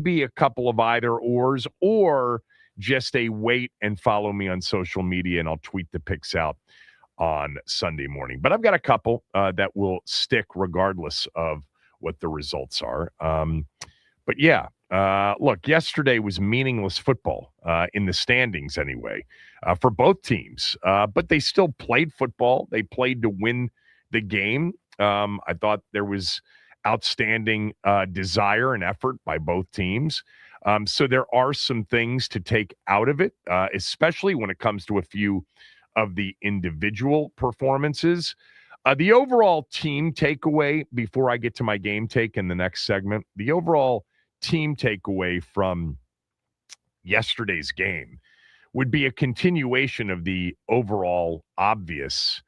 be a couple of either ors or just a wait and follow me on social media, and I'll tweet the picks out on Sunday morning. But I've got a couple that will stick regardless of what the results are. But yeah, look, yesterday was meaningless football in the standings anyway for both teams. But they still played football. They played to win the game. I thought there was outstanding desire and effort by both teams. So there are some things to take out of it, especially when it comes to a few of the individual performances. The overall team takeaway, before I get to my game take in the next segment, the overall team takeaway from yesterday's game would be a continuation of the overall obvious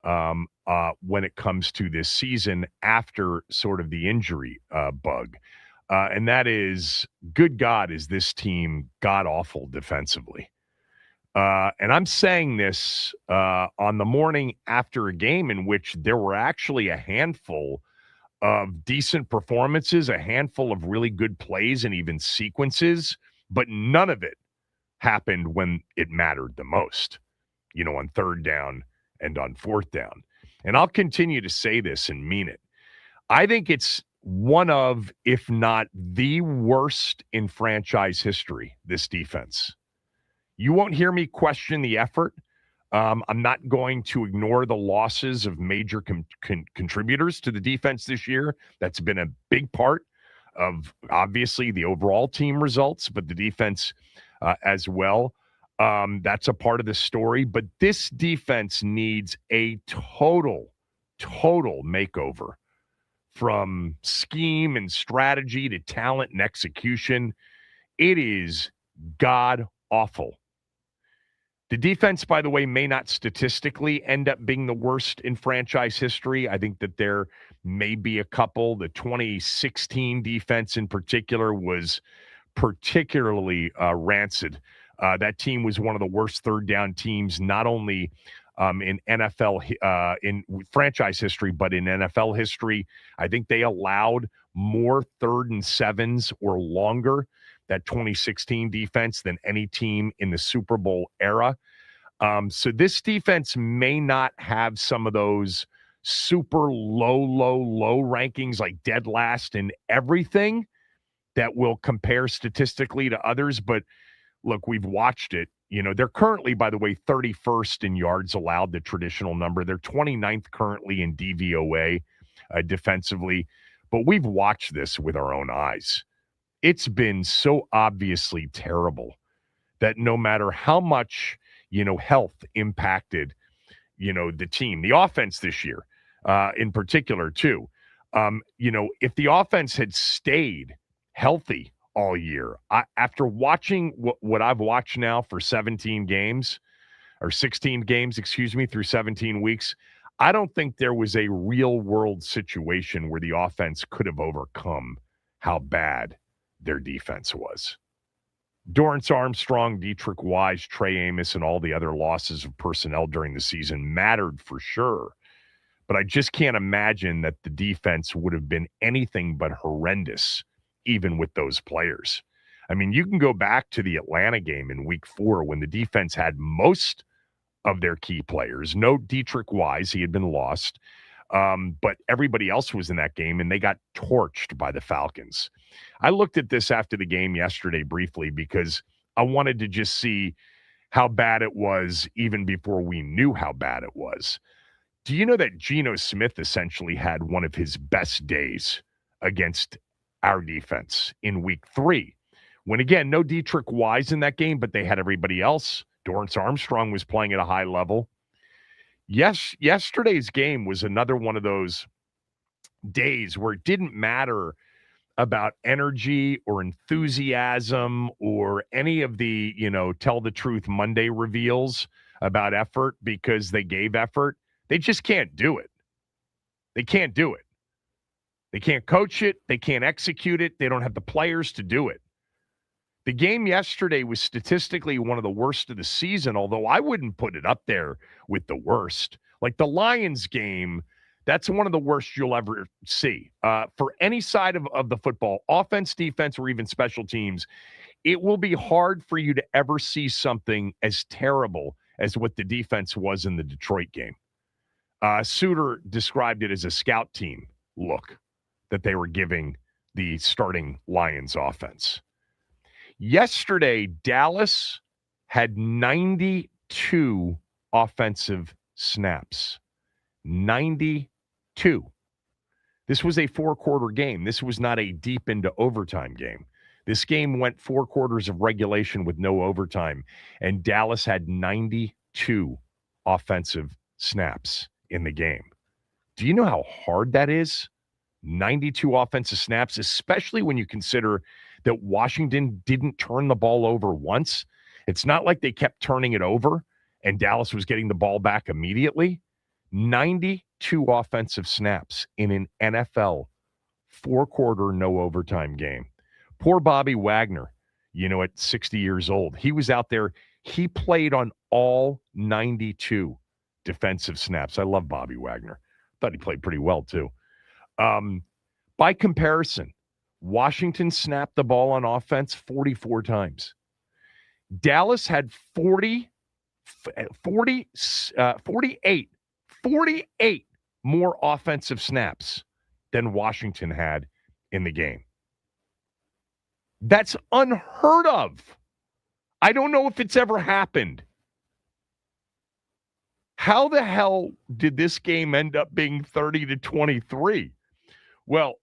when it comes to this season after sort of the injury bug. And that is, good God, is this team god-awful defensively. And I'm saying this on the morning after a game in which there were actually a handful of decent performances, a handful of really good plays and even sequences, but none of it happened when it mattered the most, on third down and on fourth down. And I'll continue to say this and mean it. I think it's one of, if not the worst in franchise history, this defense. You won't hear me question the effort. I'm not going to ignore the losses of major contributors to the defense this year. That's been a big part of, obviously, the overall team results, but the defense as well. That's a part of the story. But this defense needs a total makeover, from scheme and strategy to talent and execution. It is god-awful. The defense, by the way, may not statistically end up being the worst in franchise history. I think that there may be a couple. The 2016 defense in particular was particularly rancid. That team was one of the worst third down teams, not only in NFL, in franchise history, but in NFL history. I think they allowed more 3rd and 7s or longer, that 2016 defense, than any team in the Super Bowl era. So this defense may not have some of those super low rankings, like dead last in everything, that will compare statistically to others. But look, we've watched it. They're currently, by the way, 31st in yards allowed, the traditional number. They're 29th currently in DVOA defensively. But we've watched this with our own eyes. It's been so obviously terrible that no matter how much, health impacted, the team, the offense this year in particular too, if the offense had stayed healthy all year, after watching what I've watched now for 17 games, or 16 games, through 17 weeks, I don't think there was a real world situation where the offense could have overcome how bad their defense was. Dorrance Armstrong, Dietrich Wise, Trey Amos, and all the other losses of personnel during the season mattered for sure. But I just can't imagine that the defense would have been anything but horrendous, even with those players. I mean, you can go back to the Atlanta game in week 4 when the defense had most of their key players. No Dietrich Wise, he had been lost. But everybody else was in that game, and they got torched by the Falcons. I looked at this after the game yesterday briefly because I wanted to just see how bad it was even before we knew how bad it was. Do you know that Geno Smith essentially had one of his best days against our defense in week 3? When, again, no Dietrich Wise in that game, but they had everybody else. Dorrance Armstrong was playing at a high level. Yes, yesterday's game was another one of those days where it didn't matter about energy or enthusiasm or any of the, tell the truth Monday reveals about effort, because they gave effort. They just can't do it. They can't do it. They can't coach it. They can't execute it. They don't have the players to do it. The game yesterday was statistically one of the worst of the season, although I wouldn't put it up there with the worst. Like the Lions game, That's one of the worst you'll ever see. For any side of the football, offense, defense, or even special teams, it will be hard for you to ever see something as terrible as what the defense was in the Detroit game. Suter described it as a scout team look that they were giving the starting Lions offense. Yesterday, Dallas had 92 offensive snaps. 92. This was a 4-quarter game. This was not a deep into overtime game. This game went 4 quarters of regulation with no overtime, and Dallas had 92 offensive snaps in the game. Do you know how hard that is? 92 offensive snaps, especially when you consider that Washington didn't turn the ball over once. It's not like they kept turning it over and Dallas was getting the ball back immediately. 92 offensive snaps in an NFL 4-quarter, no overtime game. Poor Bobby Wagner, at 60 years old. He was out there. He played on all 92 defensive snaps. I love Bobby Wagner. Thought he played pretty well, too. By comparison, Washington snapped the ball on offense 44 times. Dallas had 48 more offensive snaps than Washington had in the game. That's unheard of. I don't know if it's ever happened. How the hell did this game end up being 30-23? Well,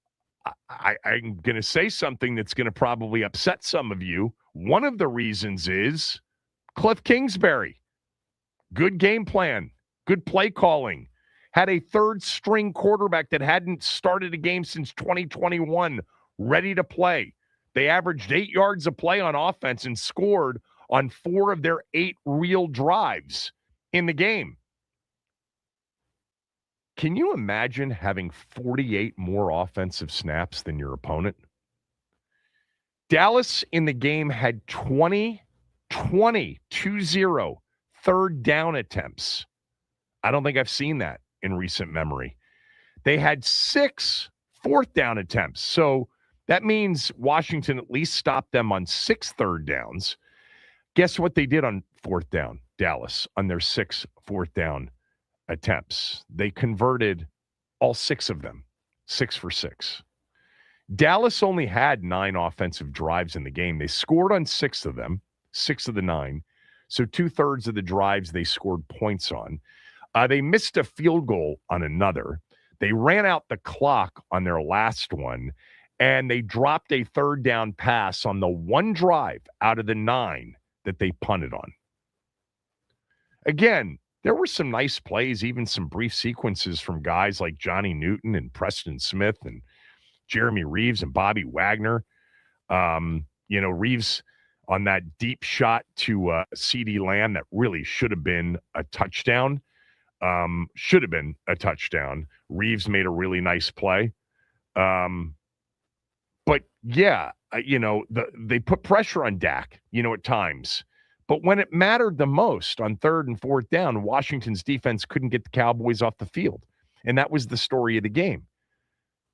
I'm going to say something that's going to probably upset some of you. One of the reasons is Cliff Kingsbury. Good game plan, good play calling. Had a third-string quarterback that hadn't started a game since 2021 ready to play. They averaged 8 yards a play on offense and scored on 4 of their 8 real drives in the game. Can you imagine having 48 more offensive snaps than your opponent? Dallas in the game had 20 third down attempts. I don't think I've seen that in recent memory. They had 6 fourth down attempts. So that means Washington at least stopped them on 6 third downs. Guess what they did on fourth down, Dallas, on their 6 fourth down attempts? They converted all 6 of them, 6 for 6. Dallas only had 9 offensive drives in the game. They scored on 6 of them, 6 of the 9. So 2/3 of the drives they scored points on. They missed a field goal on another. They ran out the clock on their last one, and they dropped a third down pass on the one drive out of the 9 that they punted on. Again, there were some nice plays, even some brief sequences from guys like Johnny Newton and Preston Smith and Jeremy Reeves and Bobby Wagner. Reeves on that deep shot to CeeDee Lamb that really should have been a touchdown. Reeves made a really nice play. But yeah, they put pressure on Dak, at times. But when it mattered the most on 3rd and 4th down, Washington's defense couldn't get the Cowboys off the field. And that was the story of the game.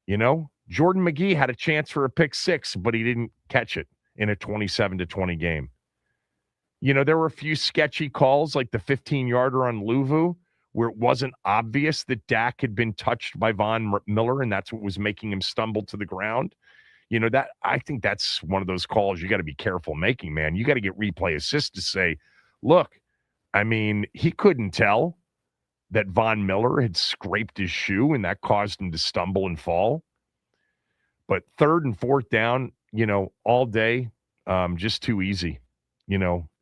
Jordan McGee had a chance for a pick 6, but he didn't catch it in a 27-20 game. There were a few sketchy calls, like the 15-yarder on Luvu, where it wasn't obvious that Dak had been touched by Von Miller, and that's what was making him stumble to the ground. That I think that's one of those calls you got to be careful making, man. You got to get replay assist to say, look, he couldn't tell that Von Miller had scraped his shoe and that caused him to stumble and fall. But 3rd and 4th down, all day, just too easy.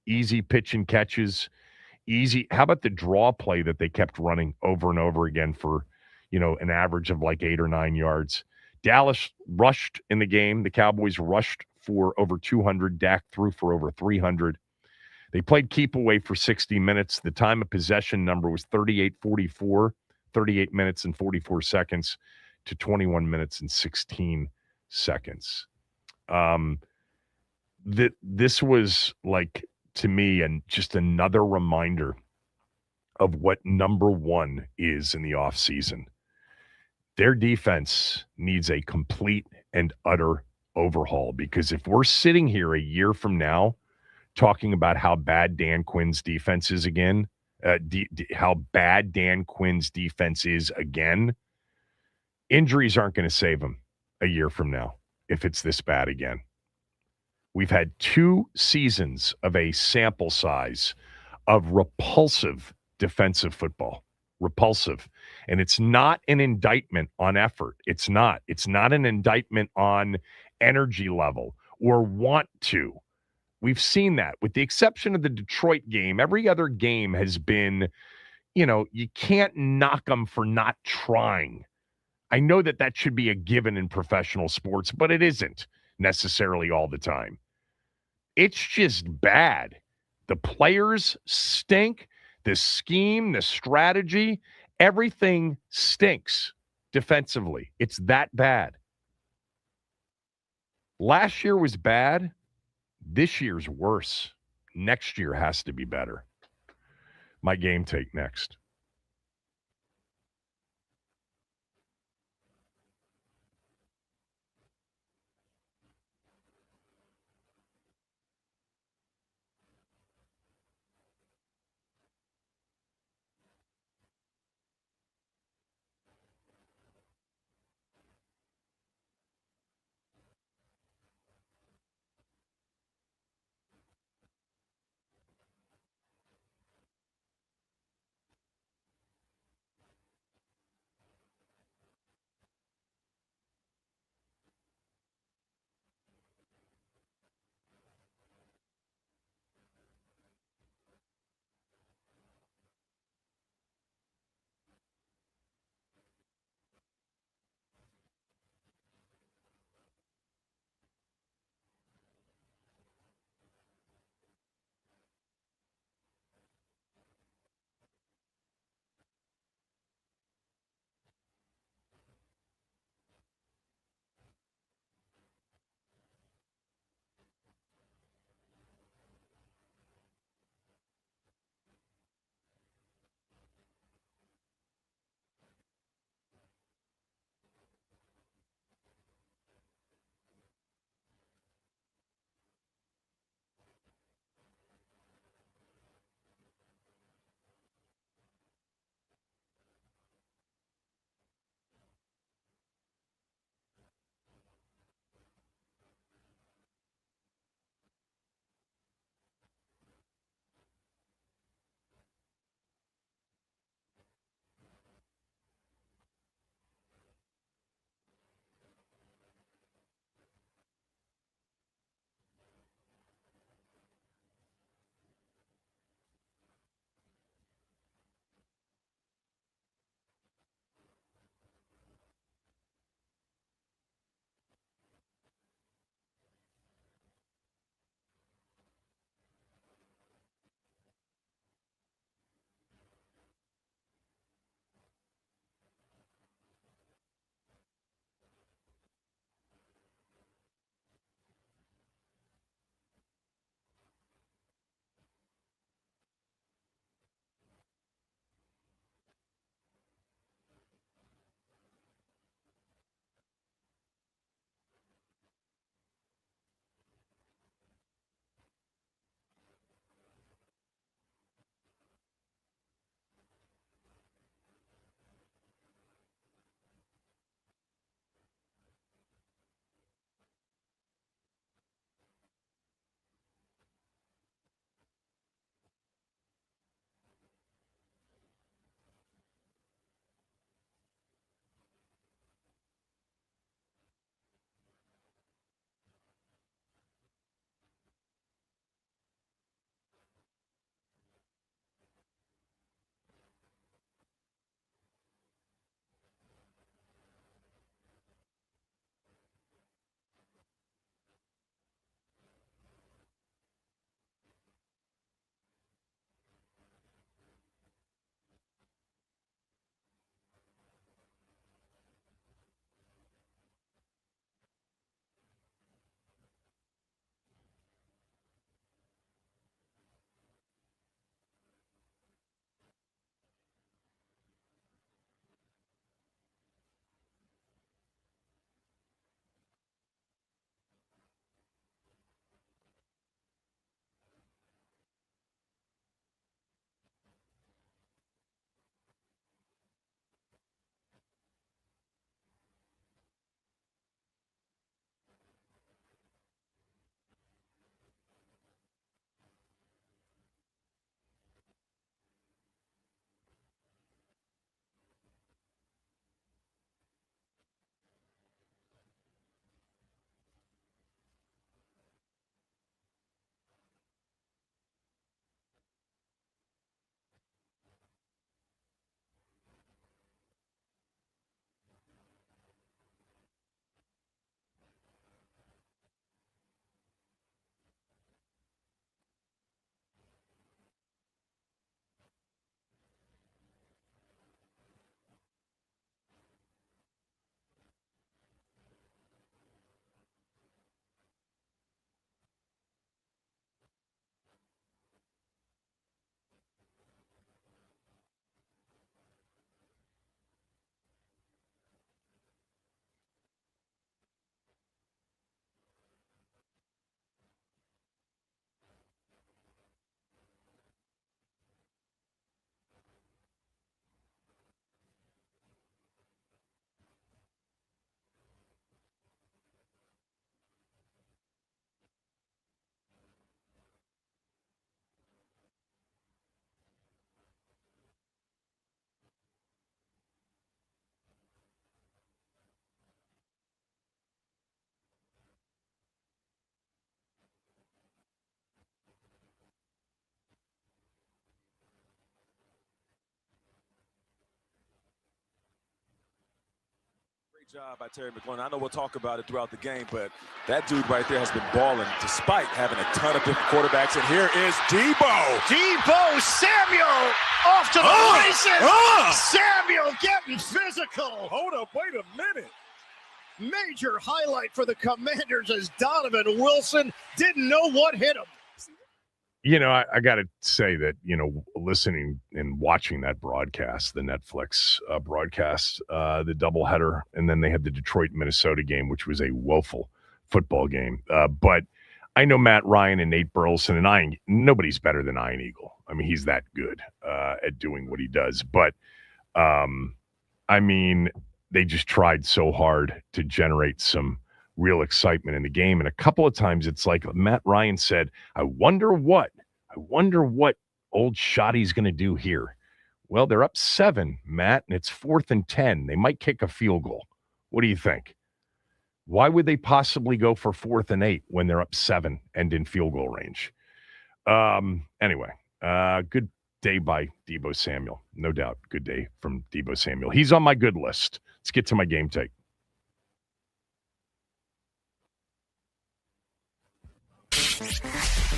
Easy pitch and catches, easy. How about the draw play that they kept running over and over again for, an average of like 8 or 9 yards? Dallas rushed in the game. The Cowboys rushed for over 200. Dak threw for over 300. They played keep away for 60 minutes. The time of possession number was 38-44, 38 minutes and 44 seconds to 21 minutes and 16 seconds. This was like, to me, and just another reminder of what number one is in the offseason. Their defense needs a complete and utter overhaul because if we're sitting here a year from now talking about how bad Dan Quinn's defense is again, how bad Dan Quinn's defense is again, injuries aren't going to save him a year from now if it's this bad again. We've had 2 seasons of a sample size of repulsive defensive football. Repulsive. And it's not an indictment on effort. It's not. It's not an indictment on energy level or want to. We've seen that with the exception of the Detroit game. Every other game has been, you can't knock them for not trying. I know that that should be a given in professional sports, but it isn't necessarily all the time. It's just bad. The players stink. The scheme, the strategy, everything stinks defensively. It's that bad. Last year was bad. This year's worse. Next year has to be better. My game take next. Job by Terry McLaurin. I know we'll talk about it throughout the game, but that dude right there has been balling despite having a ton of different quarterbacks. And here is Debo Samuel off to the races. Samuel getting physical. Hold up, wait a minute. Major highlight for the Commanders as Donovan Wilson didn't know what hit him. You know, I got to say that, you know, listening and watching that broadcast, the Netflix broadcast, the doubleheader, and then they had the Detroit-Minnesota game, which was a woeful football game. But I know Matt Ryan and Nate Burleson, and nobody's better than Ian Eagle. I mean, he's that good at doing what he does. But, I mean, they just tried so hard to generate some real excitement in the game. And a couple of times it's like Matt Ryan said, I wonder what old Shoddy's going to do here. Well, they're up 7, Matt, and it's 4th and 10. They might kick a field goal. What do you think? Why would they possibly go for 4th and 8 when they're up 7 and in field goal range? Anyway, good day by Debo Samuel. No doubt. Good day from Debo Samuel. He's on my good list. Let's get to my game take.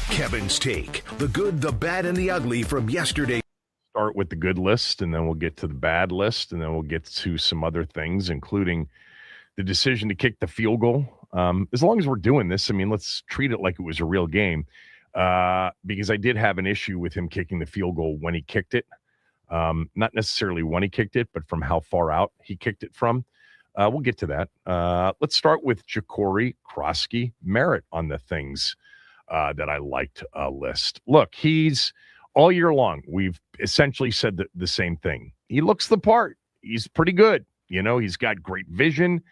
Kevin's Take, the good, the bad, and the ugly from yesterday. Start with the good list, and then we'll get to the bad list, and then we'll get to some other things, including the decision to kick the field goal. As long as we're doing this, I mean, let's treat it like it was a real game, because I did have an issue with him kicking the field goal when he kicked it. Not necessarily when he kicked it, but from how far out he kicked it from. We'll get to that. Let's start with Jacory Krosky Merritt on the things that I liked list. Look, he's all year long. We've essentially said the same thing. He looks the part. He's pretty good. You know, he's got great vision.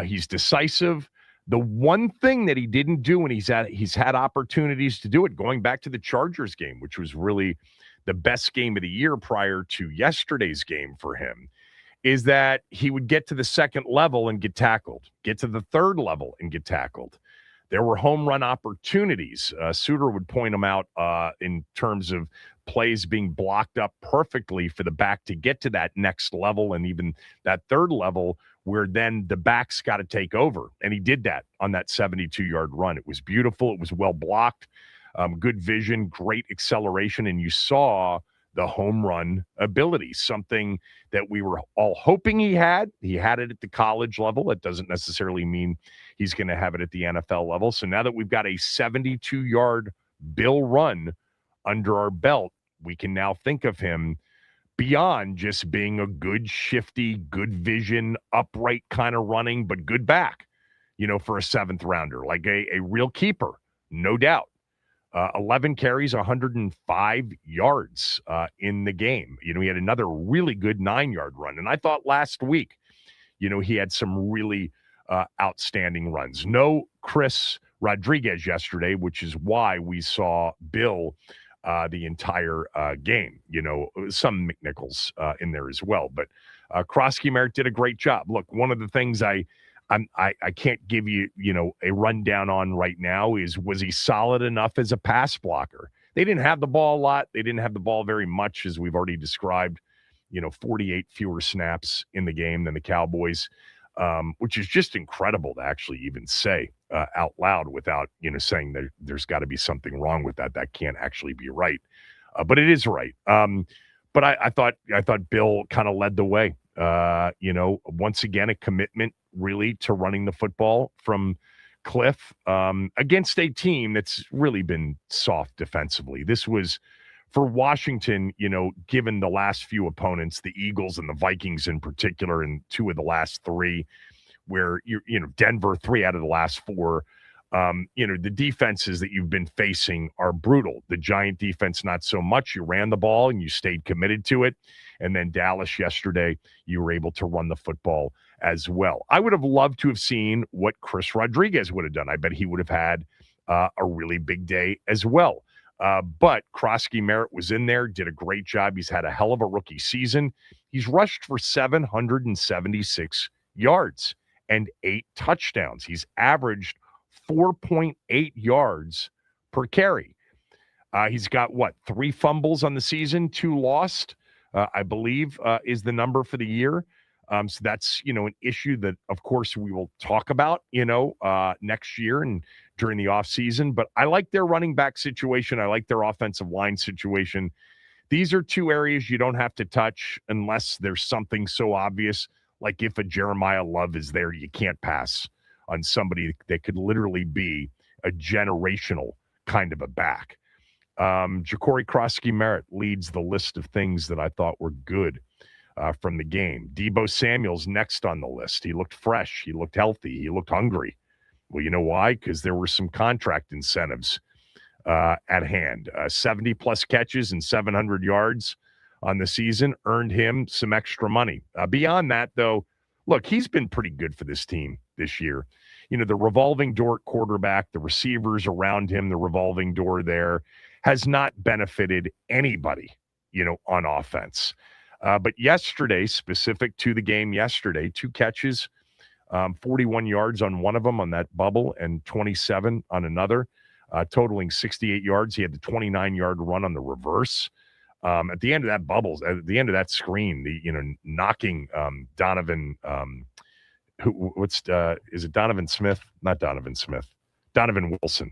He's decisive. The one thing that he didn't do, and he's had opportunities to do it, going back to the Chargers game, which was really the best game of the year prior to yesterday's game for him, is that he would get to the second level and get tackled, get to the third level and get tackled. There were home run opportunities. Suter would point them out in terms of plays being blocked up perfectly for the back to get to that next level and even that third level where then the back's got to take over. And he did that on that 72-yard run. It was beautiful. It was well blocked, good vision, great acceleration, and you saw the home run ability, something that we were all hoping he had. He had it at the college level. That doesn't necessarily mean he's going to have it at the NFL level. So now that we've got a 72-yard Bill run under our belt, we can now think of him beyond just being a good, shifty, good vision, upright kind of running, but good back, you know, for a 7th rounder, like a real keeper, no doubt. 11 carries, 105 yards in the game. You know, he had another really good 9-yard run. And I thought last week, you know, he had some really outstanding runs. No Chris Rodriguez yesterday, which is why we saw Bill the entire game. You know, some McNichols in there as well. But Krosky Merritt did a great job. Look, one of the things I can't give you, you know, a rundown on right now is, was he solid enough as a pass blocker? They didn't have the ball a lot. They didn't have the ball very much, as we've already described, you know, 48 fewer snaps in the game than the Cowboys, which is just incredible to actually even say out loud without, you know, saying that there's got to be something wrong with that. That can't actually be right. But it is right. But I thought Bill kind of led the way. You know, once again, a commitment really to running the football from Cliff against a team that's really been soft defensively. This was for Washington, you know, given the last few opponents, the Eagles and the Vikings in particular, and 2 of the last 3, where you know, Denver 3 out of the last 4. You know, the defenses that you've been facing are brutal. The Giant defense, not so much. You ran the ball and you stayed committed to it. And then Dallas yesterday, you were able to run the football as well. I would have loved to have seen what Chris Rodriguez would have done. I bet he would have had a really big day as well. But Krosky Merritt was in there, did a great job. He's had a hell of a rookie season. He's rushed for 776 yards and 8 touchdowns. He's averaged 4.8 yards per carry. He's got, 3 fumbles on the season, 2 lost, I believe, is the number for the year. So that's, an issue that, of course, we will talk about, next year and during the offseason. But I like their running back situation. I like their offensive line situation. These are two areas you don't have to touch unless there's something so obvious, like if a Jeremiah Love is there, you can't pass on somebody that could literally be a generational kind of a back. Ja'Cory Krosky-Merritt leads the list of things that I thought were good from the game. Deebo Samuel's next on the list. He looked fresh. He looked healthy. He looked hungry. Well, you know why? Because there were some contract incentives at hand. 70-plus catches and 700 yards on the season earned him some extra money. Beyond that, though, look, he's been pretty good for this team this year. The revolving door at quarterback, the receivers around him, the revolving door there has not benefited anybody, on offense. But yesterday, specific to the game yesterday, 2 catches, 41 yards on one of them on that bubble and 27 on another, totaling 68 yards. He had the 29-yard run on the reverse. At the end of that bubbles, at the end of that screen, knocking Donovan, is it Donovan Smith? Not Donovan Smith. Donovan Wilson.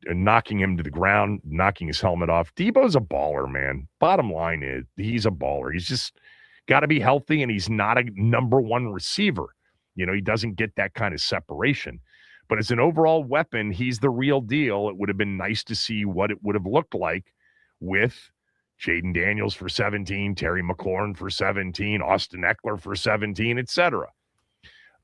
Knocking him to the ground, knocking his helmet off. Deebo's a baller, man. Bottom line is he's a baller. He's just got to be healthy, and he's not a number one receiver. He doesn't get that kind of separation. But as an overall weapon, he's the real deal. It would have been nice to see what it would have looked like with Jaden Daniels for 17, Terry McLaurin for 17, Austin Eckler for 17, etc.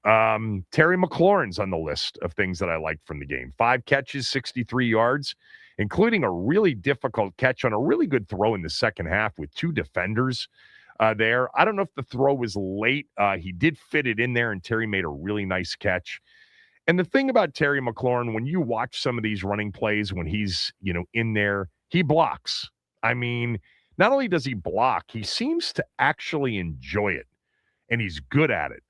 Terry McLaurin's on the list of things that I liked from the game. 5 catches, 63 yards, including a really difficult catch on a really good throw in the second half with 2 defenders there. I don't know if the throw was late. He did fit it in there, and Terry made a really nice catch. And the thing about Terry McLaurin, when you watch some of these running plays, when he's, in there, he blocks. I mean, not only does he block, he seems to actually enjoy it, and he's good at it.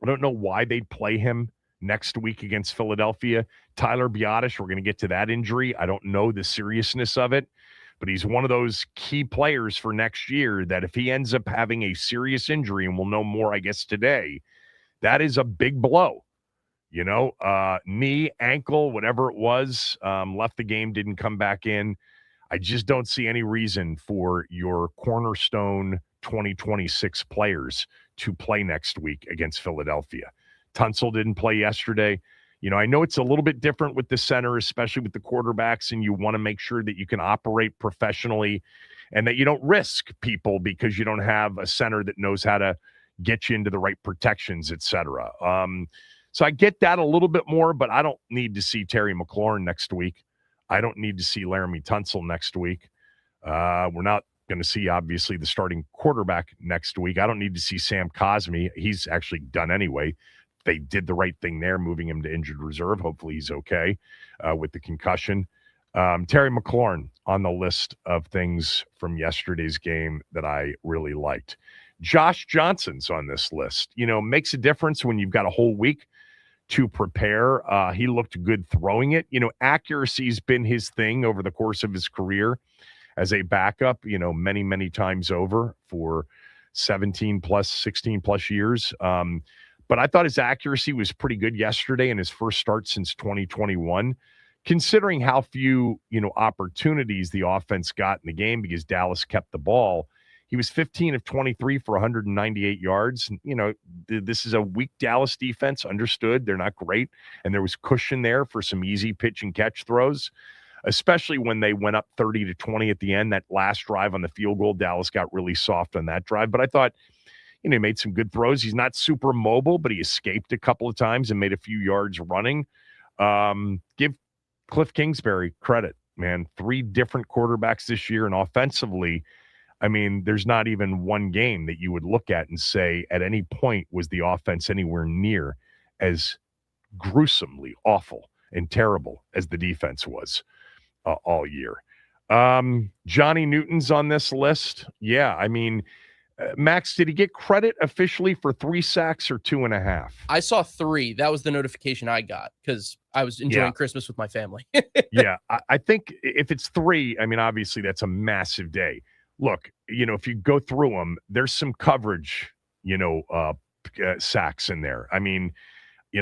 I don't know why they'd play him next week against Philadelphia. Tyler Biotish, we're going to get to that injury. I don't know the seriousness of it, but he's one of those key players for next year that if he ends up having a serious injury, and we'll know more, I guess, today, that is a big blow. Knee, ankle, whatever it was, left the game, didn't come back in. I just don't see any reason for your cornerstone 2026 players to play next week against Philadelphia. Tunsil didn't play yesterday. I know it's a little bit different with the center, especially with the quarterbacks, and you want to make sure that you can operate professionally and that you don't risk people because you don't have a center that knows how to get you into the right protections, etc. So I get that a little bit more, but I don't need to see Terry McLaurin next week. I don't need to see Laramie Tunsil next week. We're not going to see, obviously, the starting quarterback next week. I don't need to see Sam Cosmi. He's actually done anyway. They did the right thing there, moving him to injured reserve. Hopefully he's okay with the concussion. Terry McLaurin on the list of things from yesterday's game that I really liked. Josh Johnson's on this list. Makes a difference when you've got a whole week to prepare. He looked good throwing it. Accuracy's been his thing over the course of his career as a backup, many, many times over for 17 plus, 16 plus years. But I thought his accuracy was pretty good yesterday in his first start since 2021, considering how few, opportunities the offense got in the game because Dallas kept the ball. He was 15 of 23 for 198 yards. This is a weak Dallas defense, understood. They're not great. And there was cushion there for some easy pitch and catch throws, especially when they went up 30-20 at the end. That last drive on the field goal, Dallas got really soft on that drive. But I thought, he made some good throws. He's not super mobile, but he escaped a couple of times and made a few yards running. Give Cliff Kingsbury credit, man. 3 different quarterbacks this year, and offensively, there's not even one game that you would look at and say at any point was the offense anywhere near as gruesomely awful and terrible as the defense was all year. Johnny Newton's on this list. Yeah, Max, did he get credit officially for 3 sacks or 2.5? I saw 3. That was the notification I got because I was enjoying Christmas with my family. Yeah, I think if it's 3, obviously that's a massive day. Look, if you go through them, there's some coverage, sacks in there. I mean,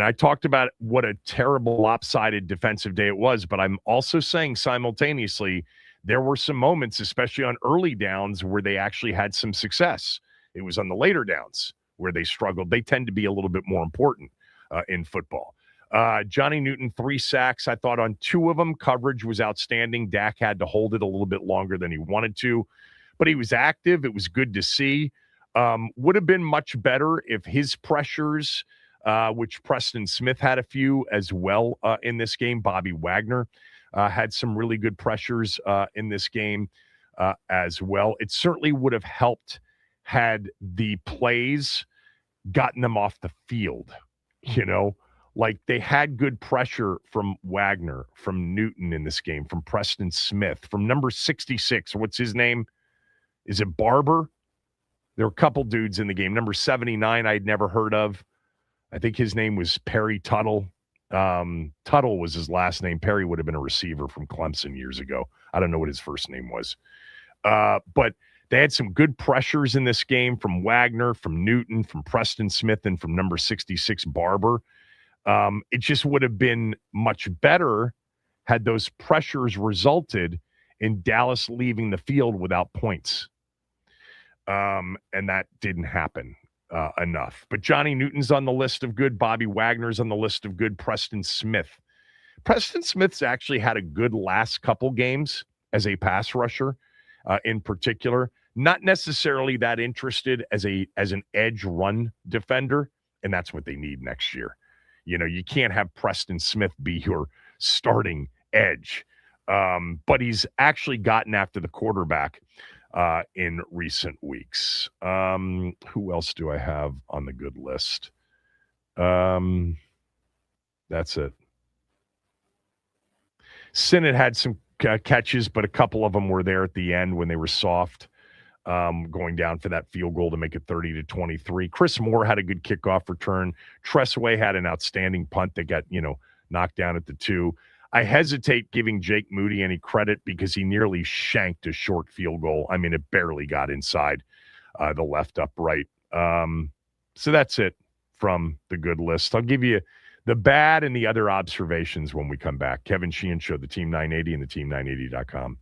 I talked about what a terrible lopsided defensive day it was, but I'm also saying simultaneously there were some moments, especially on early downs, where they actually had some success. It was on the later downs where they struggled. They tend to be a little bit more important in football. Johnny Newton, 3 sacks. I thought on 2 of them, coverage was outstanding. Dak had to hold it a little bit longer than he wanted to, but he was active. It was good to see. Would have been much better if his pressures, which Preston Smith had a few as well in this game. Bobby Wagner had some really good pressures in this game as well. It certainly would have helped had the plays gotten them off the field, like they had good pressure from Wagner, from Newton in this game, from Preston Smith, from number 66. What's his name? Is it Barber? There were a couple dudes in the game. Number 79, I'd never heard of. I think his name was Perry Tuttle. Tuttle was his last name. Perry would have been a receiver from Clemson years ago. I don't know what his first name was. But they had some good pressures in this game from Wagner, from Newton, from Preston Smith, and from number 66, Barber. It just would have been much better had those pressures resulted in Dallas leaving the field without points. And that didn't happen enough. But Johnny Newton's on the list of good. Bobby Wagner's on the list of good. Preston Smith's actually had a good last couple games as a pass rusher in particular. Not necessarily that interested as an edge run defender, and that's what they need next year. You can't have Preston Smith be your starting edge. But he's actually gotten after the quarterback in recent weeks. Who else do I have on the good list? That's it. Sinnott had some catches, but a couple of them were there at the end when they were soft, going down for that field goal to make it 30-23. Chris Moore had a good kickoff return. Tressway had an outstanding punt that got, knocked down at the 2. I hesitate giving Jake Moody any credit because he nearly shanked a short field goal. I mean, it barely got inside the left upright. So that's it from the good list. I'll give you the bad and the other observations when we come back. Kevin Sheehan Show, the Team 980 and the Team980.com.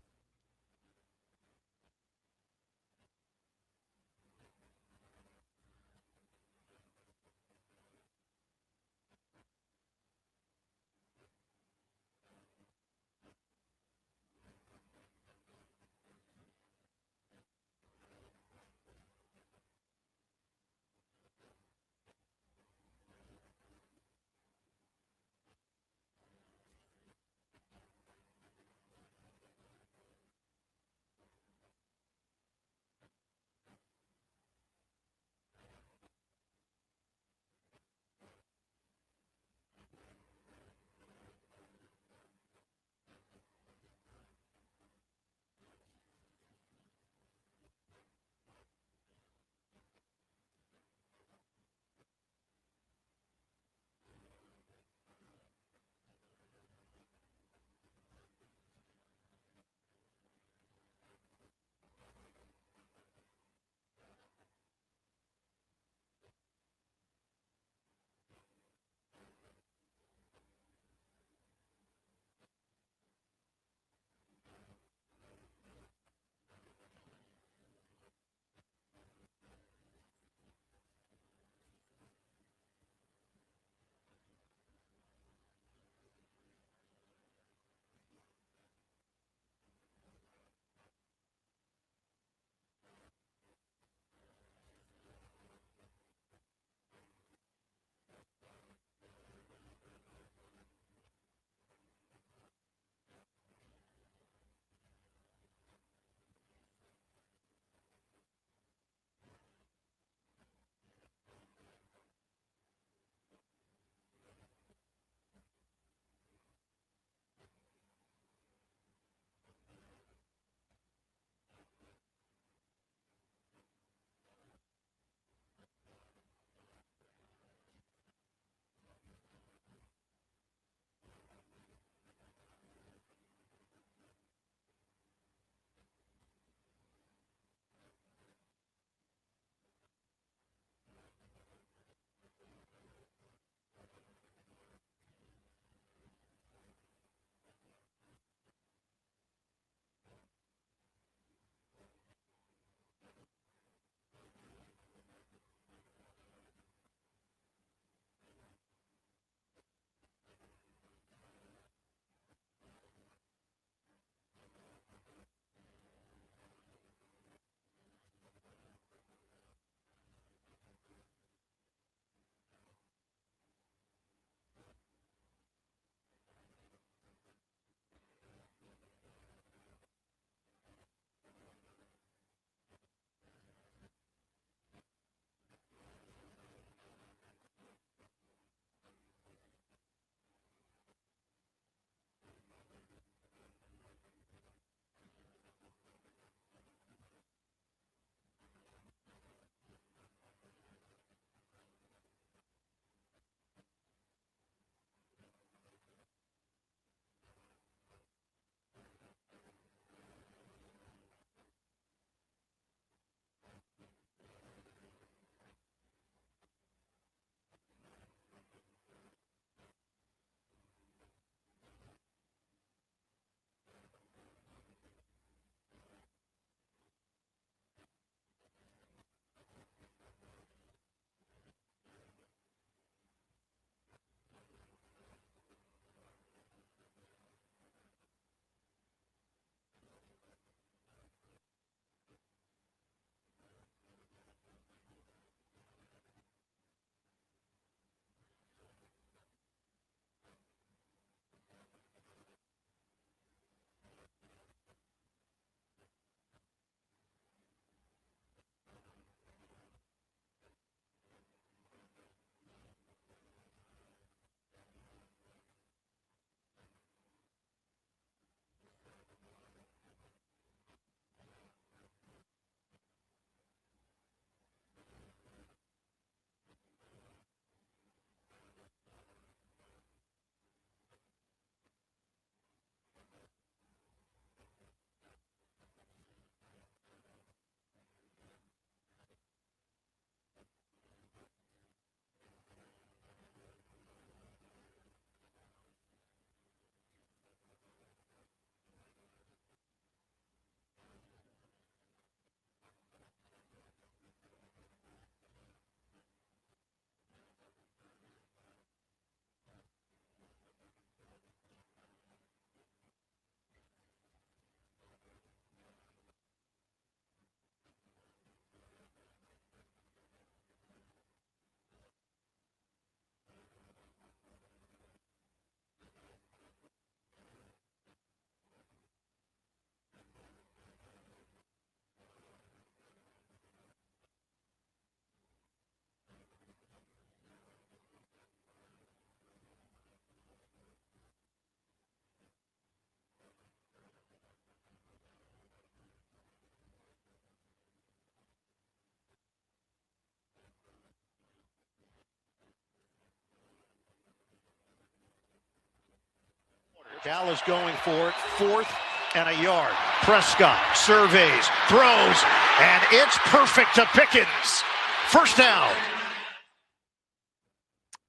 Dallas going for it, 4th and a yard. Prescott surveys, throws, and it's perfect to Pickens. First down.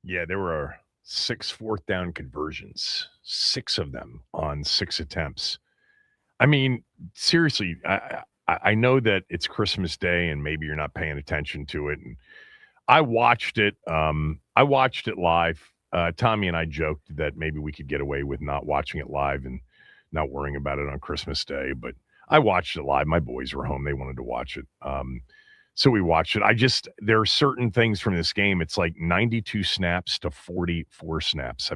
Yeah, there were 6 fourth down conversions, 6 of them on 6 attempts. I mean, seriously, I know that it's Christmas Day and maybe you're not paying attention to it. And I watched it. I watched it live. Tommy and I joked that maybe we could get away with not watching it live and not worrying about it on Christmas Day. But I watched it live. My boys were home. They wanted to watch it. So we watched it. There are certain things from this game. It's like 92 snaps to 44 snaps.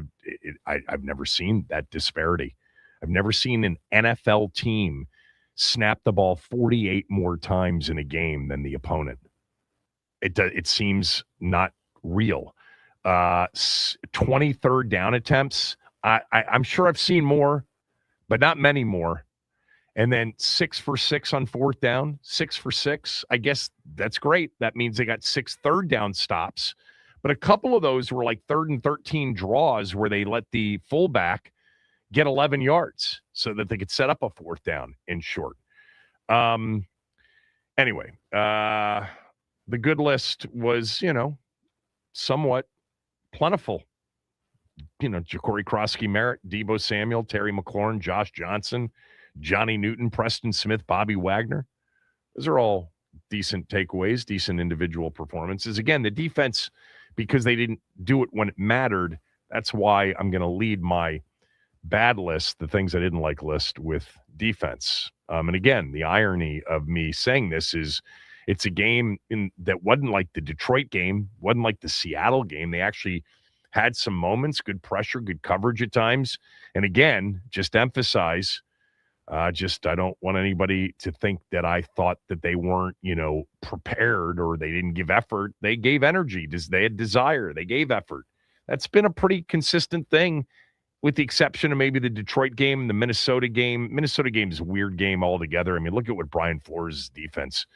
I've never seen that disparity. I've never seen an NFL team snap the ball 48 more times in a game than the opponent. It seems not real. 23rd down attempts. I'm sure I've seen more, but not many more. And then 6 for 6 on 4th down, 6 for 6. I guess that's great. That means they got 6 third down stops. But a couple of those were like 3rd and 13 draws where they let the fullback get 11 yards so that they could set up a 4th down in short. Anyway, the good list was, somewhat plentiful. Ja'Cory Krosky-Merritt, Deebo Samuel, Terry McLaurin, Josh Johnson, Johnny Newton, Preston Smith, Bobby Wagner. Those are all decent takeaways, decent individual performances. Again, the defense, because they didn't do it when it mattered, that's why I'm going to lead my bad list, the things I didn't like list, with defense. And again, the irony of me saying this is it's a game that wasn't like the Detroit game, wasn't like the Seattle game. They actually had some moments, good pressure, good coverage at times. And again, just emphasize, I don't want anybody to think that I thought that they weren't, prepared or they didn't give effort. They gave energy. They had desire. They gave effort. That's been a pretty consistent thing, with the exception of maybe the Detroit game, the Minnesota game. Minnesota game is a weird game altogether. I mean, look at what Brian Flores' defense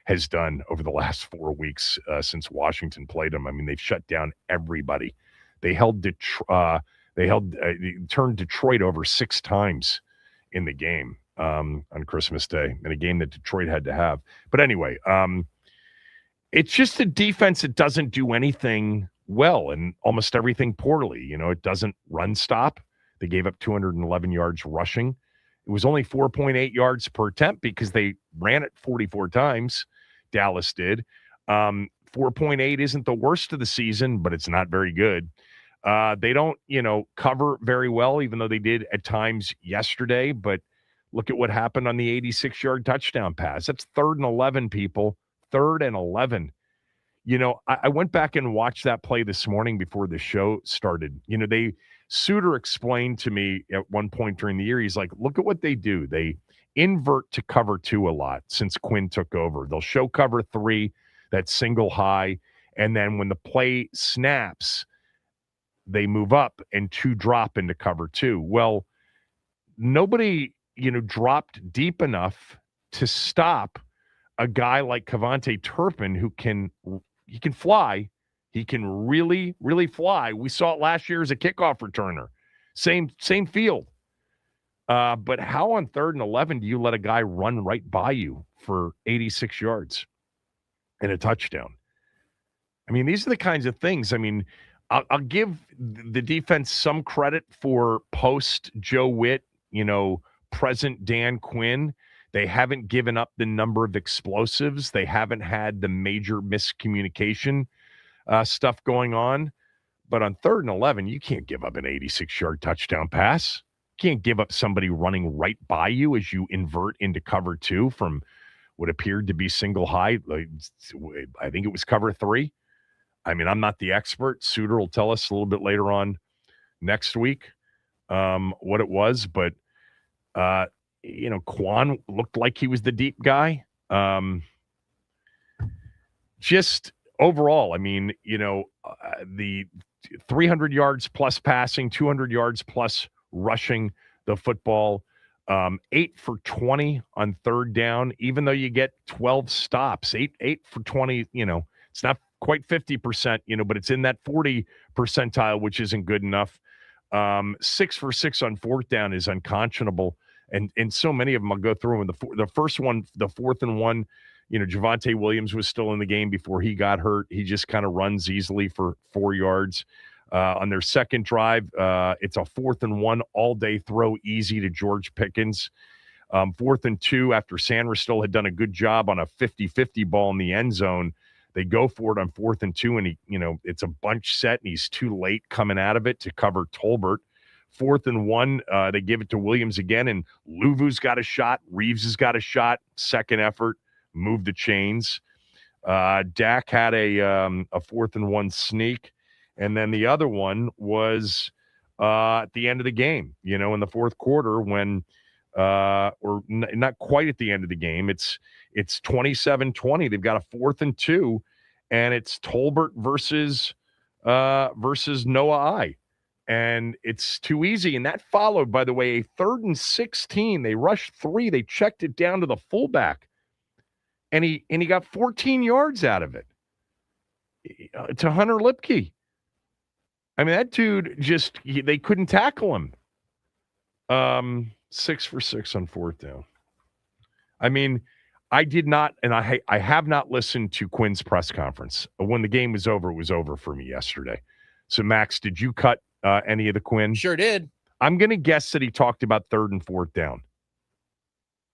has done over the last 4 weeks since Washington played them. I mean, they've shut down everybody. They turned Detroit over 6 times in the game on Christmas Day, in a game that Detroit had to have. But anyway, it's just a defense that doesn't do anything well and almost everything poorly. It doesn't run stop. They gave up 211 yards rushing. It was only 4.8 yards per attempt because they ran it 44 times. Dallas did. 4.8 isn't the worst of the season, but it's not very good. They don't, cover very well, even though they did at times yesterday. But look at what happened on the 86-yard touchdown pass. That's 3rd and 11, people. 3rd and 11. I went back and watched that play this morning before the show started. Suter explained to me at one point during the year, he's like, look at what they do. They invert to cover 2 a lot since Quinn took over. They'll show cover 3, that single high, and then when the play snaps, they move up and 2 drop into cover 2. Well, nobody, dropped deep enough to stop a guy like Kevontae Turpin who can fly. He can really, really fly. We saw it last year as a kickoff returner. Same field. But how on 3rd and 11 do you let a guy run right by you for 86 yards and a touchdown? I mean, these are the kinds of things. I mean, I'll give the defense some credit for post Joe Witt, present Dan Quinn. They haven't given up the number of explosives. They haven't had the major miscommunication stuff going on. But on 3rd and 11, you can't give up an 86-yard touchdown pass. You can't give up somebody running right by you as you invert into cover 2 from what appeared to be single high. I think it was cover 3. I mean, I'm not the expert. Suter will tell us a little bit later on next week what it was. But, Quan looked like he was the deep guy. Just overall, I mean, the 300 yards plus passing, 200 yards plus rushing the football, 8 for 20 on 3rd down, even though you get 12 stops, 8 for 20, it's not quite 50%, but it's in that 40 percentile, which isn't good enough. 6 for 6 on fourth down is unconscionable. And so many of them, I'll go through them. The first one, the 4th and 1, Javonte Williams was still in the game before he got hurt. He just kind of runs easily for 4 yards. On their second drive, it's a 4th and 1 all-day throw, easy to George Pickens. 4th and 2, after Sanders still had done a good job on a 50-50 ball in the end zone, they go for it on 4th and 2, and it's a bunch set, and he's too late coming out of it to cover Tolbert. 4th and 1, they give it to Williams again, and Luvu's got a shot. Reeves has got a shot. Second effort, move the chains. Dak had a 4th and 1 sneak, and then the other one was at the end of the game, in the fourth quarter when not quite at the end of the game. It's 27-20. They've got a 4th and 2, and it's Tolbert versus Noah I. And it's too easy. And that followed, by the way, a 3rd and 16. They rushed 3. They checked it down to the fullback. And he got 14 yards out of it to Hunter Lipke. I mean, that dude they couldn't tackle him. 6 for 6 on fourth down. I mean, I did not, and I have not listened to Quinn's press conference. When the game was over for me yesterday. So, Max, did you cut any of the Quinn? Sure did. I'm going to guess that he talked about 3rd and 4th down.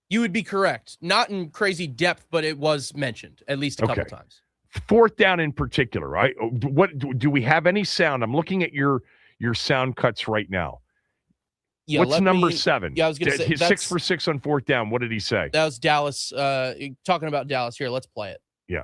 You would be correct. Not in crazy depth, but it was mentioned at least a couple times. 4th down in particular, right? What do we have any sound? I'm looking at your sound cuts right now. Yeah, what's number 7? Yeah, I was going to say 6 for 6 on 4th down. What did he say? That was Dallas. Talking about Dallas here. Let's play it. Yeah.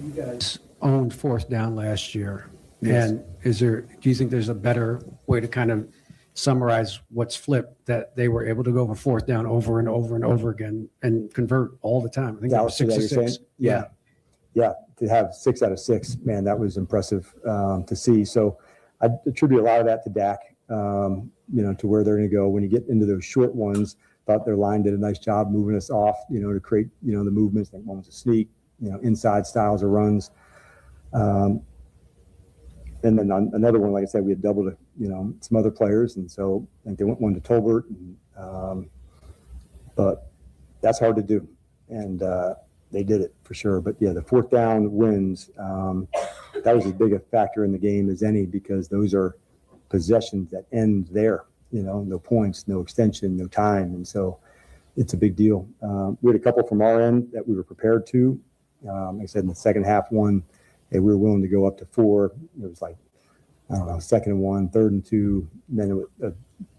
You guys owned 4th down last year. Yes. And do you think there's a better way to kind of summarize what's flipped, that they were able to go for 4th down over and over and over again and convert all the time? I think that was 6 to 6. Yeah. To have 6 out of 6, man, that was impressive to see. So I attribute a lot of that to Dak, to where they're going to go. When you get into those short ones, thought their line did a nice job moving us off, to create, the movements. I think one was a sneak, inside styles of runs. And then on another one, like I said, we had doubled, some other players. And so I think they went one to Tolbert. But that's hard to do. And they did it for sure. But, yeah, the 4th down wins, that was as big a factor in the game as any, because those are possessions that end there. No points, no extension, no time. And so it's a big deal. We had a couple from our end that we were prepared to. Like I said, in the second half, we were willing to go up to 4. It was like, 2nd and 1, 3rd and 2, and then it was a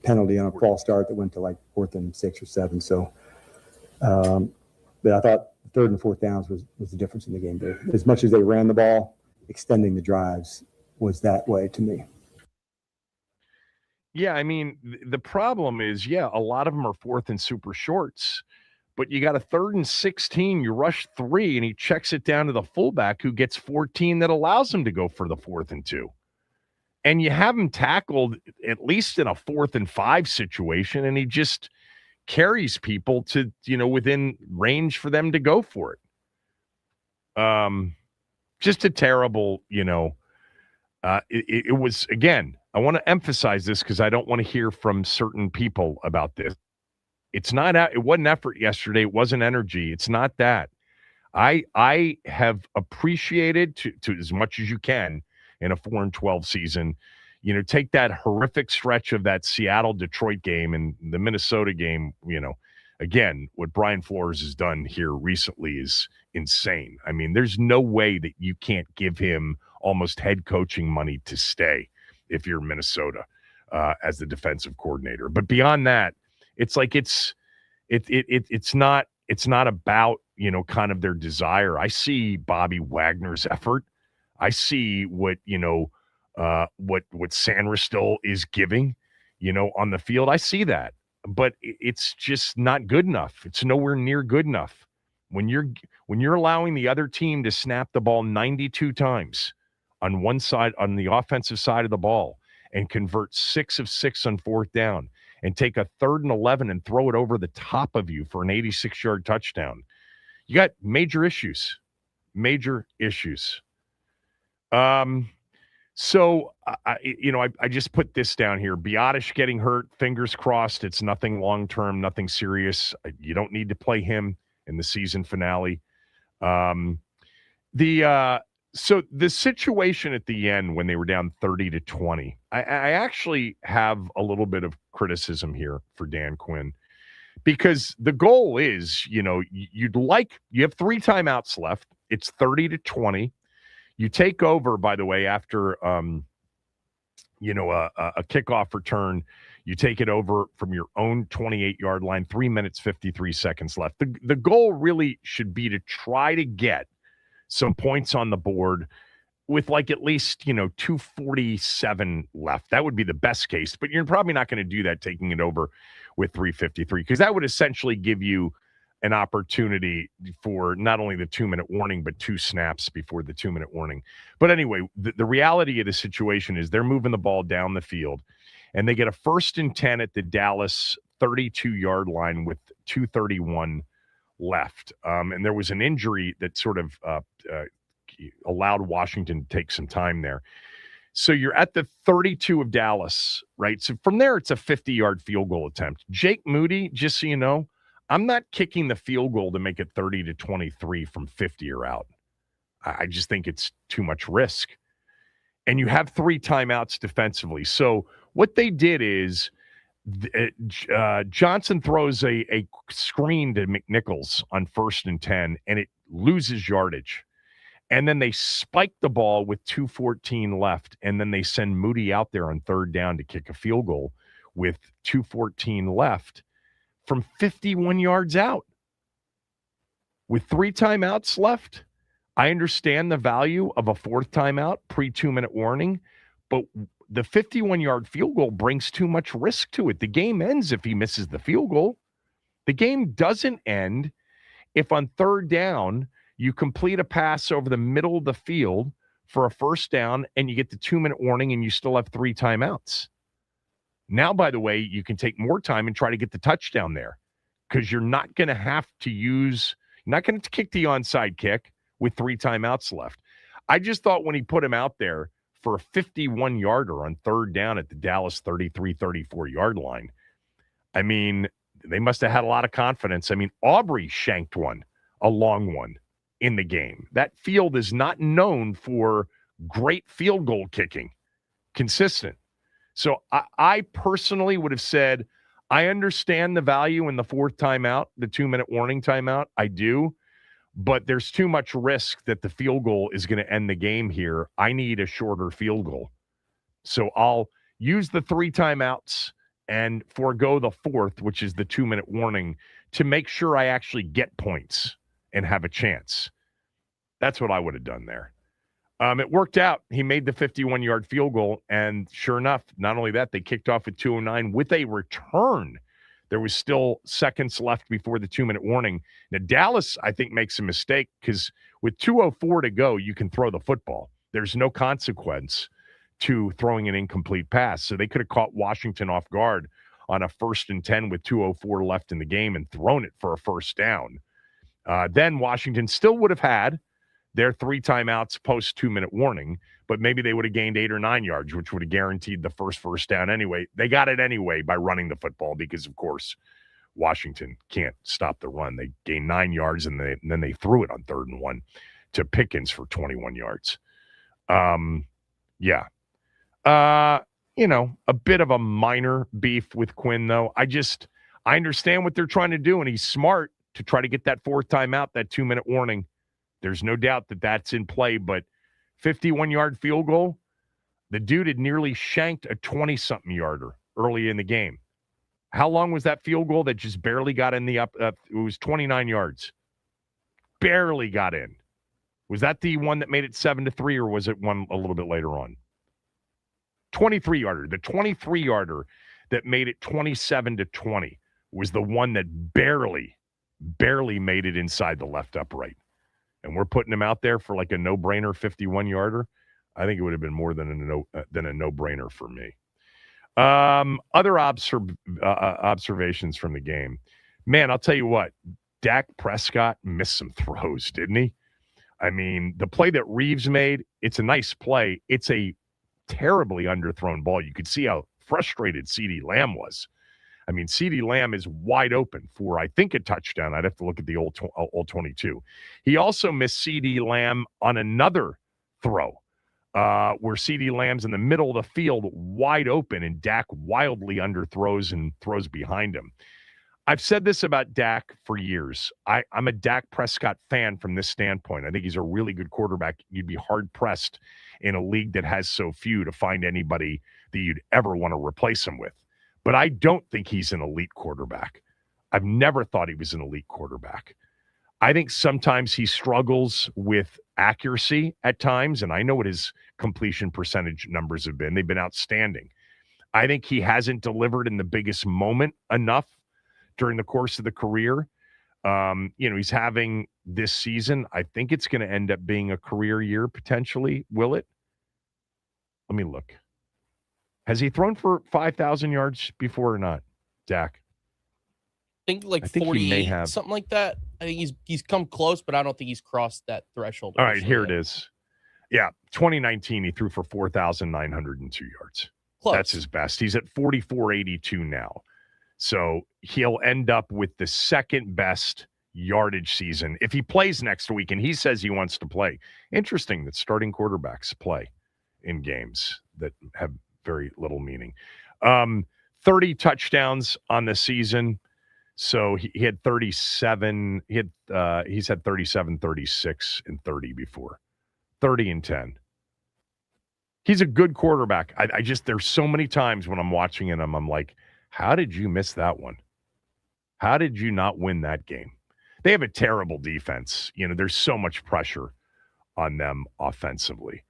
penalty on a false start that went to like 4th and 6 or 7. So, but I thought 3rd and 4th downs was the difference in the game there. As much as they ran the ball, extending the drives was that way to me. Yeah, I mean, the problem is, a lot of them are 4th and super shorts. But you got a 3rd and 16, you rush 3, and he checks it down to the fullback who gets 14 that allows him to go for the 4th and 2. And you have him tackled at least in a 4th and 5 situation, and he just carries people to, within range for them to go for it. Just a terrible, it was, again, I want to emphasize this because I don't want to hear from certain people about this. It wasn't effort yesterday. It wasn't energy. It's not that. I have appreciated to as much as you can in a 4-12 season, take that horrific stretch of that Seattle-Detroit game and the Minnesota game, again, what Brian Flores has done here recently is insane. I mean, there's no way that you can't give him almost head coaching money to stay if you're Minnesota as the defensive coordinator. But beyond that, it's like it's not about, kind of their desire. I see Bobby Wagner's effort. I see what Sanders still is giving, on the field. I see that, but it's just not good enough. It's nowhere near good enough. When you're allowing the other team to snap the ball 92 times on one side, on the offensive side of the ball, and convert 6 of 6 on 4th down, and take a 3rd and 11 and throw it over the top of you for an 86-yard touchdown, you got major issues. So, I just put this down here. Biotish getting hurt, fingers crossed. It's nothing long-term, nothing serious. You don't need to play him in the season finale. So the situation at the end when they were down 30-20, I actually have a little bit of criticism here for Dan Quinn because the goal is, you have 3 timeouts left. It's 30-20. You take over, by the way, after a kickoff return. You take it over from your own 28-yard line, 3 minutes, 53 seconds left. The goal really should be to try to get some points on the board with at least, 2:47 left. That would be the best case, but you're probably not going to do that taking it over with 3:53 because that would essentially give you an opportunity for not only the 2-minute warning, but 2 snaps before the 2-minute warning. But anyway, the reality of the situation is they're moving the ball down the field and they get a 1st and 10 at the Dallas 32-yard line with 2:31 left. And there was an injury that sort of allowed Washington to take some time there. So you're at the 32 of Dallas, right? So from there, it's a 50-yard field goal attempt. Jake Moody, just so you know, I'm not kicking the field goal to make it 30-23 from 50 or out. I just think it's too much risk. And you have 3 timeouts defensively. So what they did is Johnson throws a screen to McNichols on 1st and 10, and it loses yardage. And then they spike the ball with 2:14 left, and then they send Moody out there on 3rd down to kick a field goal with 2:14 left from 51 yards out. With 3 timeouts left, I understand the value of a 4th timeout, pre-2-minute warning, but the 51-yard field goal brings too much risk to it. The game ends if he misses the field goal. The game doesn't end if on 3rd down you complete a pass over the middle of the field for a 1st down and you get the 2-minute warning and you still have 3 timeouts. Now, by the way, you can take more time and try to get the touchdown there because you're not going to have to kick the onside kick with 3 timeouts left. I just thought when he put him out there for a 51-yarder on 3rd down at the Dallas 34-yard line, I mean, they must have had a lot of confidence. I mean, Aubrey shanked a long one in the game. That field is not known for great field goal kicking, consistent. So I personally would have said, I understand the value in the 4th timeout, the 2-minute warning timeout. I do. But there's too much risk that the field goal is going to end the game here. I need a shorter field goal. So I'll use the 3 timeouts and forego the 4th, which is the 2-minute warning, to make sure I actually get points and have a chance. That's what I would have done there. It worked out. He made the 51-yard field goal, and sure enough, not only that, they kicked off at 2:09 with a return. There was still seconds left before the 2-minute warning. Now, Dallas, I think, makes a mistake because with 2:04 to go, you can throw the football. There's no consequence to throwing an incomplete pass. So they could have caught Washington off guard on a 1st and 10 with 2:04 left in the game and thrown it for a 1st down. Then Washington still would have had their 3 timeouts post 2-minute warning, but maybe they would have gained 8 or 9 yards, which would have guaranteed the first down anyway. They got it anyway by running the football because, of course, Washington can't stop the run. They gained 9 yards, and then they threw it on 3rd and 1 to Pickens for 21 yards. A bit of a minor beef with Quinn, though. I understand what they're trying to do, and he's smart to try to get that 4th timeout, that 2-minute warning. There's no doubt that that's in play, but 51-yard field goal, the dude had nearly shanked a 20-something yarder early in the game. How long was that field goal that just barely got in the up? It was 29 yards. Barely got in. Was that the one that made it 7-3, or was it one a little bit later on? 23-yarder. The 23-yarder that made it 27-20 was the one that barely made it inside the left upright. And we're putting him out there for like a no-brainer 51-yarder. I think it would have been more than a no-brainer for me. Other observations from the game. Man, I'll tell you what. Dak Prescott missed some throws, didn't he? I mean, the play that Reeves made, it's a nice play. It's a terribly underthrown ball. You could see how frustrated CeeDee Lamb was. I mean, CeeDee Lamb is wide open for, I think, a touchdown. I'd have to look at the old 22. He also missed CeeDee Lamb on another throw where CeeDee Lamb's in the middle of the field wide open, and Dak wildly underthrows and throws behind him. I've said this about Dak for years. I'm a Dak Prescott fan from this standpoint. I think he's a really good quarterback. You'd be hard-pressed in a league that has so few to find anybody that you'd ever want to replace him with. But I don't think he's an elite quarterback. I've never thought he was an elite quarterback. I think sometimes he struggles with accuracy at times, and I know what his completion percentage numbers have been. They've been outstanding. I think he hasn't delivered in the biggest moment enough during the course of the career. He's having this season. I think it's going to end up being a career year potentially. Will it? Let me look. Has he thrown for 5,000 yards before or not, Dak? I think he 48, may have. something like that. I think he's come close, but I don't think he's crossed that threshold. All right, here it is. Yeah, 2019, he threw for 4,902 yards. Close. That's his best. He's at 4,482 now. So he'll end up with the second best yardage season if he plays next week, and he says he wants to play. Interesting that starting quarterbacks play in games that have very little meaning. 30 touchdowns on the season. So he had 37. He's had 37, 36, and 30 before. 30 and 10. He's a good quarterback. I just, there's so many times when I'm watching him, I'm like, how did you miss that one? How did you not win that game? They have a terrible defense. There's so much pressure on them offensively.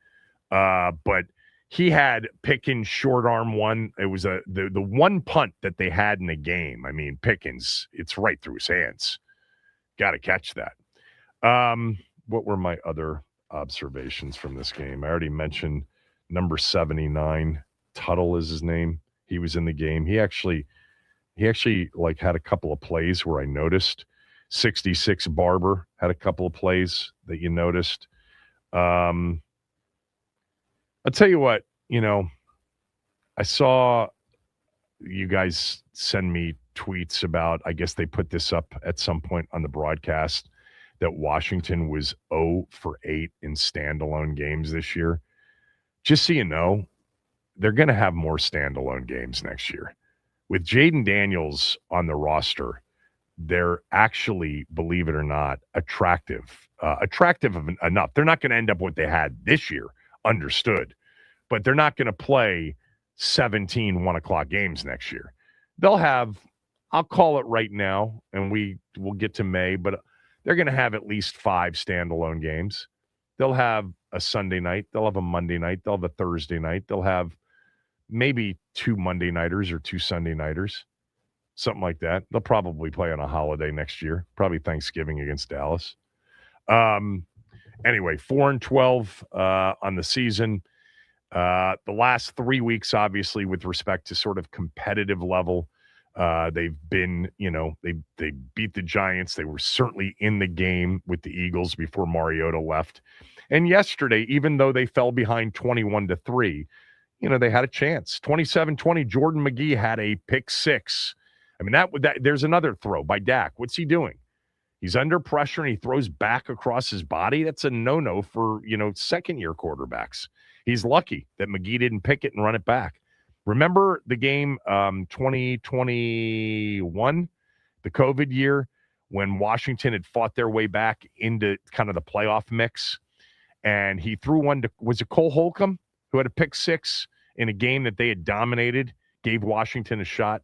But he had Pickens short arm one. It was the one punt that they had in the game. I mean, Pickens, it's right through his hands. Got to catch that. What were my other observations from this game? I already mentioned number 79. Tuttle is his name. He was in the game. He actually like had a couple of plays where I noticed. 66 Barber had a couple of plays that you noticed. I'll tell you what, I saw you guys send me tweets about, I guess they put this up at some point on the broadcast, that Washington was 0 for 8 in standalone games this year. Just so you know, they're going to have more standalone games next year. With Jaden Daniels on the roster, they're actually, believe it or not, attractive enough. They're not going to end up what they had this year, understood, but they're not going to play 17 1 o'clock games next year. They'll have, I'll call it right now, and we will get to May, but they're going to have at least 5 standalone games. They'll have a Sunday night. They'll have a Monday night. They'll have a Thursday night. They'll have maybe 2 Monday nighters or 2 Sunday nighters, something like that. They'll probably play on a holiday next year, probably Thanksgiving against Dallas. Anyway, 4-12 on the season. The last 3 weeks, obviously, with respect to sort of competitive level, they've been, they beat the Giants. They were certainly in the game with the Eagles before Mariota left. And yesterday, even though they fell behind 21-3, they had a chance. 27-20, Jordan McGee had a pick six. I mean, that there's another throw by Dak. What's he doing? He's under pressure and he throws back across his body. That's a no-no for, second-year quarterbacks. He's lucky that McGee didn't pick it and run it back. Remember the game 2021, the COVID year, when Washington had fought their way back into kind of the playoff mix? And he threw one to, was it Cole Holcomb, who had a pick six in a game that they had dominated, gave Washington a shot?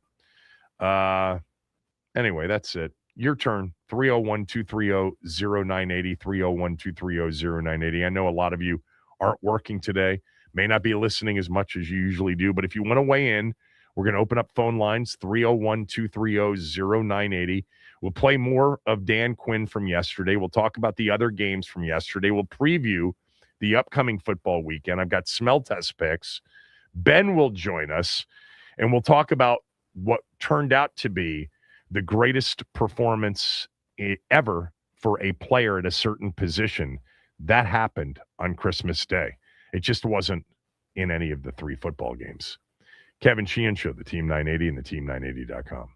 Anyway, that's it. Your turn. 301-230-0980, 301-230-0980. I know a lot of you aren't working today, may not be listening as much as you usually do, but if you want to weigh in, we're going to open up phone lines, 301-230-0980. We'll play more of Dan Quinn from yesterday. We'll talk about the other games from yesterday. We'll preview the upcoming football weekend. I've got smell test picks. Ben will join us, and we'll talk about what turned out to be the greatest performance ever for a player at a certain position. That happened on Christmas Day. It just wasn't in any of the 3 football games. Kevin Sheehan Show, the Team 980 and the Team980.com.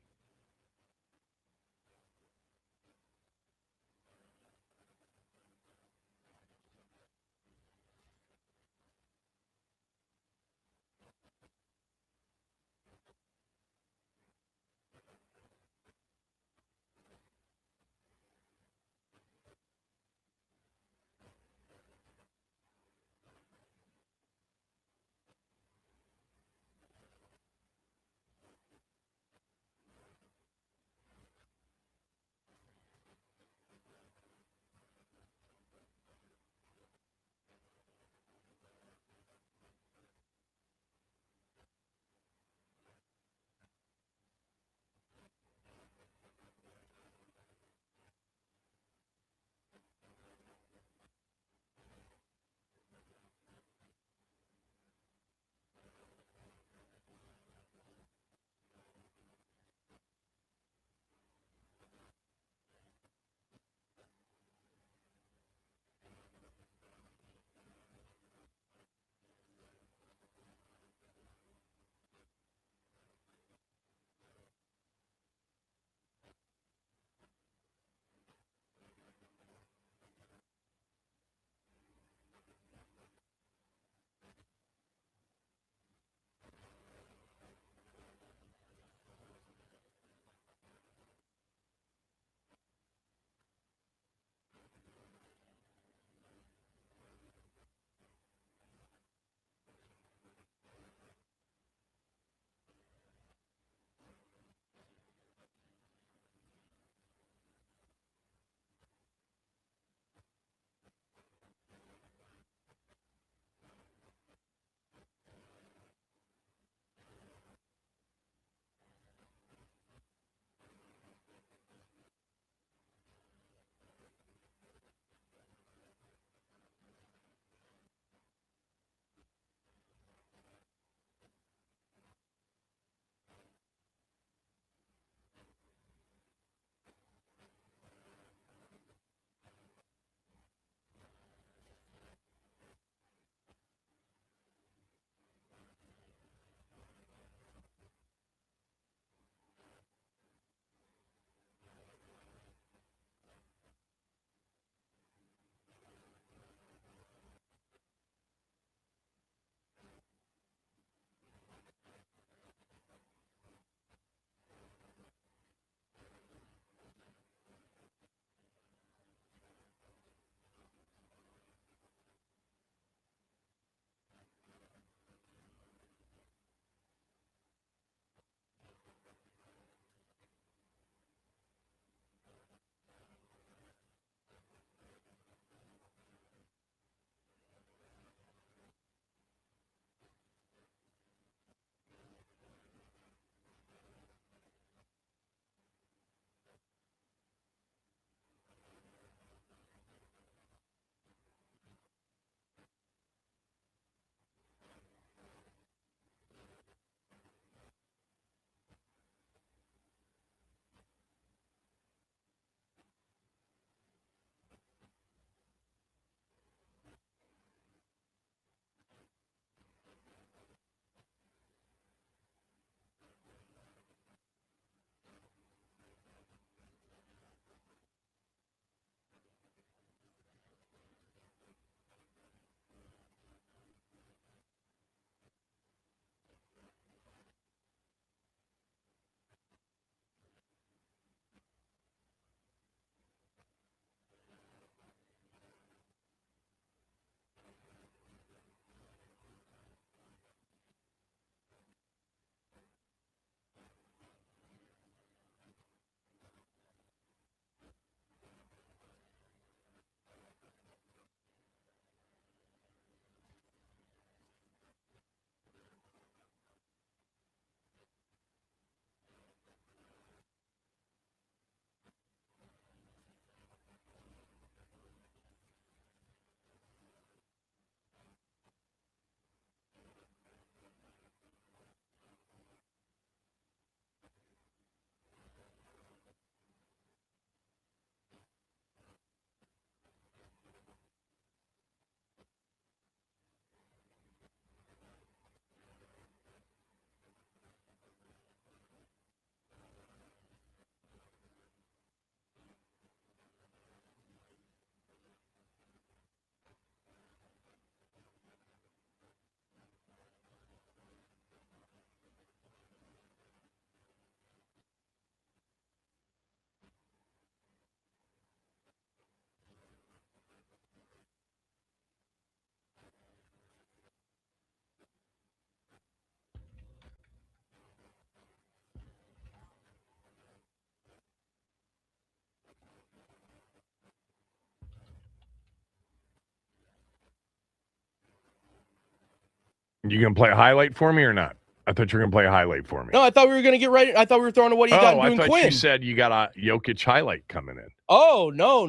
You going to play a highlight for me or not? I thought you were going to play a highlight for me. No, I thought we were going to get right. I thought we were throwing to what he got I doing thought Quinn. you said you got a Jokic highlight coming in. Oh, no.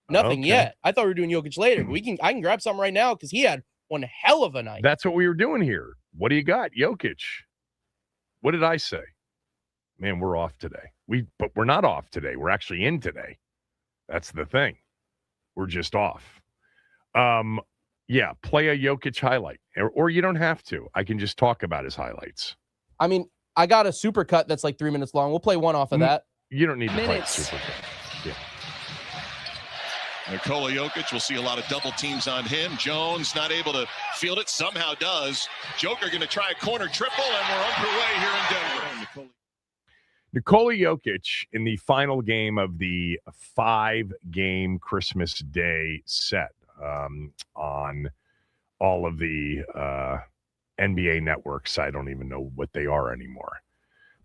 Nothing Okay. yet. I thought we were doing Jokic later, but I can grab something right now because he had one hell of a night. That's what we were doing here. What do you got? Jokic. What did I say? Man, we're off today. But we're not off today. We're actually in today. That's the thing. We're just off. Yeah, play a Jokic highlight. Or you don't have to. I can just talk about his highlights. I mean, I got a super cut that's like 3 minutes long. We'll play one off of that. You don't need to play super cut. Yeah. Nikola Jokic, we'll see a lot of double teams on him. Jones not able to field it, somehow does. Joker going to try a corner triple, and we're underway here in Denver. Nikola Jokic in the final game of the 5-game Christmas Day set on all of the NBA networks. I don't even know what they are anymore.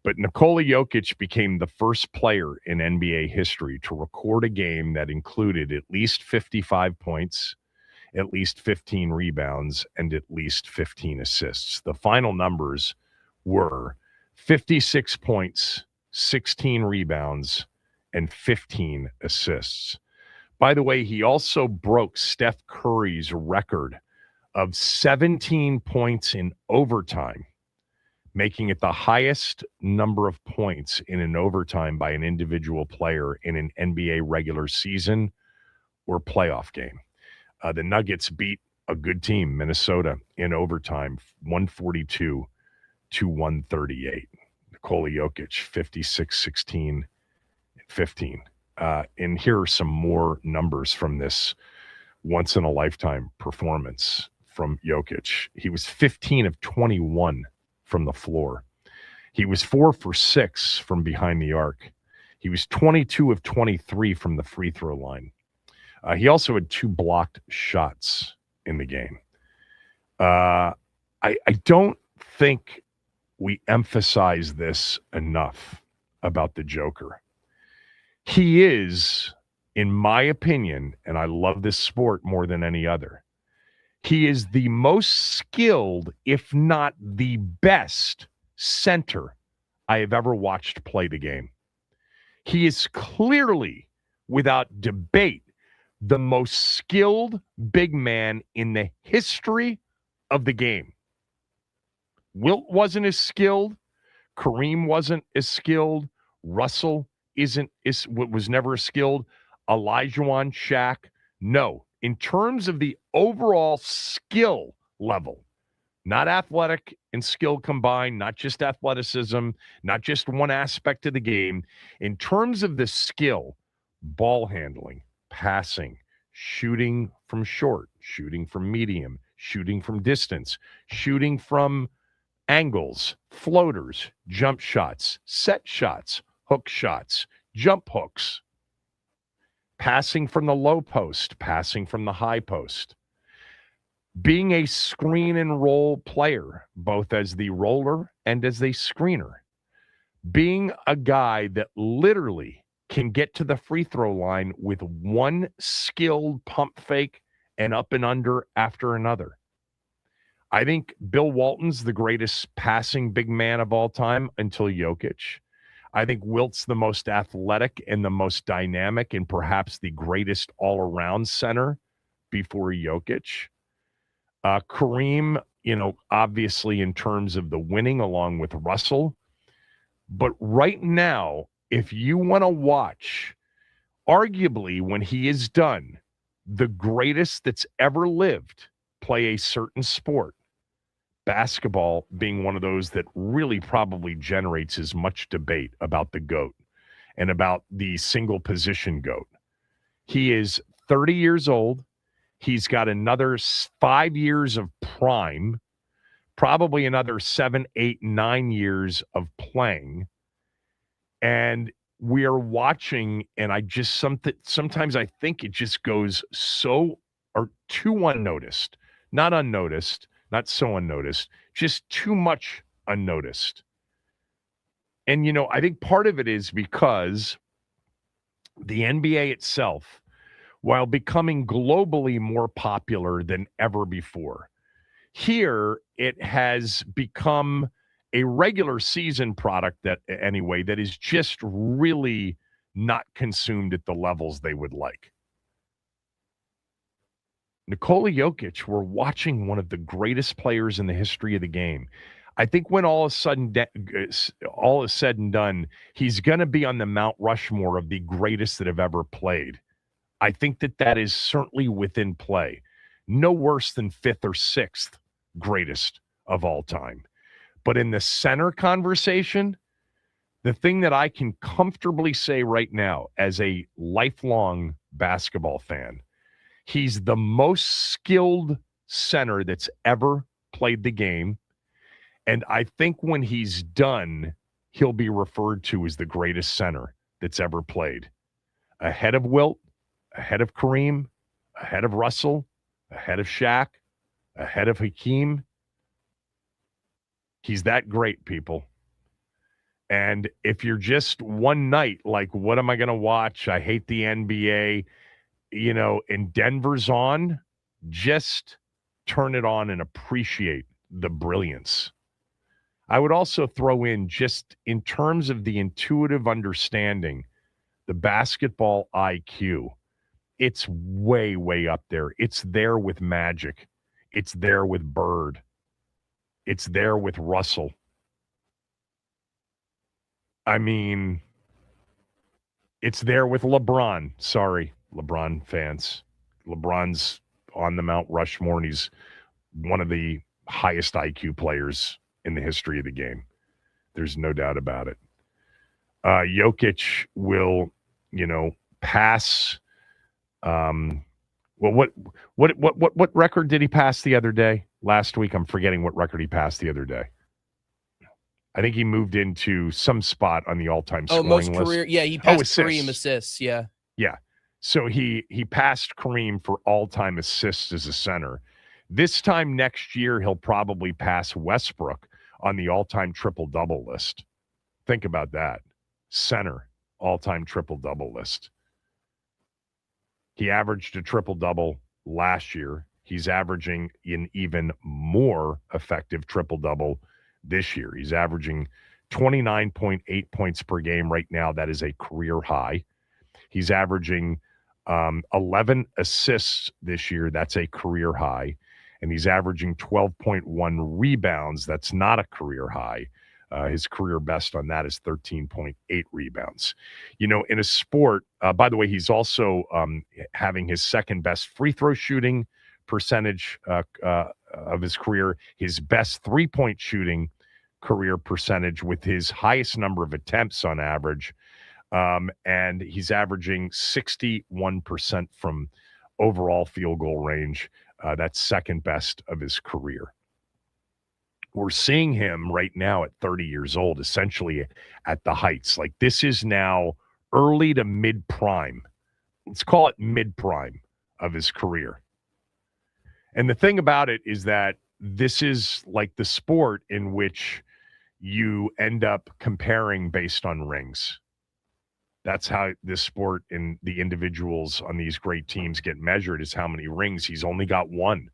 But Nikola Jokic became the first player in NBA history to record a game that included at least 55 points, at least 15 rebounds, and at least 15 assists. The final numbers were 56 points, 16 rebounds, and 15 assists. By the way, he also broke Steph Curry's record of 17 points in overtime, making it the highest number of points in an overtime by an individual player in an NBA regular season or playoff game. The Nuggets beat a good team, Minnesota, in overtime, 142 to 138. Nikola Jokic, 56, 16, 15. And here are some more numbers from this once-in-a-lifetime performance from Jokic. He was 15 of 21 from the floor. He was 4 for 6 from behind the arc. He was 22 of 23 from the free throw line. He also had 2 blocked shots in the game. I don't think we emphasize this enough about the Joker. He is, in my opinion, and I love this sport more than any other, he is the most skilled, if not the best, center I have ever watched play the game. He is clearly, without debate, the most skilled big man in the history of the game. Wilt wasn't as skilled. Kareem wasn't as skilled. Russell was never as skilled. Olajuwon, Shaq, no. In terms of the overall skill level, not athletic and skill combined, not just athleticism, not just one aspect of the game. In terms of the skill, ball handling, passing, shooting from short, shooting from medium, shooting from distance, shooting from angles, floaters, jump shots, set shots, hook shots, jump hooks, passing from the low post, passing from the high post, being a screen and roll player, both as the roller and as a screener, being a guy that literally can get to the free throw line with one skilled pump fake and up and under after another. I think Bill Walton's the greatest passing big man of all time until Jokic. I think Wilt's the most athletic and the most dynamic and perhaps the greatest all-around center before Jokic. Kareem, obviously in terms of the winning along with Russell. But right now, if you want to watch, arguably when he is done, the greatest that's ever lived play a certain sport, basketball being one of those that really probably generates as much debate about the GOAT and about the single position GOAT. He is 30 years old. He's got another 5 years of prime, probably another 7, 8, 9 years of playing. And we are watching, and sometimes I think it just goes too unnoticed, not unnoticed, not so unnoticed, just too much unnoticed. And, I think part of it is because the NBA itself, while becoming globally more popular than ever before, Here, it has become a regular season product that is just really not consumed at the levels they would like. Nikola Jokic, we're watching one of the greatest players in the history of the game. I think when all is said and done, he's going to be on the Mount Rushmore of the greatest that have ever played. I think that is certainly within play. No worse than 5th or 6th greatest of all time. But in the center conversation, the thing that I can comfortably say right now as a lifelong basketball fan, he's the most skilled center that's ever played the game. And I think when he's done, he'll be referred to as the greatest center that's ever played. Ahead of Wilt, ahead of Kareem, ahead of Russell, ahead of Shaq, ahead of Hakeem. He's that great, people. And if you're just one night, like, what am I going to watch? I hate the NBA, and Denver's on, just turn it on and appreciate the brilliance. I would also throw in, just in terms of the intuitive understanding, the basketball IQ. It's way, way up there. It's there with Magic. It's there with Bird. It's there with Russell. I mean, it's there with LeBron. Sorry, LeBron fans. LeBron's on the Mount Rushmore, and he's one of the highest IQ players in the history of the game. There's no doubt about it. Jokic will, pass. What record did he pass the other day? Last week, I'm forgetting what record he passed the other day. I think he moved into some spot on the all-time scoring most list. career. Yeah, he passed assists. Kareem assists. Yeah. Yeah. So he passed Kareem for all-time assists as a center. This time next year, he'll probably pass Westbrook on the all-time triple-double list. Think about that. Center, all-time triple-double list. He averaged a triple-double last year. He's averaging an even more effective triple-double this year. He's averaging 29.8 points per game right now. That is a career high. He's averaging 11 assists this year. That's a career high. And he's averaging 12.1 rebounds. That's not a career high. His career best on that is 13.8 rebounds. In a sport, by the way, he's also having his second best free throw shooting percentage of his career, his best three-point shooting career percentage with his highest number of attempts on average. And he's averaging 61% from overall field goal range. That's second best of his career. We're seeing him right now at 30 years old, essentially at the heights. Like, this is now early to mid-prime. Let's call it mid-prime of his career. And the thing about it is that this is like the sport in which you end up comparing based on rings. That's how this sport and the individuals on these great teams get measured, is how many rings. He's only got one.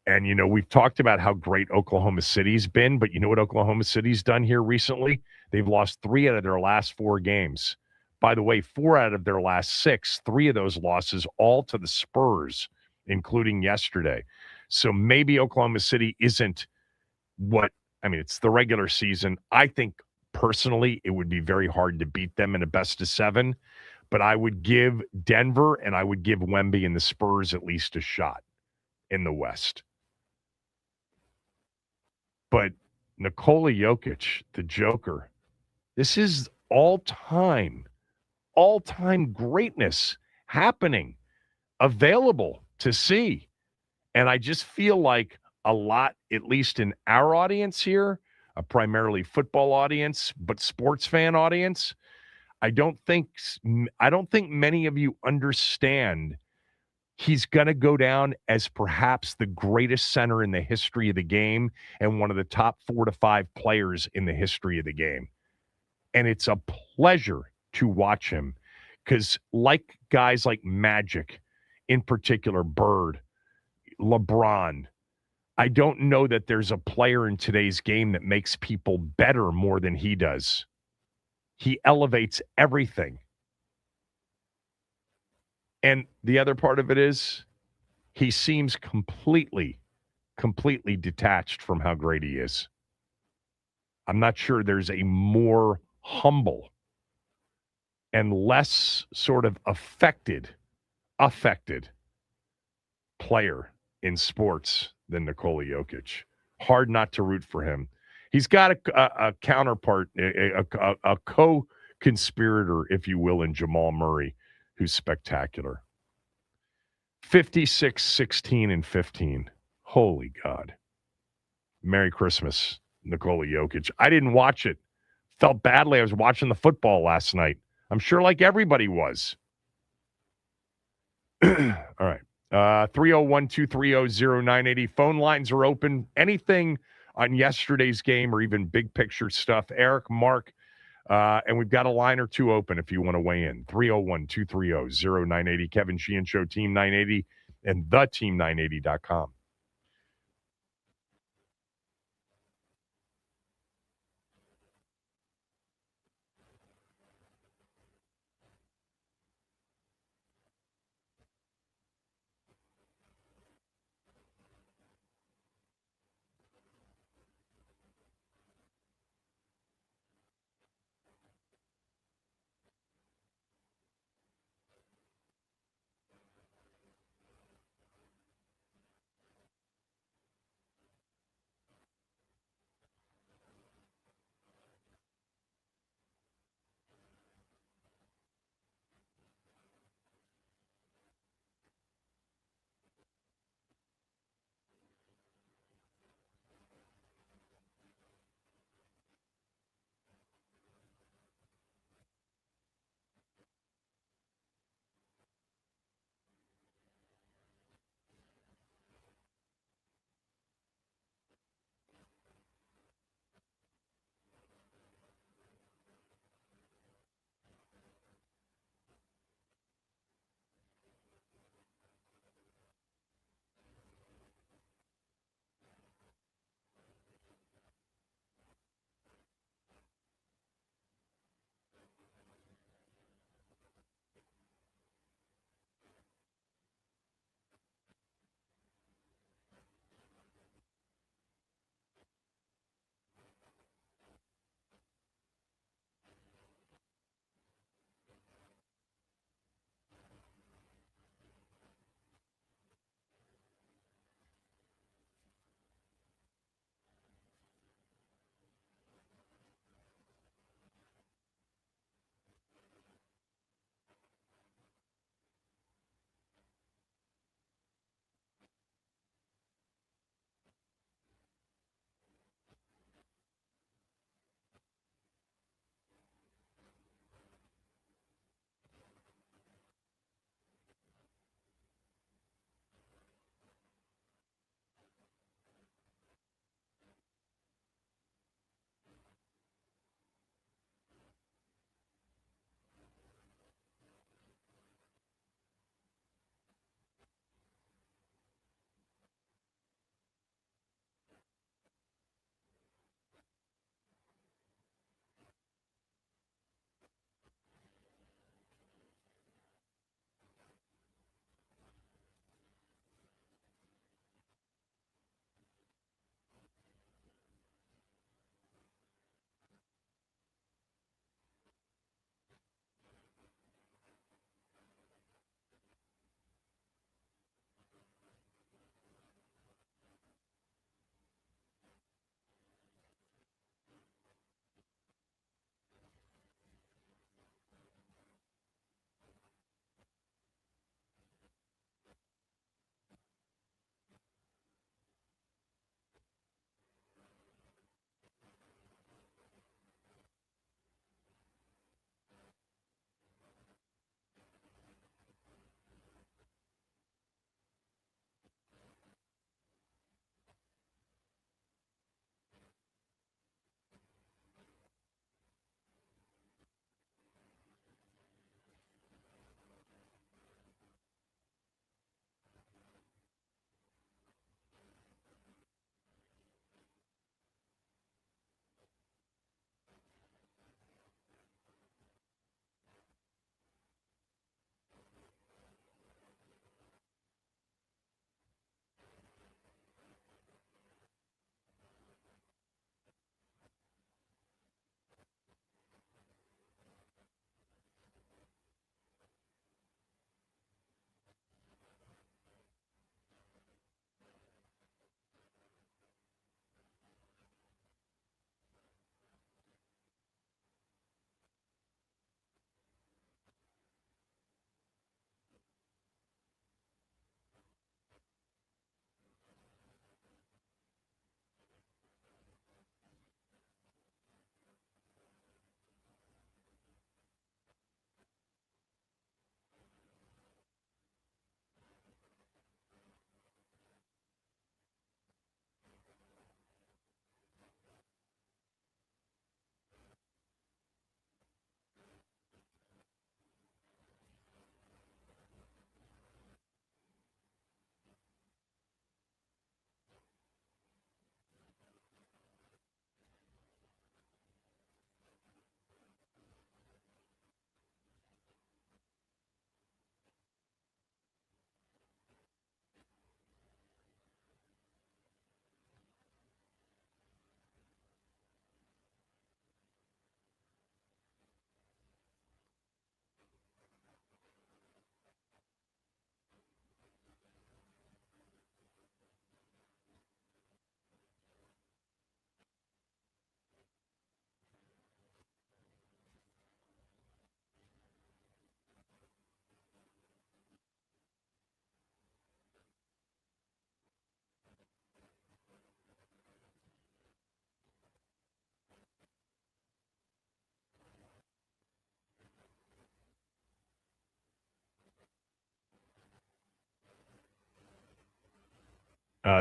And, we've talked about how great Oklahoma City's been, but you know what Oklahoma City's done here recently? They've lost 3 out of their last 4 games. By the way, 4 out of their last 6, 3 of those losses all to the Spurs, including yesterday. So maybe Oklahoma City isn't it's the regular season. I think personally it would be very hard to beat them in a best of 7, but I would give Denver and I would give Wemby and the Spurs at least a shot in the West. But Nikola Jokic, the Joker, this is all-time greatness happening, available to see. And I just feel like a lot, at least in our audience here, a primarily football audience, but sports fan audience, I don't think many of you understand he's going to go down as perhaps the greatest center in the history of the game and one of the top 4 to 5 players in the history of the game. And it's a pleasure to watch him because, like guys like Magic, in particular Bird, LeBron, I don't know that there's a player in today's game that makes people better more than he does. He elevates everything. And the other part of it is he seems completely detached from how great he is. I'm not sure there's a more humble and less sort of affected player in sports than Nikola Jokic. Hard not to root for him. He's got a counterpart, a co-conspirator, if you will, in Jamal Murray, who's spectacular. 56, 16, and 15. Holy God. Merry Christmas, Nikola Jokic. I didn't watch it. Felt badly. I was watching the football last night. I'm sure like everybody was. All right. 301-230-0980. Phone lines are open. Anything on yesterday's game or even big picture stuff. Eric, Mark, and we've got a line or two open if you want to weigh in. 301-230-0980. Kevin Sheehan Show, Team 980, and theteam980.com.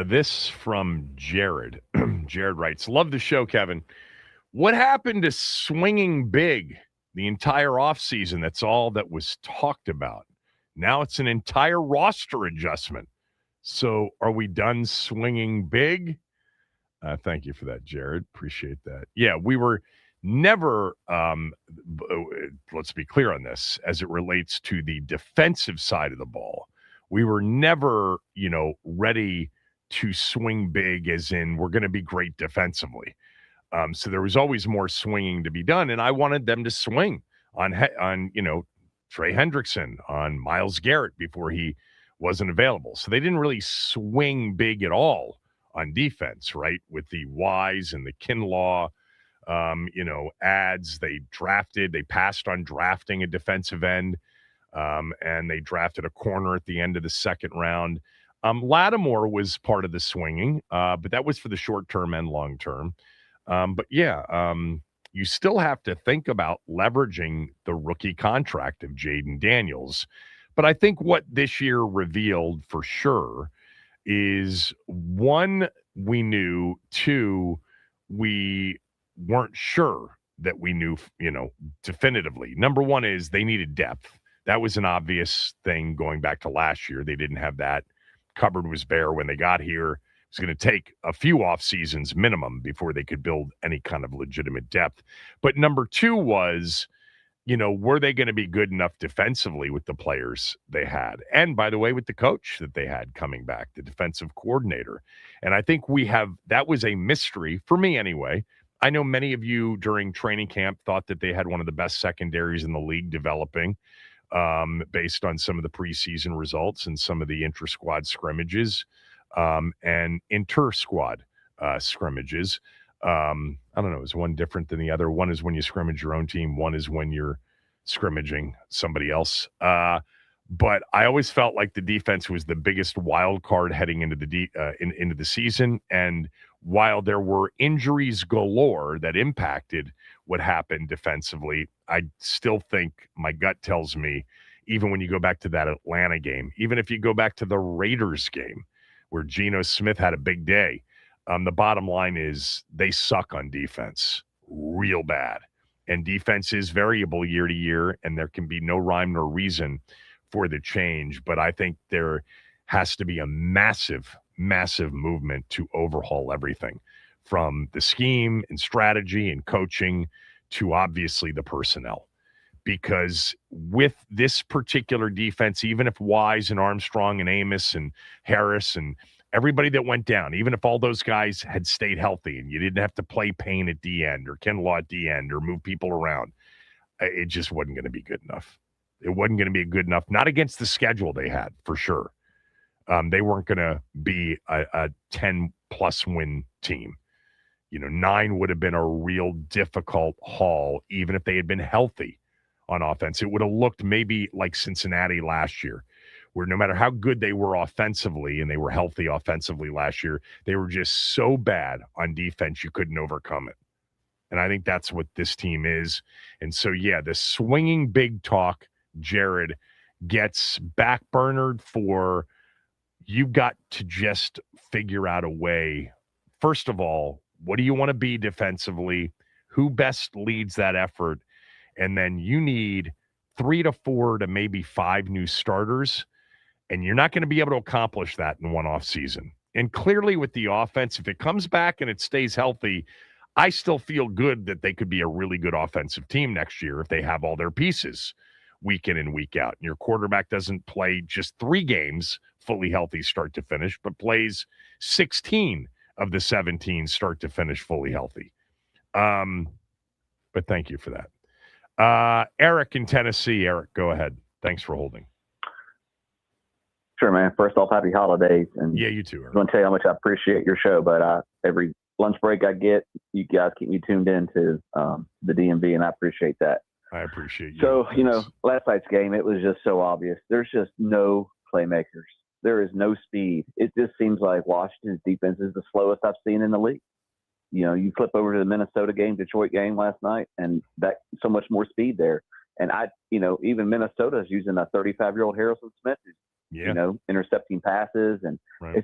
This from Jared. Jared writes, love the show, Kevin. What happened to swinging big the entire offseason? That's all that was talked about. Now it's an entire roster adjustment. So are we done swinging big? Thank you for that, Jared. Appreciate that. Yeah, we were never, let's be clear on this, as it relates to the defensive side of the ball. We were never, ready to swing big as in we're going to be great defensively. So there was always more swinging to be done, and I wanted them to swing on Trey Hendrickson, on Myles Garrett before he wasn't available. So they didn't really swing big at all on defense, right? With the Wise and the Kinlaw, ads they passed on drafting a defensive end, and they drafted a corner at the end of the second round. Lattimore was part of the swinging, but that was for the short term and long term. You still have to think about leveraging the rookie contract of Jaden Daniels. But I think what this year revealed for sure is, one, we knew, two, we weren't sure that we knew, definitively. Number one is they needed depth. That was an obvious thing going back to last year. They didn't have that. Cupboard was bare when they got here. It was going to take a few off seasons minimum before they could build any kind of legitimate depth. But number two was, were they going to be good enough defensively with the players they had? And by the way, with the coach that they had coming back, the defensive coordinator. And I think that was a mystery for me anyway. I know many of you during training camp thought that they had one of the best secondaries in the league developing, based on some of the preseason results and some of the inter-squad scrimmages, and inter-squad scrimmages. I don't know, is one different than the other? One is when you scrimmage your own team. One is when you're scrimmaging somebody else. But I always felt like the defense was the biggest wild card heading into into the season. And while there were injuries galore that impacted what happened defensively, I still think my gut tells me, even when you go back to that Atlanta game, even if you go back to the Raiders game where Geno Smith had a big day, the bottom line is they suck on defense real bad. And defense is variable year to year, and there can be no rhyme nor reason for the change. But I think there has to be a massive, massive movement to overhaul everything, from the scheme and strategy and coaching to obviously the personnel. Because with this particular defense, even if Wise and Armstrong and Amos and Harris and everybody that went down, even if all those guys had stayed healthy and you didn't have to play Payne at D end or Kinlaw at D end or move people around, it just wasn't going to be good enough. It wasn't going to be good enough, not against the schedule they had, for sure. They weren't going to be a 10-plus win team. 9 would have been a real difficult haul, even if they had been healthy on offense. It would have looked maybe like Cincinnati last year, where no matter how good they were offensively, and they were healthy offensively last year, they were just so bad on defense you couldn't overcome it. And I think that's what this team is. And so, yeah, the swinging big talk, Jared, gets backburnered for you've got to just figure out a way. First of all, what do you want to be defensively? Who best leads that effort? And then you need 3 to 4 to maybe 5 new starters. And you're not going to be able to accomplish that in one off season. And clearly with the offense, if it comes back and it stays healthy, I still feel good that they could be a really good offensive team next year if they have all their pieces week in and week out. And your quarterback doesn't play just 3 games fully healthy start to finish, but plays 16 of the 17 start to finish fully healthy. But thank you for that. Eric in Tennessee. Eric, go ahead. Thanks for holding. Sure, man. First off, happy holidays. And yeah, you too, Eric. I want to tell you how much I appreciate your show, but every lunch break I get, you guys keep me tuned in to the DMV, and I appreciate that. I appreciate you. So, last night's game, it was just so obvious. There's just no playmakers. There is no speed. It just seems like Washington's defense is the slowest I've seen in the league. You flip over to the Minnesota game, Detroit game last night, and that so much more speed there. And even Minnesota is using a 35-year-old Harrison Smith who's Yeah. You know, intercepting passes, and Right.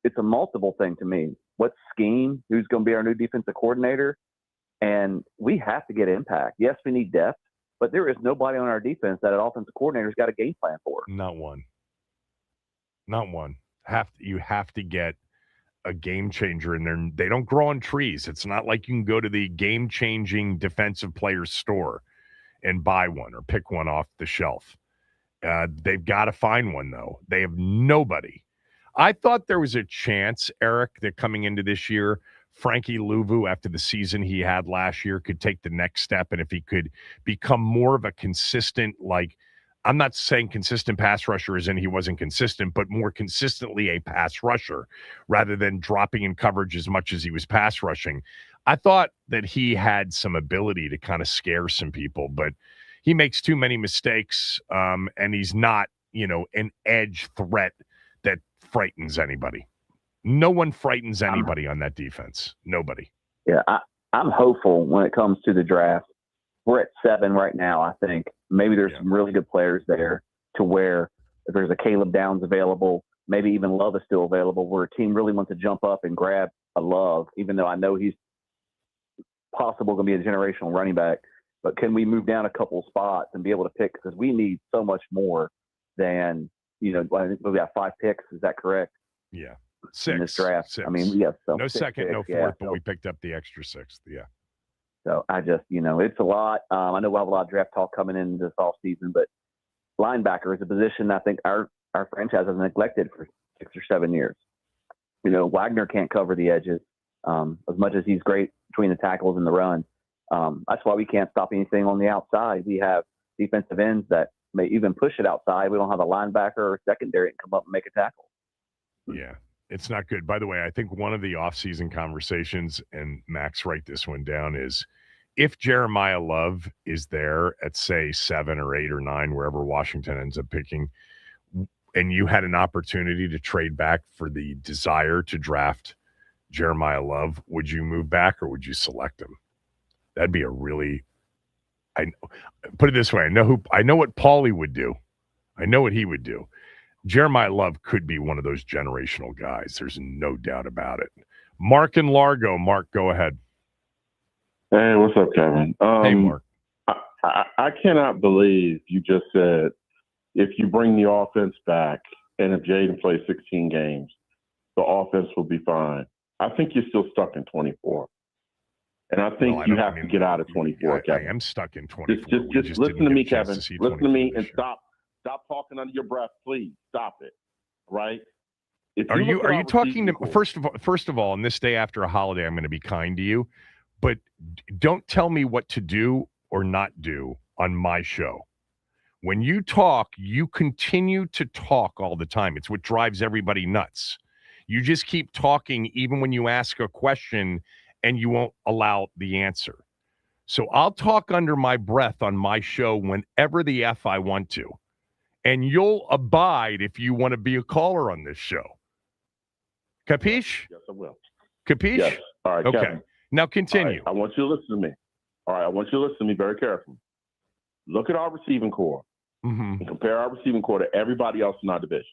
it's a multiple thing to me. What scheme? Who's going to be our new defensive coordinator? And we have to get impact. Yes, we need depth, but there is nobody on our defense that an offensive coordinator's got a game plan for. Not one. Not one. You have to get a game changer in there. They don't grow on trees. It's not like you can go to the game-changing defensive player store and buy one or pick one off the shelf. They've got to find one, though. They have nobody. I thought there was a chance, Eric, that coming into this year, Frankie Louvu, after the season he had last year, could take the next step. And if he could become more of a consistent, like, I'm not saying consistent pass rusher as in he wasn't consistent, but more consistently a pass rusher rather than dropping in coverage as much as he was pass rushing. I thought that he had some ability to kind of scare some people, but he makes too many mistakes, and he's not, an edge threat that frightens anybody. No one frightens anybody on that defense. Nobody. Yeah, I'm hopeful when it comes to the draft. We're at 7 right now, I think. Maybe there's some really good players there to where if there's a Caleb Downs available, maybe even Love is still available, where a team really wants to jump up and grab a Love, even though I know he's possible going to be a generational running back. But can we move down a couple spots and be able to pick? Because we need so much more than, I think we got 5 picks. Is that correct? Yeah. 6. In this draft. 6. I mean, we have no 6 second, picks, no fourth, but we picked up the extra 6th. Yeah. So I just, it's a lot. I know we'll have a lot of draft talk coming in this offseason, but linebacker is a position I think our franchise has neglected for 6 or 7 years. Wagner can't cover the edges as much as he's great between the tackles and the run. That's why we can't stop anything on the outside. We have defensive ends that may even push it outside. We don't have a linebacker or secondary that can come up and make a tackle. Yeah, it's not good. By the way, I think one of the offseason conversations, and Max, write this one down, is if Jeremiah Love is there at, say, 7 or 8 or 9, wherever Washington ends up picking, and you had an opportunity to trade back for the desire to draft Jeremiah Love, would you move back or would you select him? That'd be a really put it this way. I know what Paulie would do. I know what he would do. Jeremiah Love could be one of those generational guys. There's no doubt about it. Mark in Largo. Mark, go ahead. Hey, what's up, Kevin? Hey, Mark. I cannot believe you just said if you bring the offense back and if Jaden plays 16 games, the offense will be fine. I think you're still stuck in 24. And I think you have to get out of 24, Kevin. I am stuck in 24. Just listen to me, Kevin. Listen to me and stop talking under your breath, please. Stop it. Right? Are you talking to first of all, on this day after a holiday, I'm going to be kind to you, but don't tell me what to do or not do on my show. When you talk, you continue to talk all the time. It's what drives everybody nuts. You just keep talking even when you ask a question and you won't allow the answer. So I'll talk under my breath on my show whenever the F I want to. And you'll abide if you want to be a caller on this show. Capiche? Yes, I will. Capiche? Yes. All right, okay. Kevin. Now continue. Right, I want you to listen to me. All right, I want you to listen to me very carefully. Look at our receiving core and compare our receiving core to everybody else in our division,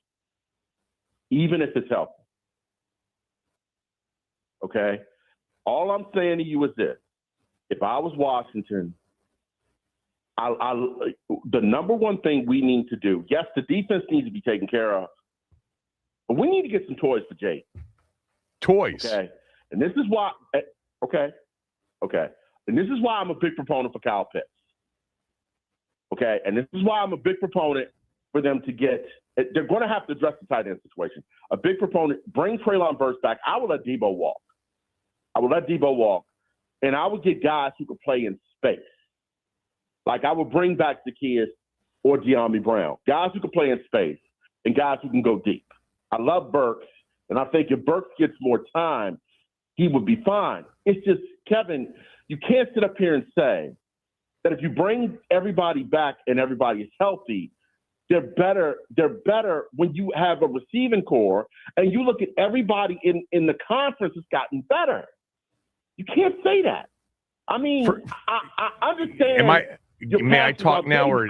even if it's healthy. Okay? All I'm saying to you is this. If I was Washington, the number one thing we need to do, yes, the defense needs to be taken care of, but we need to get some toys for Jake. Toys? Okay? And this is why and this is why I'm a big proponent for Kyle Pitts. Okay? And this is why I'm a big proponent for them to get – they're going to have to address the tight end situation. A big proponent, bring Treylon Burks back. I would let Debo walk. And I would get guys who could play in space. Like I would bring back Zacchaeus or De'Ami Brown, guys who could play in space and guys who can go deep. I love Burks, and I think if Burks gets more time, he would be fine. It's just, Kevin, you can't sit up here and say that if you bring everybody back and everybody is healthy, they're better when you have a receiving core and you look at everybody in the conference has gotten better. You can't say that. I mean, I understand. may I talk now, or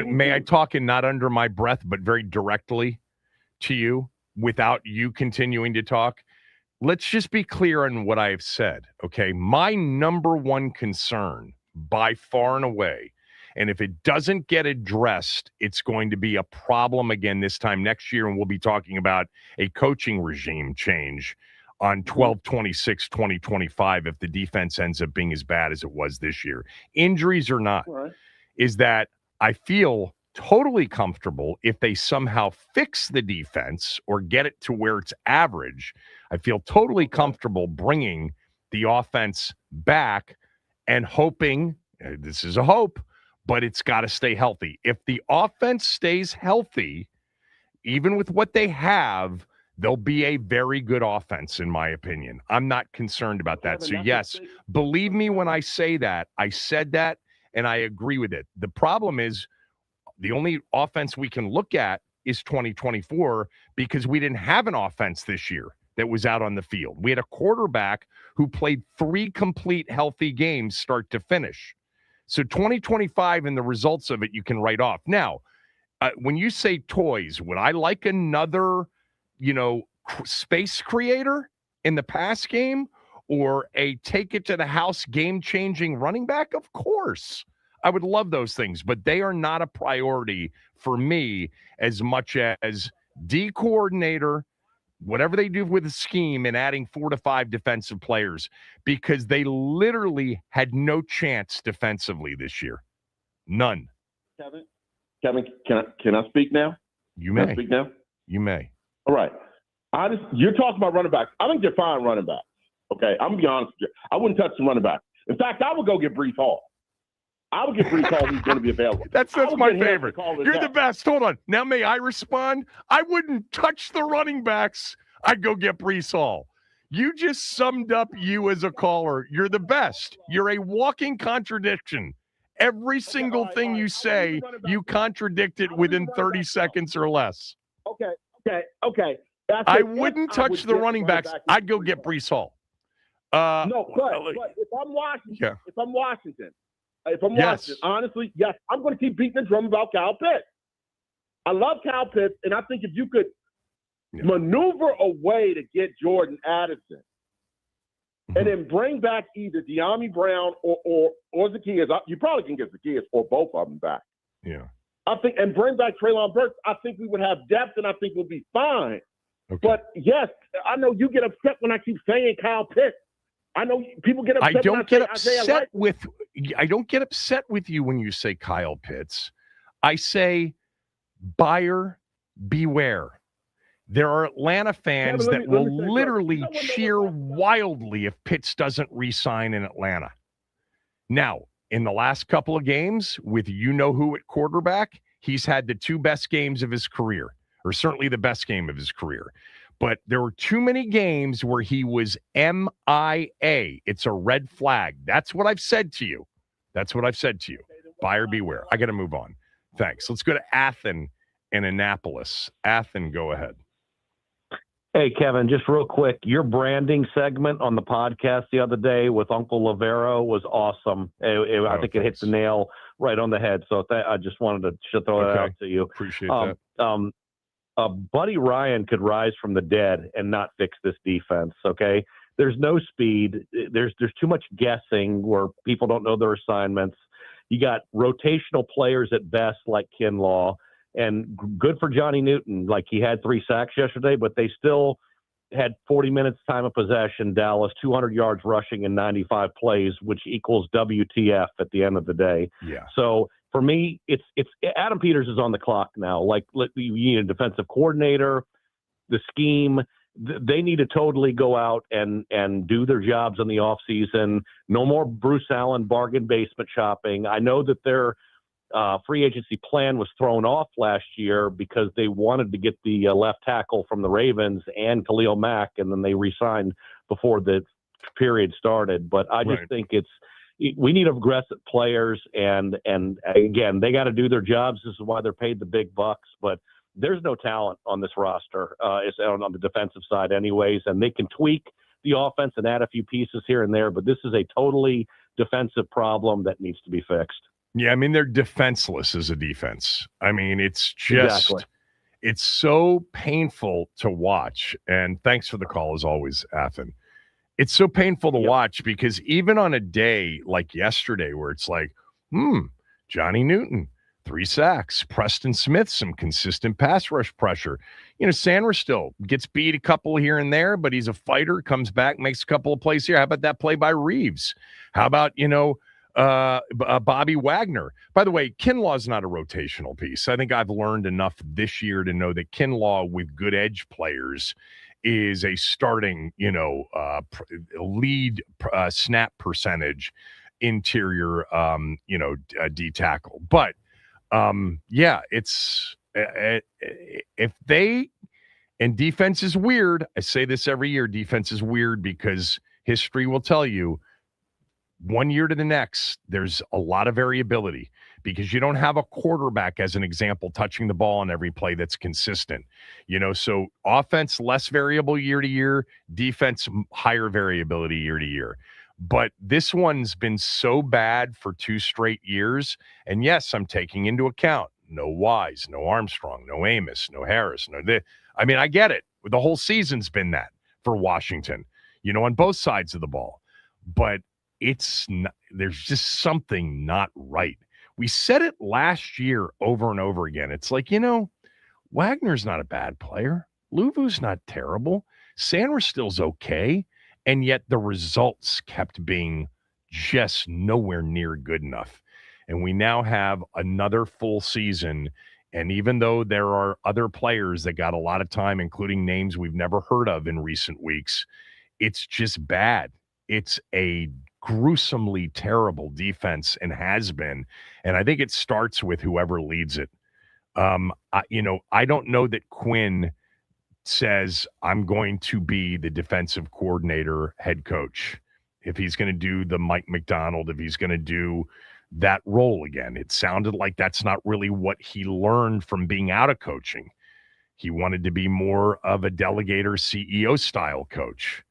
may I JT. talk and not under my breath, but very directly to you without you continuing to talk? Let's just be clear on what I have said, okay? My number one concern by far and away, and if it doesn't get addressed, it's going to be a problem again this time next year, and we'll be talking about a coaching regime change on 12/26/2025 if the defense ends up being as bad as it was this year. Injuries or not, is that I feel totally comfortable if they somehow fix the defense or get it to where it's average. I feel totally comfortable bringing the offense back and hoping, this is a hope, but it's got to stay healthy. If the offense stays healthy, even with what they have, they'll be a very good offense, in my opinion. I'm not concerned about that. So, yes, believe me when I say that. I said that, and I agree with it. The problem is the only offense we can look at is 2024 because we didn't have an offense this year that was out on the field. We had a quarterback who played 3 complete healthy games start to finish. So 2025 and the results of it you can write off. Now, when you say toys, would I like another, space creator in the pass game or a take it to the house game-changing running back? Of course. I would love those things, but they are not a priority for me as much as D coordinator, whatever they do with the scheme, and adding 4 to 5 defensive players, because they literally had no chance defensively this year. None. Kevin, can I speak now? You may. Can I speak now? You may. All right. You're talking about running backs. I think they're fine running backs. Okay, I'm going to be honest with you. I wouldn't touch the running back. In fact, I would go get Breece Hall. I would get Breece Hall who's going to be available. That's my favorite. You're the best. Hold on. Now, may I respond? I wouldn't touch the running backs. I'd go get Breece Hall. You just summed up you as a caller. You're the best. You're a walking contradiction. Every single thing you say, you contradict it within 30 seconds or less. Okay. I wouldn't touch the running backs. I'd go get Breece Hall. No, but if I'm Washington, honestly, yes, I'm going to keep beating the drum about Kyle Pitts. I love Kyle Pitts, and I think if you could maneuver a way to get Jordan Addison and then bring back either De'Ami Brown or Zacchaeus, you probably can get Zacchaeus or both of them back. Yeah. I think, and bring back Treylon Burks, I think we would have depth, and I think we'll be fine. Okay. But, yes, I know you get upset when I keep saying Kyle Pitts. I know people get upset. I don't get upset with you when you say Kyle Pitts. I say buyer beware. There are Atlanta fans that will literally cheer wildly if Pitts doesn't re-sign in Atlanta. Now, in the last couple of games with who at quarterback, he's had the 2 best games of his career, or certainly the best game of his career. But there were too many games where he was MIA. It's a red flag. That's what I've said to you. Buyer beware. I got to move on. Thanks. Let's go to Athen in Annapolis. Athen, go ahead. Hey, Kevin, just real quick. Your branding segment on the podcast the other day with Uncle Lavero was awesome. I think it hit the nail right on the head. So I just wanted to throw that out to you. Appreciate that. Buddy Ryan could rise from the dead and not fix this defense, okay? There's no speed. There's too much guessing where people don't know their assignments. You got rotational players at best like Kinlaw, and good for Johnny Newton. Like, he had 3 sacks yesterday, but they still had 40 minutes time of possession, Dallas, 200 yards rushing in 95 plays, which equals WTF at the end of the day. Yeah. So for me, it's Adam Peters is on the clock now. Like, you need a defensive coordinator, the scheme. They need to totally go out and do their jobs in the offseason. No more Bruce Allen bargain basement shopping. I know that their free agency plan was thrown off last year because they wanted to get the left tackle from the Ravens and Khalil Mack, and then they re-signed before the period started. But I just think we need aggressive players, and again, they got to do their jobs. This is why they're paid the big bucks. But there's no talent on this roster. It's on the defensive side anyways, and they can tweak the offense and add a few pieces here and there, but this is a totally defensive problem that needs to be fixed. Yeah, I mean, they're defenseless as a defense. I mean, it's just, Exactly. it's so painful to watch. And thanks for the call, as always, Athen. It's so painful to watch because even on a day like yesterday where it's like, Johnny Newton, 3 sacks, Preston Smith, some consistent pass rush pressure. You know, Sanders still gets beat a couple here and there, but he's a fighter, comes back, makes a couple of plays here. How about that play by Reeves? How about, Bobby Wagner? By the way, Kinlaw's not a rotational piece. I think I've learned enough this year to know that Kinlaw with good edge players is a starting, lead snap percentage interior, D tackle. But it's if they, and defense is weird. I say this every year. Defense is weird because history will tell you one year to the next, there's a lot of variability because you don't have a quarterback, as an example, touching the ball on every play that's consistent. So offense, less variable year to year, defense, higher variability year to year. But this one's been so bad for 2 straight years. And yes, I'm taking into account no Wise, no Armstrong, no Amos, no Harris, I get it. The whole season's been that for Washington, on both sides of the ball. But it's not, there's just something not right. We said it last year over and over again. It's like, Wagner's not a bad player. Luvu's not terrible. Sanders still's okay. And yet the results kept being just nowhere near good enough. And we now have another full season. And even though there are other players that got a lot of time, including names we've never heard of in recent weeks, it's just bad. It's a gruesomely terrible defense and has been. And I think it starts with whoever leads it. I don't know that Quinn says, I'm going to be the defensive coordinator, head coach. If he's going to do the Mike McDonald, if he's going to do that role again. It sounded like that's not really what he learned from being out of coaching. He wanted to be more of a delegator, CEO style coach.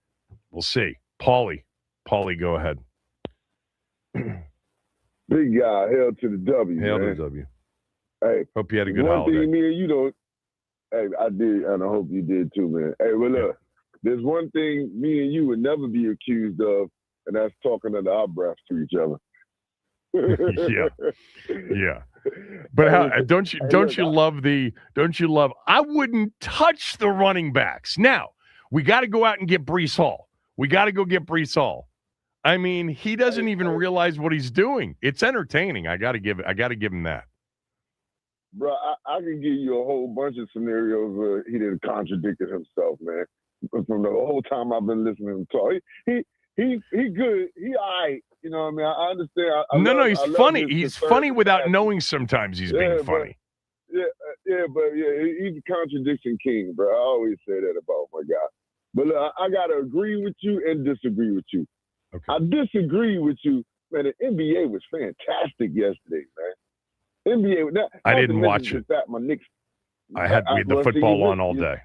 We'll see. Paulie, go ahead. Big guy, hail to the W. Hail man. to the W. Hey, hope you had a good one holiday. Thing me and you don't. Hey, I did, and I hope you did too, man. Hey, well, look, there's one thing me and you would never be accused of, and that's talking under our breath to each other. Yeah. But don't you love? I wouldn't touch the running backs. Now we got to go out and get Breece Hall. We got to go get Breece Hall. I mean, he doesn't even realize what he's doing. It's entertaining. I got to give him that. Bro, I can give you a whole bunch of scenarios where he didn't contradicted himself, man. From the whole time I've been listening to him talk, he good. He all right. You know what I mean? I understand. He's funny. He's funny without knowing sometimes he's being funny. But he's a contradiction king, bro. I always say that about my guy. But look, I got to agree with you and disagree with you. Okay. I disagree with you, man. The NBA was fantastic yesterday, man. NBA. I didn't watch it. My Knicks. I had the football on all day.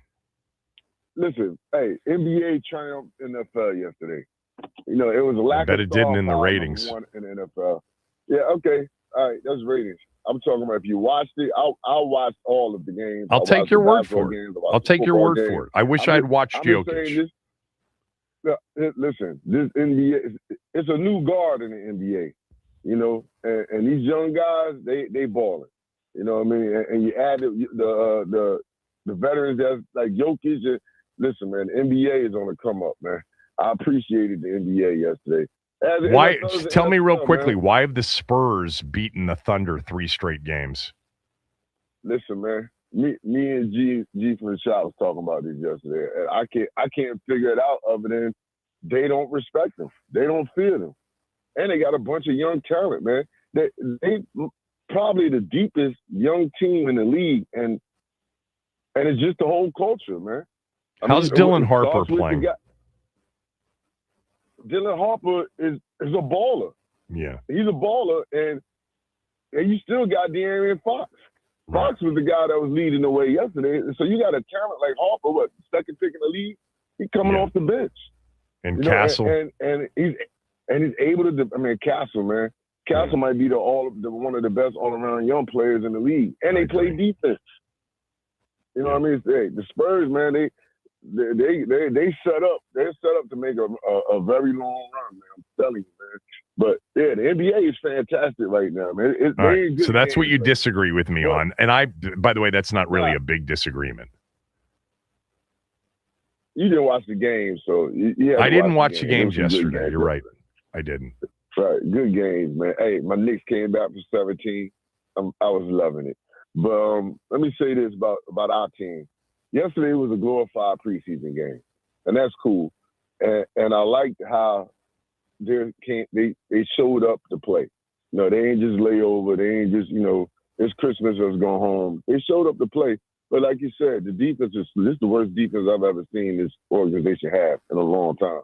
Listen, hey, NBA triumphed NFL yesterday. You know, it was a lack of. I bet it didn't in the ratings. In the NFL. Yeah, okay. All right, that's ratings. I'm talking about if you watched it, I'll watch all of the games. I'll take your word for it. I'll take your word for it. I wish I'd watched Jokic. Listen, this NBA, it's a new guard in the NBA. You know, and these young guys, they balling. You know what I mean? And you add the veterans that's like Jokic. Listen, man, the NBA is on the come up, man. I appreciated the NBA yesterday. Why? Tell me real quickly, man. Why have the Spurs beaten the Thunder 3 straight games? Listen, man, me and G from the shop was talking about this yesterday, and I can't figure it out other than they don't respect them. They don't fear them. And they got a bunch of young talent, man. They probably the deepest young team in the league, and it's just the whole culture, man. How's Dylan Harper playing? Dylan Harper is a baller. Yeah, he's a baller, and you still got De'Aaron Fox. Right. Fox was the guy that was leading the way yesterday. So you got a talent like Harper, second pick in the league? He's coming off the bench. And Castle, and he's able to. I mean, Castle, man. Castle might be one of the best all-around young players in the league, and they play defense. You know what I mean? The Spurs, man, they set up. They're set up to make a very long run, man. I'm telling you, man. But yeah, the NBA is fantastic right now, man. All right. So that's what you disagree with me on, and by the way, that's not really a big disagreement. You didn't watch the game, so I didn't watch the games yesterday. You're right. I didn't. Right. Good games, man. Hey, my Knicks came back for 17. I was loving it. But let me say this about our team. Yesterday was a glorified preseason game, and that's cool. And I liked how they showed up to play. You know, they ain't just lay over. They ain't just, it's Christmas, let's go home. They showed up to play. But like you said, the defense this is the worst defense I've ever seen this organization have in a long time.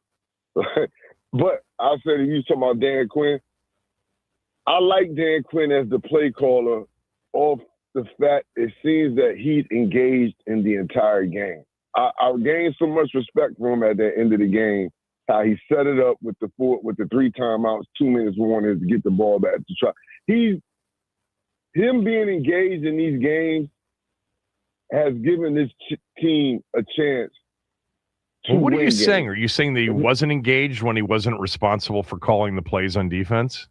But I'll say to you, talking about Dan Quinn, I like Dan Quinn as the play caller off the fact it seems that he's engaged in the entire game. I gained so much respect for him at the end of the game, how he set it up with the 3 timeouts, 2 minutes warning to get the ball back to try. Him being engaged in these games has given this team a chance. Well, what are you saying? Are you saying that he wasn't engaged when he wasn't responsible for calling the plays on defense?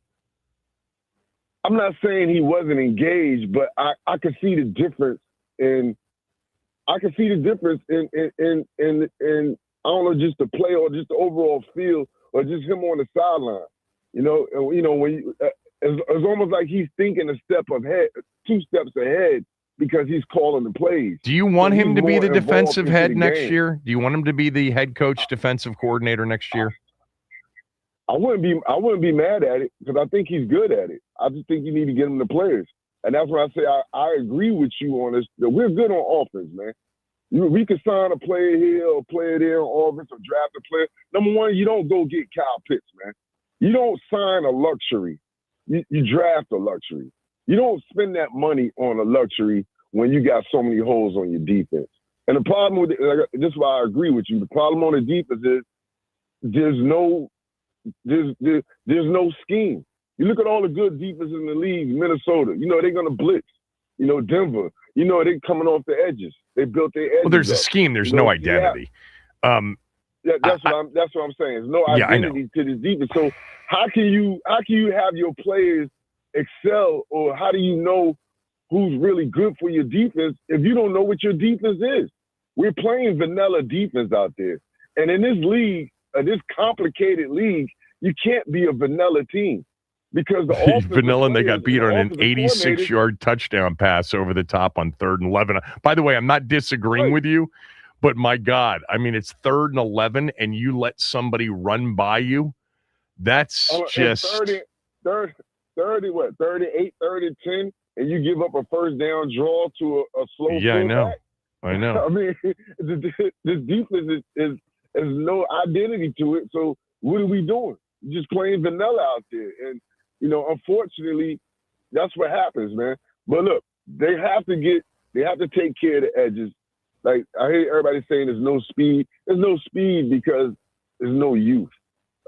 I'm not saying he wasn't engaged, but I could see the difference in I don't know, just the play or just the overall feel or just him on the sideline. When it's almost like he's thinking a step ahead, 2 steps ahead, because he's calling the plays. Do you want him to be the defensive head next year? Do you want him to be the head coach, defensive coordinator next year? I wouldn't be mad at it because I think he's good at it. I just think you need to get him the players. And that's why I say I agree with you on this. That we're good on offense, man. We can sign a player here or player there on offense or draft a player. Number one, you don't go get Kyle Pitts, man. You don't sign a luxury. You draft a luxury. You don't spend that money on a luxury when you got so many holes on your defense. And the problem with this is why I agree with you. The problem on the defense is there's no scheme. You look at all the good defenses in the league, Minnesota, they're going to blitz. Denver, they're coming off the edges. They built their edges. Well, there's a scheme. There's no identity. That's what I'm saying. There's no identity to this defense. So how can you have your players excel, or how do you know who's really good for your defense if you don't know what your defense is? We're playing vanilla defense out there. And in this league, this complicated league, you can't be a vanilla team because the offense vanilla, and they got beat on an 86-yard touchdown pass over the top on 3rd and 11. By the way, I'm not disagreeing with you, but my God, I mean, it's 3rd and 11, and you let somebody run by you. That's just 38, 30-10, and you give up a first down draw to a slow fullback. I know. I mean, the defense is no identity to it. So what are we doing? Just playing vanilla out there. And, unfortunately, that's what happens, man. But look, they have to take care of the edges. Like, I hear everybody saying there's no speed. There's no speed because there's no youth,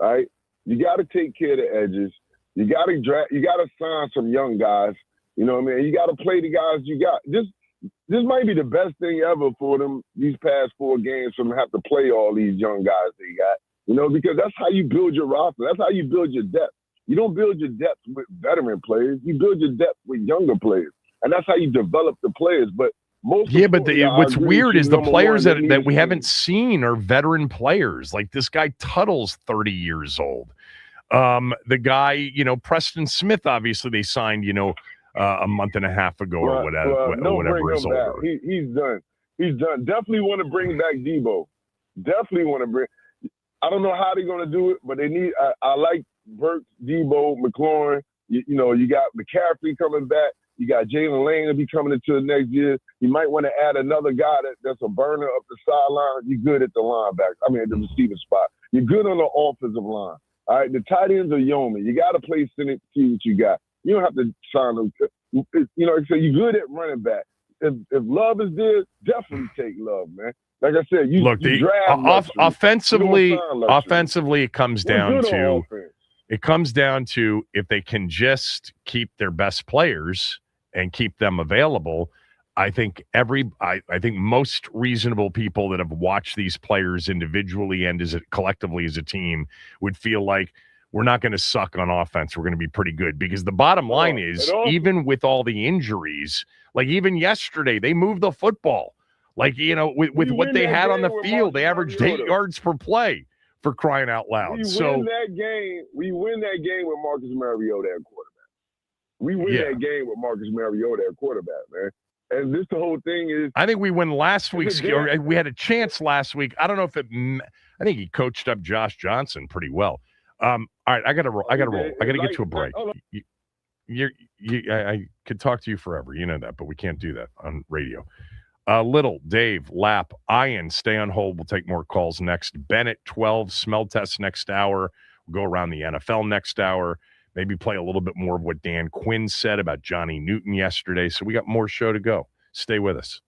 all right? You got to take care of the edges. You got to sign some young guys. You know what I mean? You got to play the guys you got. This might be the best thing ever for them these past 4 games, for them to have to play all these young guys they got. Because that's how you build your roster. That's how you build your depth. You don't build your depth with veteran players. You build your depth with younger players. And that's how you develop the players. But what's weird is the players that we haven't seen are veteran players. Like this guy Tuttle's 30 years old. The guy, Preston Smith, obviously they signed, a month and a half ago or whatever. Whatever is older. He's done. He's done. Definitely want to bring back Debo. Definitely want to bring. I don't know how they're going to do it, but they need. I like Burks, Debo, McLaurin. You got McCaffrey coming back. You got Jalen Lane to be coming into the next year. You might want to add another guy that's a burner up the sideline. You're good at the linebacker. At the receiver spot. You're good on the offensive line. All right, the tight ends are yeoman. You got to play center, see what you got. You don't have to sign them. So you're good at running back. If Love is there, definitely take Love, man. Like I said, offensively, it comes down to It comes down to if they can just keep their best players and keep them available. I think I think most reasonable people that have watched these players individually and collectively as a team would feel like we're not going to suck on offense. We're going to be pretty good, because the bottom line is, even with all the injuries, like even yesterday, they moved the football. Like, with what they had on the field, they averaged 8 yards per play, for crying out loud. We win that game with Marcus Mariota at quarterback. We win that game with Marcus Mariota at quarterback, man. And this the whole thing is. I think we win last week's. Or we had a chance last week. I don't know if it. I think he coached up Josh Johnson pretty well. All right, I gotta roll. I gotta get to a break. I could talk to you forever. You know that, but we can't do that on radio. Little, Dave, Lap, Ian, stay on hold. We'll take more calls next. Bennett, 12, smell test next hour. We'll go around the NFL next hour. Maybe play a little bit more of what Dan Quinn said about Johnny Newton yesterday. So we got more show to go. Stay with us.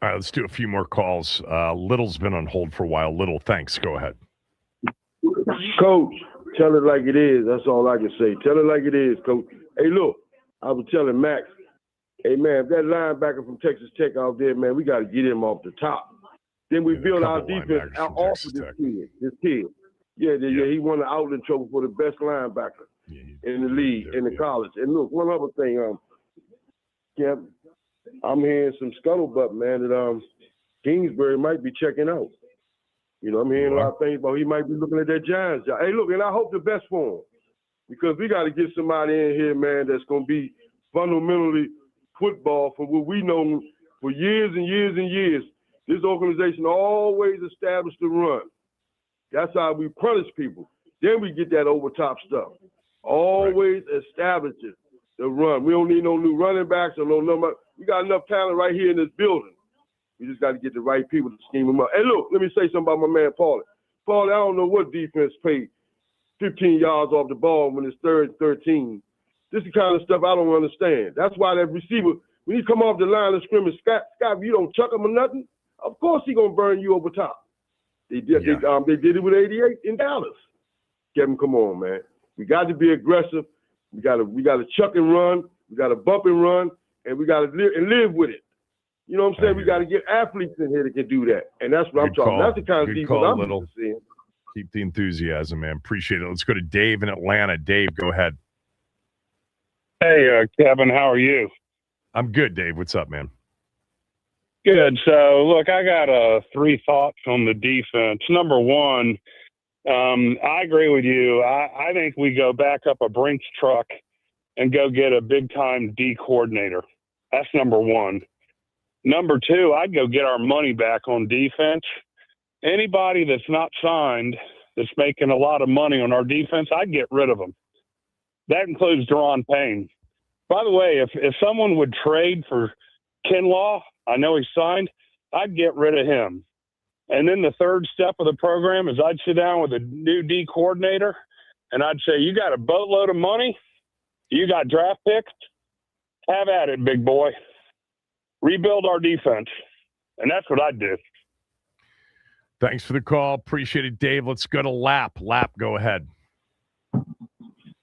All right, let's do a few more calls. Little's been on hold for a while. Little, thanks. Go ahead. Coach, tell it like it is. That's all I can say. Tell it like it is, Coach. Hey, look, I was telling Max, hey, man, if that linebacker from Texas Tech out there, man, we got to get him off the top. Then we build our defense out off of this kid. Yeah, he won the Outland Trophy for the best linebacker in the league, in the college. And look, one other thing, Kev, I'm hearing some scuttlebutt, man, that Kingsbury might be checking out. You know, I'm hearing a lot of things about he might be looking at that Giants job. Hey, look, and I hope the best for him. Because we got to get somebody in here, man, that's going to be fundamentally football for what we know for years and years and years. This organization always established the run. That's how we punish people. Then we get that over-top stuff. Always establishes the run. We don't need no new running backs or no number. We got enough talent right here in this building. We just got to get the right people to scheme them up. Hey, look, let me say something about my man, Paulie. Paulie, I don't know what defense paid 15 yards off the ball when it's 3rd and 13. This is the kind of stuff I don't understand. That's why that receiver, when he come off the line of scrimmage, Scott, if you don't chuck him or nothing, of course he going to burn you over top. They did it with 88 in Dallas. Kevin, come on, man. We got to be aggressive. We got to chuck and run. We got to bump and run, and we got to live with it. You know what I'm saying? We got to get athletes in here that can do that, and that's what I'm talking about. That's the kind of defense I'm used to seeing. Keep the enthusiasm, man. Appreciate it. Let's go to Dave in Atlanta. Dave, go ahead. Hey, Kevin, how are you? I'm good, Dave. What's up, man? Good. So, look, I got 3 thoughts on the defense. Number one, I agree with you. I think we go back up a Brinks truck and go get a big-time D coordinator. That's number one. Number two, I'd go get our money back on defense. Anybody that's not signed that's making a lot of money on our defense, I'd get rid of them. That includes Deron Payne. By the way, if someone would trade for Kinlaw, I know he's signed, I'd get rid of him. And then the third step of the program is I'd sit down with a new D coordinator and I'd say, you got a boatload of money? You got draft picks? Have at it, big boy. Rebuild our defense. And that's what I'd do. Thanks for the call. Appreciate it, Dave. Let's go to Lap. Lap, go ahead.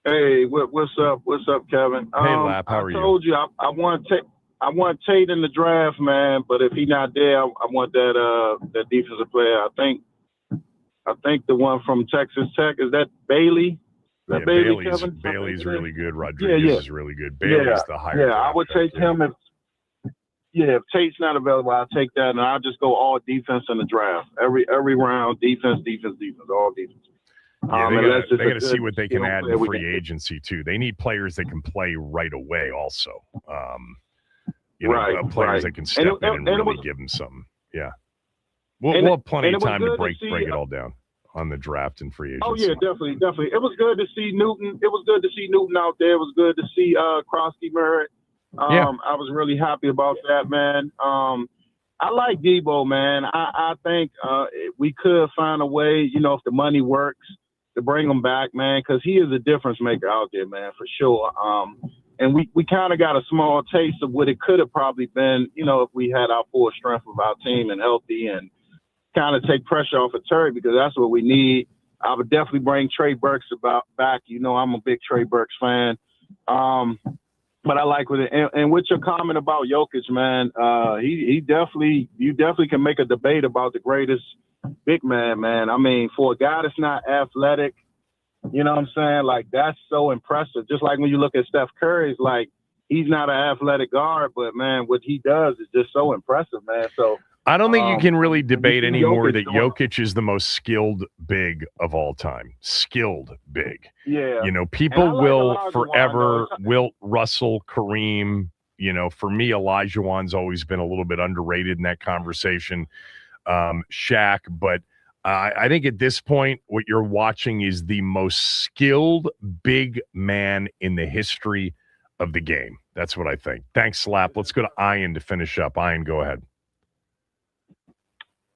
Hey, what's up? What's up, Kevin? Hey, Lap, how are you? I told you I want Tate in the draft, man. But if he's not there, I want that defensive player. I think the one from Texas Tech, is that Bailey? Bailey's really good. Rodriguez is really good. Bailey's the higher. Yeah, I would take him if Tate's not available, I'll take that, and I'll just go all defense in the draft. Every round, defense, all defense. They got to see what they can add in free agency too. They need players that can play right away. Also, players that can step in and really give them something. Yeah, we'll have plenty of time to break it all down on the draft and free agency. Oh yeah, definitely. It was good to see Newton. It was good to see Newton out there. It was good to see Krosky Merritt. I was really happy about that, man. I like Debo, man. I think we could find a way, if the money works, to bring him back, man, because he is a difference maker out there, man, for sure. And we kind of got a small taste of what it could have probably been, if we had our full strength of our team and healthy and kind of take pressure off of Terry, because that's what we need. I would definitely bring Trey Burks back. I'm a big Trey Burks fan. But I like with it. And with your comment about Jokic, man, you definitely can make a debate about the greatest big man. I mean, for a guy that's not athletic, you know what I'm saying? Like, that's so impressive. Just like when you look at Steph Curry, it's like, he's not an athletic guard, but man, what he does is just so impressive, man. So I don't think you can really debate anymore that Jokic is the most skilled big of all time. Skilled big. Yeah. People will forever wilt Russell, Kareem. For me, Elijah Wan's always been a little bit underrated in that conversation. Shaq. But I think at this point, what you're watching is the most skilled big man in the history of the game. That's what I think. Thanks, Slap. Let's go to Ian to finish up. Ian, go ahead.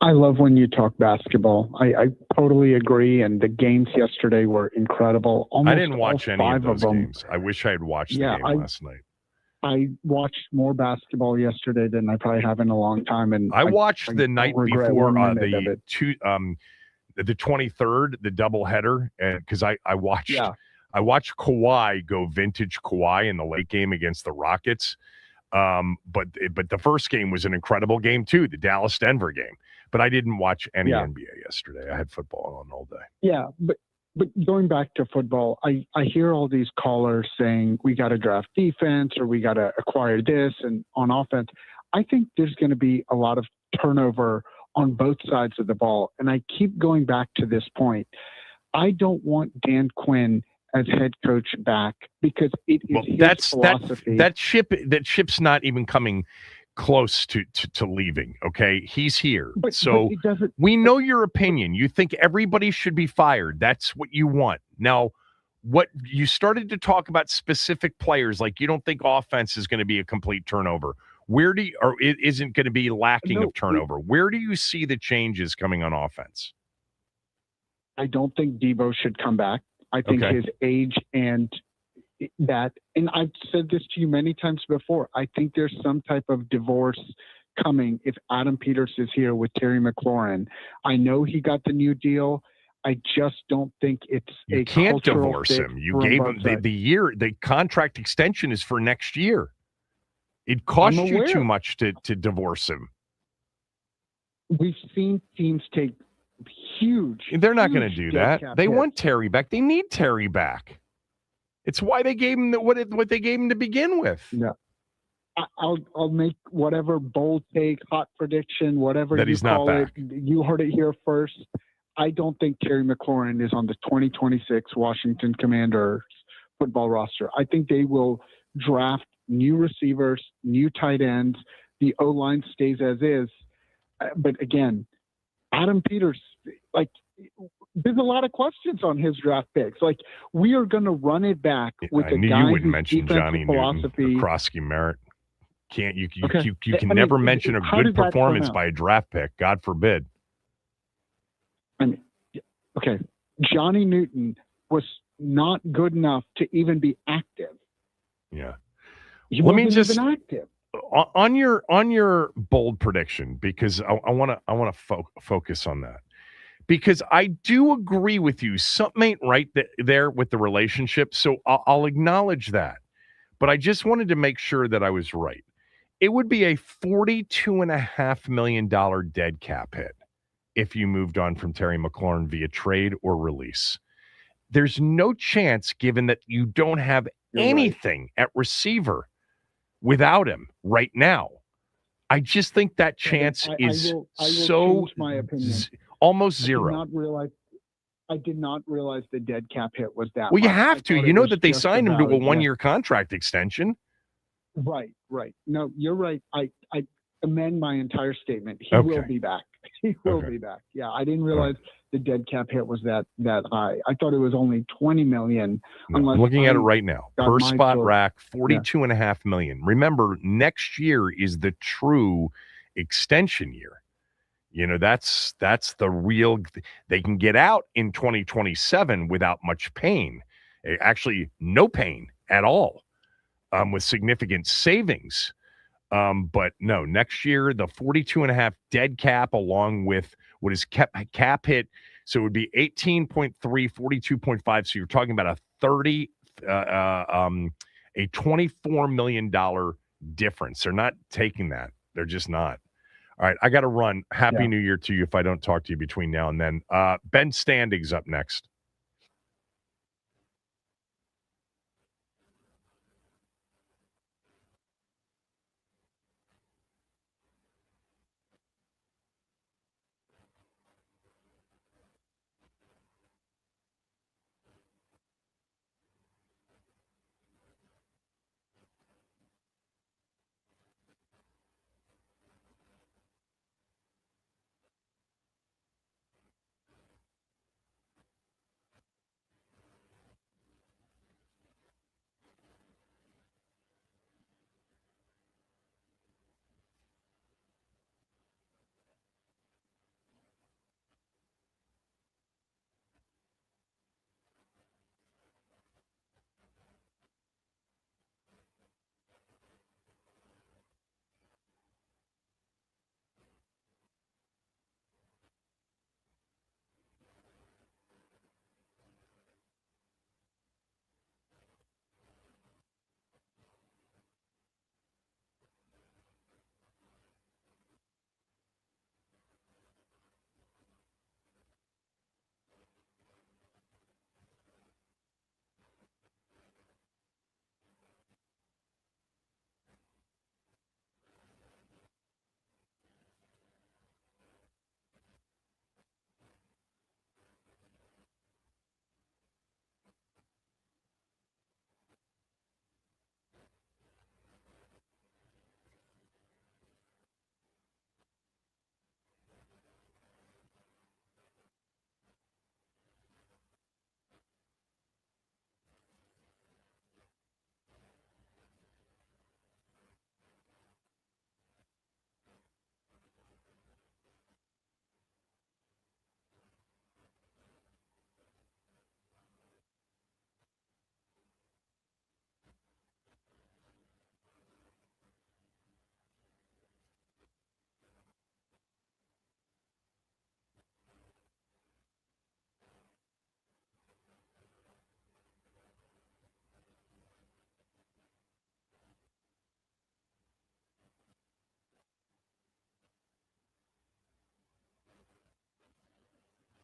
I love when you talk basketball. I totally agree, and the games yesterday were incredible. Almost I didn't watch any of those games. I wish I had watched the game last night. I watched more basketball yesterday than I probably have in a long time, and I watched the night before the 23rd, the doubleheader, and because I watched Kawhi go vintage Kawhi in the late game against the Rockets. But the first game was an incredible game too, the Dallas-Denver game. But I didn't watch any NBA yesterday. I had football on all day. Yeah, but going back to football, I hear all these callers saying we got to draft defense or we got to acquire this, and on offense, I think there's going to be a lot of turnover on both sides of the ball. And I keep going back to this point. I don't want Dan Quinn as head coach back because it is his philosophy. That ship's not even coming close to leaving. Okay, he's here, but we know your opinion. You think everybody should be fired. That's what you want. Now, what you started to talk about specific players, like you don't think offense is going to be a complete turnover. Where do you, or it isn't going to be lacking of turnover? Where do you see the changes coming on offense? I don't think Debo should come back. I think his age and that, and I've said this to you many times before, I think there's some type of divorce coming if Adam Peters is here with Terry McLaurin. I know he got the new deal. I just don't think it's you can't divorce him. You gave him the contract extension is for next year. It cost you too much to divorce him. We've seen teams take huge. They're not going to do that. They want Terry back. They need Terry back. It's why they gave him what they gave him to begin with. Yeah, I'll make whatever bold take, hot prediction, whatever that you he's call not back. It. You heard it here first. I don't think Terry McLaurin is on the 2026 Washington Commanders football roster. I think they will draft new receivers, new tight ends. The O-line stays as is. But again, Adam Peters, like, there's a lot of questions on his draft picks. Like, we are going to run it back with a guy you wouldn't whose mention Johnny philosophy. Newton or Krosky Merritt. You can never mention a good performance by a draft pick. God forbid. I mean, okay, Johnny Newton was not good enough to even be active. Yeah. Let me just active. On your bold prediction, because I want to focus on that, because I do agree with you. Something ain't right there with the relationship, so I'll acknowledge that. But I just wanted to make sure that I was right. It would be a $42.5 million dead cap hit if you moved on from Terry McLaurin via trade or release. There's no chance, given that you don't have anything at receiver without him right now. I just think that chance is so my opinion. Almost zero. I did not realize the dead cap hit was that. Well, you much. have to. You know that they signed him to a one-year contract extension. Right. No, you're right. I amend my entire statement. He will be back. He will be back. Yeah, I didn't realize the dead cap hit was that high. I thought it was only $20 million. No, I'm looking at it right now. Per spot rack, $42.5 million. Remember, next year is the true extension year. You know, that's the real. They can get out in 2027 without much pain. Actually, no pain at all, with significant savings. But no, next year, the 42.5 dead cap along with what is cap hit. So it would be 18.3, 42.5. So you're talking about a $24 million difference. They're not taking that. They're just not. All right. I got to run. Happy New Year to you if I don't talk to you between now and then. Ben Standing's up next.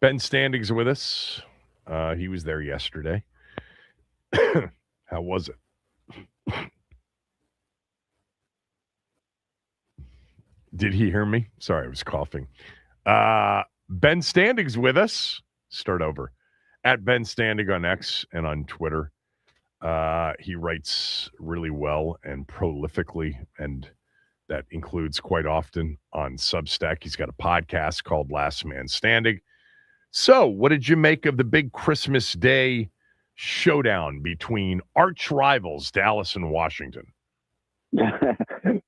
Ben Standing's with us. He was there yesterday. How was it? Did he hear me? Sorry, I was coughing. Ben Standing's with us. Start over. At Ben Standing on X and on Twitter. He writes really well and prolifically, and that includes quite often on Substack. He's got a podcast called Last Man Standing. So, what did you make of the big Christmas Day showdown between arch rivals Dallas and Washington?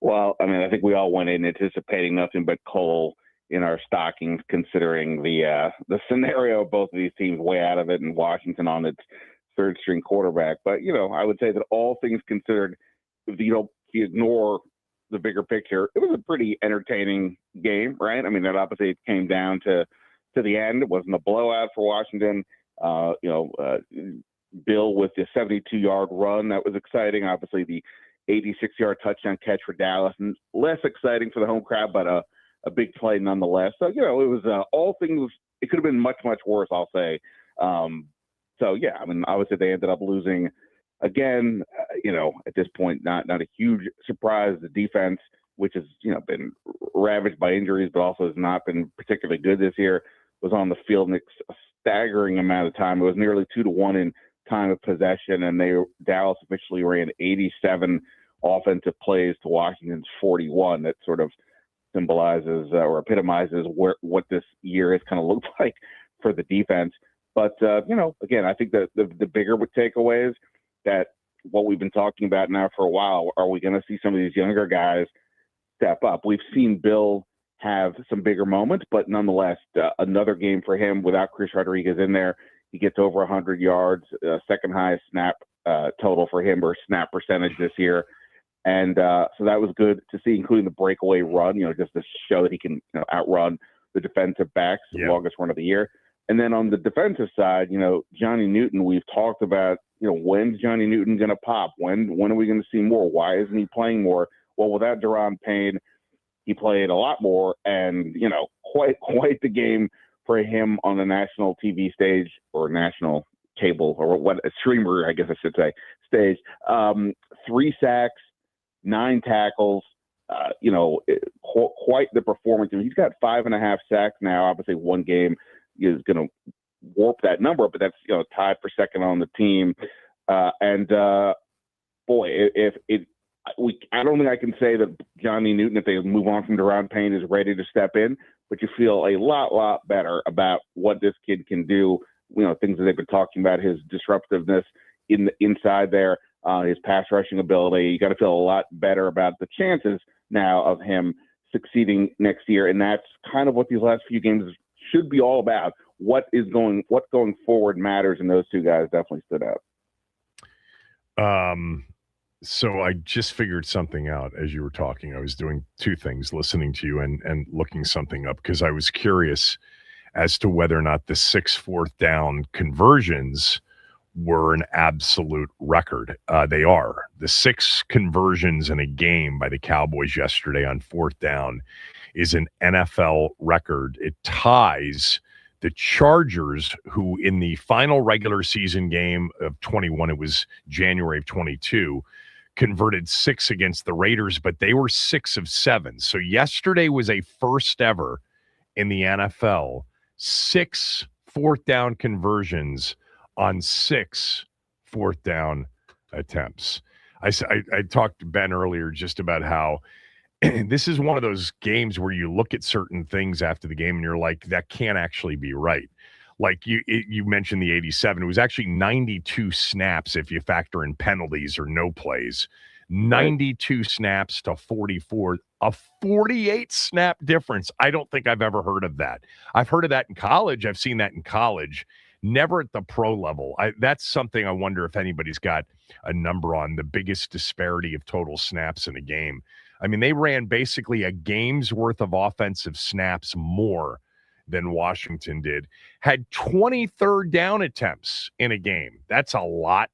Well, I mean, I think we all went in anticipating nothing but coal in our stockings, considering the scenario of both of these teams way out of it, and Washington on its third string quarterback. But, I would say that all things considered, if you ignore the bigger picture, it was a pretty entertaining game, right? I mean, that obviously it came down to the end. It wasn't a blowout for Washington. Bill with the 72-yard run, that was exciting. Obviously, the 86-yard touchdown catch for Dallas, and less exciting for the home crowd, but a big play nonetheless. So, it was all things. It could have been much, much worse, I'll say. So, yeah, I mean, obviously they ended up losing again. At this point, not a huge surprise. The defense, which has, been ravaged by injuries, but also has not been particularly good this year, was on the field a staggering amount of time. It was nearly 2-1 in time of possession, and Dallas officially ran 87 offensive plays to Washington's 41. That sort of symbolizes or epitomizes what this year has kind of looked like for the defense. But, again, I think that the bigger takeaway is that what we've been talking about now for a while, are we going to see some of these younger guys step up? We've seen Bill have some bigger moments, but nonetheless, another game for him without Chris Rodriguez in there. He gets over 100 yards, second highest snap total for him, or snap percentage this year. And so that was good to see, including the breakaway run, just to show that he can outrun the defensive backs, the longest run of the year. And then on the defensive side, Johnny Newton, we've talked about, when's Johnny Newton going to pop? When are we going to see more? Why isn't he playing more? Well, without Daron Payne, he played a lot more, and, quite the game for him on the national TV stage, or national cable, or what, a streamer, I guess I should say, stage. 3 sacks, 9 tackles, quite the performance. I mean, he's got 5.5 sacks now. Obviously, one game is going to warp that number, but that's, tied for second on the team. Boy, I don't think I can say that Johnny Newton, if they move on from Daron Payne, is ready to step in, but you feel a lot better about what this kid can do. Things that they've been talking about, his disruptiveness inside there, his pass rushing ability. You got to feel a lot better about the chances now of him succeeding next year. And that's kind of what these last few games should be all about. What going forward matters, and those two guys definitely stood out. So I just figured something out as you were talking. I was doing 2 things, listening to you and looking something up, because I was curious as to whether or not the 6 fourth down conversions were an absolute record. They are. The 6 conversions in a game by the Cowboys yesterday on 4th down is an NFL record. It ties the Chargers, who in the final regular season game of 21, it was January of 22, converted 6 against the Raiders, but they were 6 of 7. So yesterday was a first ever in the NFL, 6 4th down conversions on 6 4th down attempts. I talked to Ben earlier just about how this is one of those games where you look at certain things after the game and you're like, that can't actually be right. Like you mentioned the 87. It was actually 92 snaps if you factor in penalties or no plays. 92 snaps to 44. A 48 snap difference. I don't think I've ever heard of that. I've heard of that in college. I've seen that in college. Never at the pro level. That's something I wonder if anybody's got a number on, the biggest disparity of total snaps in a game. I mean, they ran basically a game's worth of offensive snaps more than Washington did. Had 20 third down attempts in a game. That's a lot.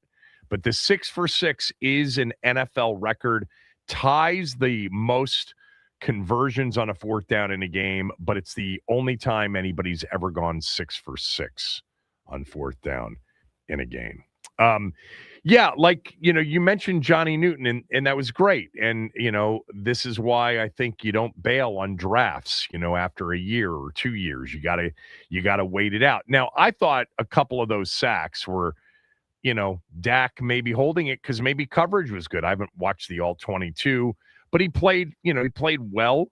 But the 6 for 6 is an NFL record, ties the most conversions on a fourth down in a game, but it's the only time anybody's ever gone 6 for 6 on fourth down in a game. Yeah, like, you mentioned Johnny Newton, and that was great. And, this is why I think you don't bail on drafts, after a year or 2 years. You gotta wait it out. Now, I thought a couple of those sacks were, Dak maybe holding it because maybe coverage was good. I haven't watched the all 22, but he played well.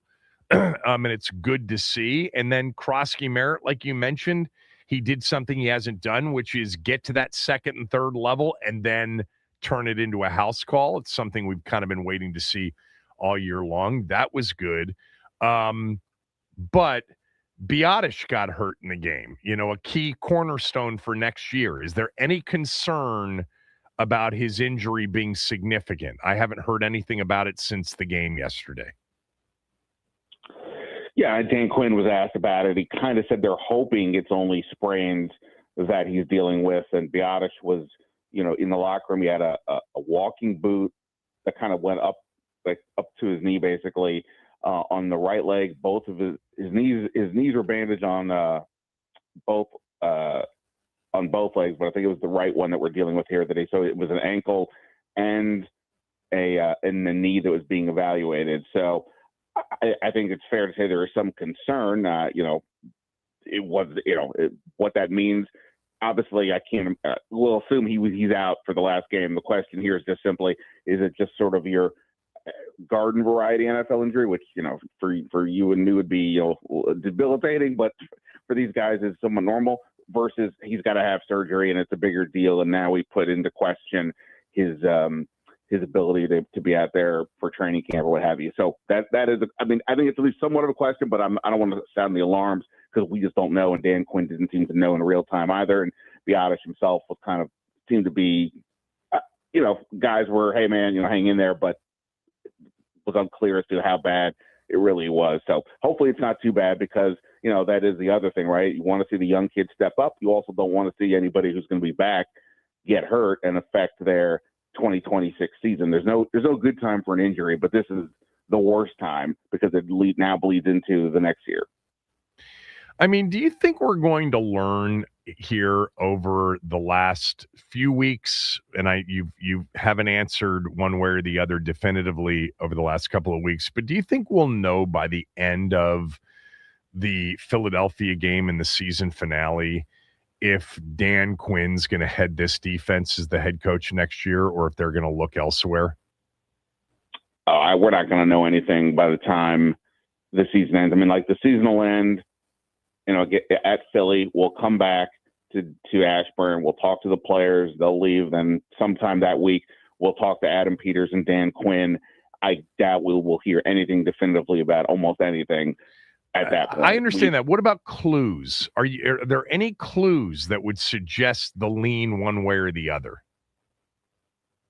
And it's good to see. And then Krosky Merritt, like you mentioned, he did something he hasn't done, which is get to that second and third level and then turn it into a house call. It's something we've kind of been waiting to see all year long. That was good. But Biotish got hurt in the game, a key cornerstone for next year. Is there any concern about his injury being significant? I haven't heard anything about it since the game yesterday. Yeah, Dan Quinn was asked about it. He kind of said they're hoping it's only sprains that he's dealing with. And Biotish was, in the locker room. He had a walking boot that kind of went up to his knee, basically, on the right leg. Both of his knees were bandaged on both legs, but I think it was the right one that we're dealing with here today. So it was an ankle and the knee that was being evaluated. So I think it's fair to say there is some concern. What that means. Obviously, I can't. We'll assume he's out for the last game. The question here is just simply: is it just sort of your garden variety NFL injury, which for you and me would be debilitating, but for these guys is somewhat normal? Versus he's got to have surgery and it's a bigger deal, and now we put into question his ability to be out there for training camp or what have you. So that is, I think it's at least somewhat of a question, but I don't want to sound the alarms because we just don't know. And Dan Quinn didn't seem to know in real time either. And Biotish himself seemed to be, guys were, hey man, hang in there, but it was unclear as to how bad it really was. So hopefully it's not too bad because, that is the other thing, right? You want to see the young kids step up. You also don't want to see anybody who's going to be back get hurt and affect their 2026 season. There's no good time for an injury, but this is the worst time because it now bleeds into the next year. I mean, do you think we're going to learn here over the last few weeks? And you haven't answered one way or the other definitively over the last couple of weeks, but do you think we'll know by the end of the Philadelphia game and the season finale if Dan Quinn's going to head this defense as the head coach next year, or if they're going to look elsewhere? We're not going to know anything by the time the season ends. I mean, the season will end, at Philly. We'll come back to Ashburn. We'll talk to the players. They'll leave. Then sometime that week, we'll talk to Adam Peters and Dan Quinn. I doubt we will hear anything definitively about almost anything at that point. I understand that. What about clues? Are there any clues that would suggest the lean one way or the other?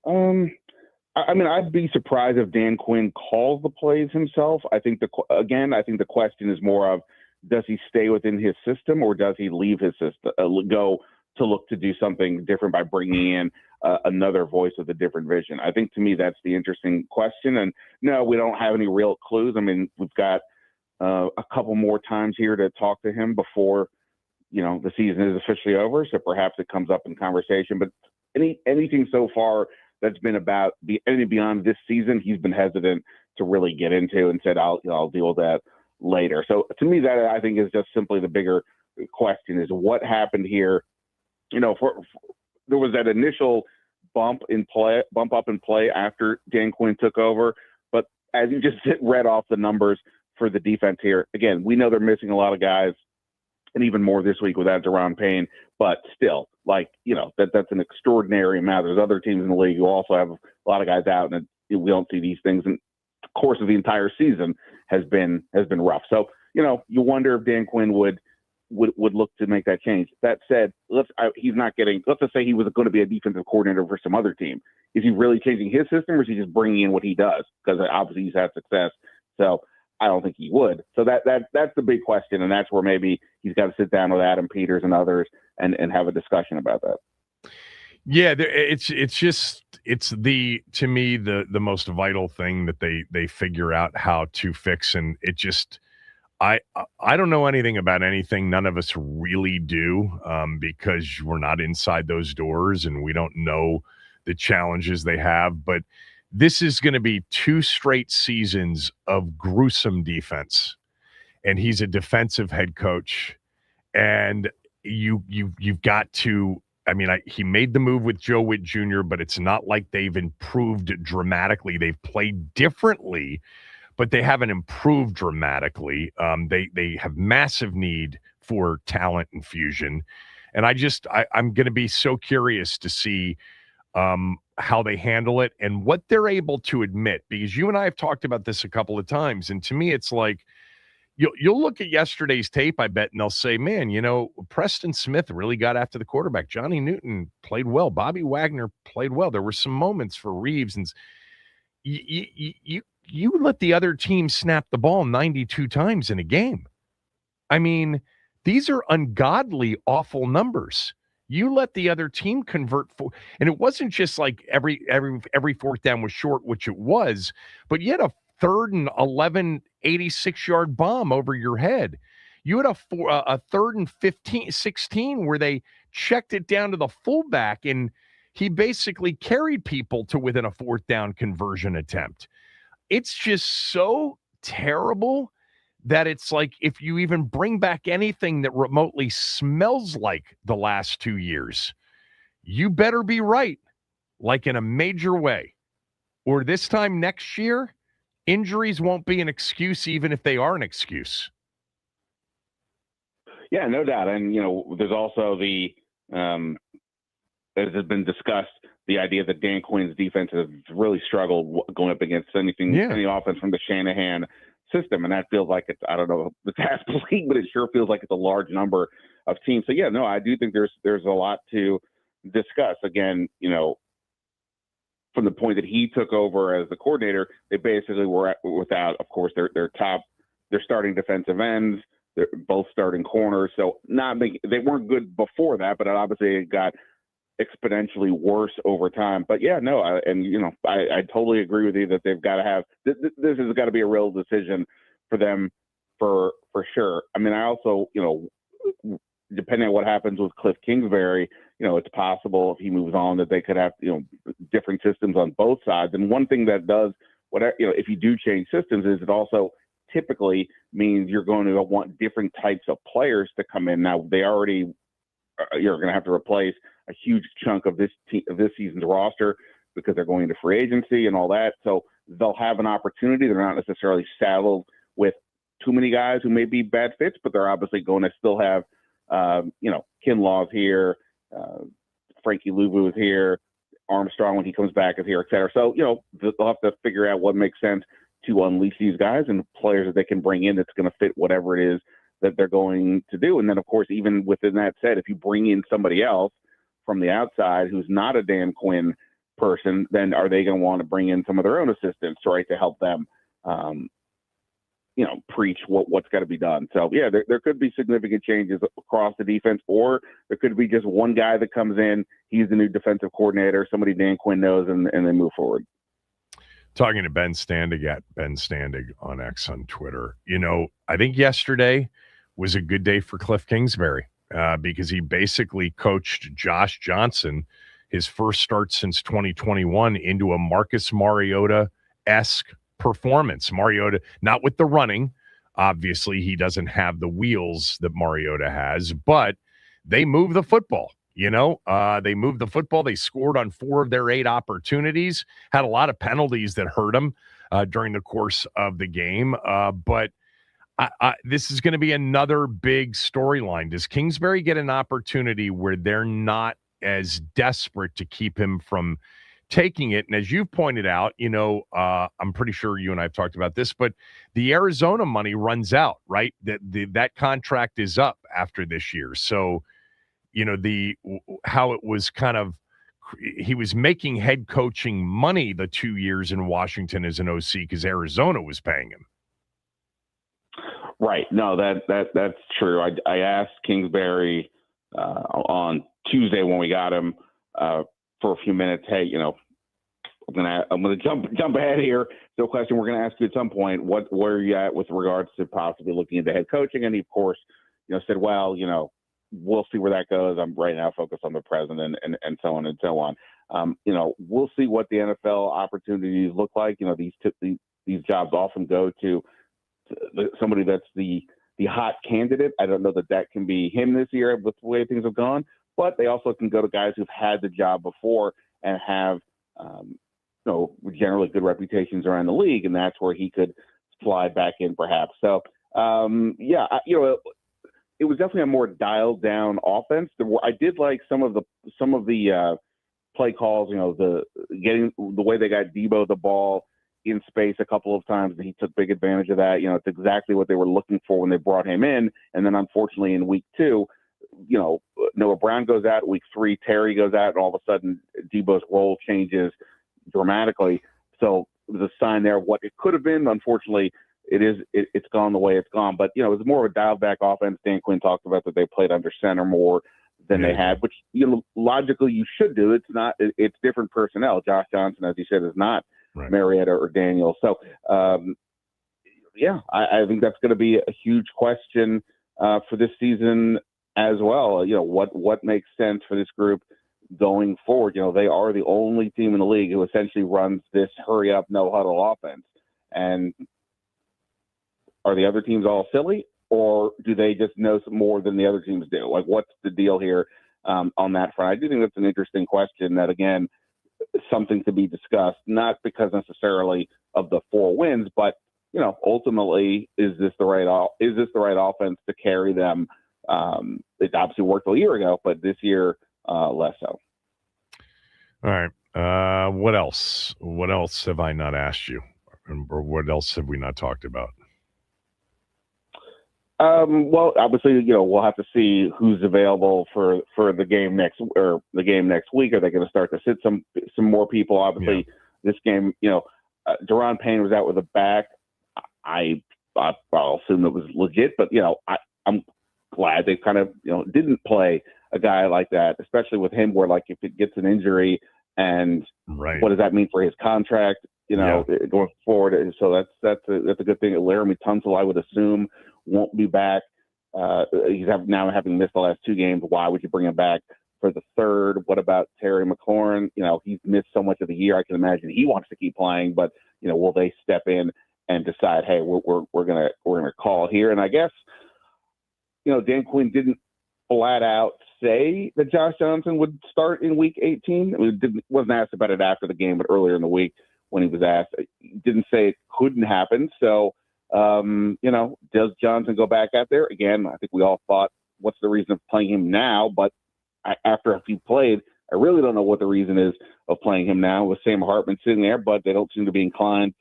I'd be surprised if Dan Quinn calls the plays himself. I think the question is more of, does he stay within his system or does he leave his system, go to look to do something different by bringing in another voice with a different vision? I think to me that's the interesting question. And no, we don't have any real clues. I mean, we've got a couple more times here to talk to him before, the season is officially over. So perhaps it comes up in conversation. But anything so far that's been about anything beyond this season, he's been hesitant to really get into and said, I'll deal with that later. So to me, that I think is just simply the bigger question is what happened here. There was that initial bump up in play after Dan Quinn took over. But as you just read off the numbers for the defense here, again, we know they're missing a lot of guys and even more this week without Deron Payne, but still that's an extraordinary amount. There's other teams in the league who also have a lot of guys out, and we don't see these things. And the course of the entire season has been rough. So, you wonder if Dan Quinn would look to make that change. That said, let's just say he was going to be a defensive coordinator for some other team. Is he really changing his system or is he just bringing in what he does? Because obviously he's had success. So I don't think he would. So that's the big question. And that's where maybe he's got to sit down with Adam Peters and others and have a discussion about that. Yeah, it's just it's to me the most vital thing that they figure out how to fix, and it just I don't know anything about anything. None of us really do, because we're not inside those doors and we don't know the challenges they have. But this is going to be 2 straight seasons of gruesome defense, and he's a defensive head coach, and you've got to. I mean, he made the move with Joe Witt Jr., but it's not like they've improved dramatically. They've played differently, but they haven't improved dramatically. They have massive need for talent infusion. And I'm going to be so curious to see how they handle it and what they're able to admit, because you and I have talked about this a couple of times. And to me, it's like, you'll look at yesterday's tape, I bet, and they'll say, man, Preston Smith really got after the quarterback. Johnny Newton played well. Bobby Wagner played well. There were some moments for Reeves, and you let the other team snap the ball 92 times in a game. I mean, these are ungodly, awful numbers. You let the other team convert, and it wasn't just like every 4th down was short, which it was, but you had a 3rd and 11, 86-yard bomb over your head. You had a 3rd and 16 where they checked it down to the fullback, and he basically carried people to within a 4th down conversion attempt. It's just so terrible that it's like, if you even bring back anything that remotely smells like the last 2 years, you better be right, like in a major way. Or this time next year, injuries won't be an excuse, even if they are an excuse. Yeah, no doubt. And, there's also as has been discussed, the idea that Dan Quinn's defense has really struggled going up against any offense from the Shanahan system. And that feels like it's, I don't know, the task league, but it sure feels like it's a large number of teams. So, yeah, no, I do think there's a lot to discuss. Again, from the point that he took over as the coordinator, they basically were without, of course, their starting defensive ends. They're both starting corners. So they weren't good before that, but obviously it got exponentially worse over time. But yeah, no, I totally agree with you that they've got to have this has got to be a real decision for them for sure. I mean, I also, depending on what happens with Cliff Kingsbury, it's possible if he moves on that they could have, different systems on both sides. And one thing that does, if you do change systems, is it also typically means you're going to want different types of players to come in. Now, you're going to have to replace a huge chunk of this season's roster because they're going to free agency and all that. So they'll have an opportunity. They're not necessarily saddled with too many guys who may be bad fits, but they're obviously going to still have, Kinlaw's here, Frankie Louvu is here, Armstrong when he comes back is here, et cetera. So, they'll have to figure out what makes sense to unleash these guys and players that they can bring in that's going to fit whatever it is that they're going to do. And then, of course, even within that said, if you bring in somebody else from the outside who's not a Dan Quinn person, then are they going to want to bring in some of their own assistants, right, to help them, preach what's got to be done. So, yeah, there could be significant changes across the defense, or there could be just one guy that comes in, he's the new defensive coordinator, somebody Dan Quinn knows, and they move forward. Talking to Ben Standig at Ben Standig on X on Twitter, I think yesterday was a good day for Cliff Kingsbury because he basically coached Josh Johnson, his first start since 2021, into a Marcus Mariota-esque performance. Mariota, not with the running. Obviously, he doesn't have the wheels that Mariota has, but they move the football. They moved the football. They scored on 4 of their 8 opportunities, had a lot of penalties that hurt them during the course of the game. But this is going to be another big storyline. Does Kingsbury get an opportunity where they're not as desperate to keep him from taking it? And as you've pointed out, I'm pretty sure you and I have talked about this, but the Arizona money runs out, right? That contract is up after this year. So, how it was kind of, he was making head coaching money the 2 years in Washington as an OC because Arizona was paying him. Right. No, that's true. I asked Kingsbury on Tuesday when we got him for a few minutes, hey, I'm gonna jump ahead here. So, a question we're gonna ask you at some point: where are you at with regards to possibly looking into head coaching? And he, of course, said, well, we'll see where that goes. I'm right now focused on the president and so on and so on. We'll see what the NFL opportunities look like. These jobs often go to somebody that's the hot candidate. I don't know that can be him this year with the way things have gone, but they also can go to guys who've had the job before and have generally good reputations around the league, and that's where he could slide back in perhaps. So it was definitely a more dialed down offense. I did like some of the play calls. The way they got Debo the ball in space a couple of times, and he took big advantage of that. It's exactly what they were looking for when they brought him in. And then unfortunately in week 2, Noah Brown goes out. Week 3, Terry goes out, and all of a sudden Debo's role changes dramatically. So it was a sign there of what it could have been. Unfortunately, it's gone the way it's gone. But it was more of a dialed back offense. Dan Quinn talked about that they played under center more than they had, which logically you should do. It's different personnel. Josh Johnson, as you said, is not Marietta or Daniel. So I think that's going to be a huge question for this season as well. What makes sense for this group going forward? They are the only team in the league who essentially runs this hurry up, no huddle offense. And are the other teams all silly, or do they just know some more than the other teams do? Like, what's the deal here on that front? I do think that's an interesting question that, again, something to be discussed, not because necessarily of the 4 wins, but, ultimately, is this the right offense to carry them? It obviously worked a year ago, but this year, less so. All right. What else? What else have I not asked you? Or what else have we not talked about? Well, obviously, we'll have to see who's available for the game next week. Are they going to start to sit some more people? Obviously, this game, Deron Payne was out with a back. I'll assume it was legit, but I'm glad they kind of didn't play a guy like that, especially with him, where if it gets an injury, and what does that mean for his contract? Going forward. And so that's a good thing. Laramie Tunsil, I would assume, won't be back. He's now having missed the last 2 games. Why would you bring him back for the 3rd? What about Terry McLaurin? He's missed so much of the year. I can imagine he wants to keep playing, but will they step in and decide, hey, we're gonna call here? And I guess Dan Quinn didn't flat out say that Josh Johnson would start in week 18. Wasn't asked about it after the game, but earlier in the week when he was asked, he didn't say it couldn't happen. So, does Johnson go back out there? Again, I think we all thought, what's the reason of playing him now? But after he played, I really don't know what the reason is of playing him now with Sam Hartman sitting there, but they don't seem to be inclined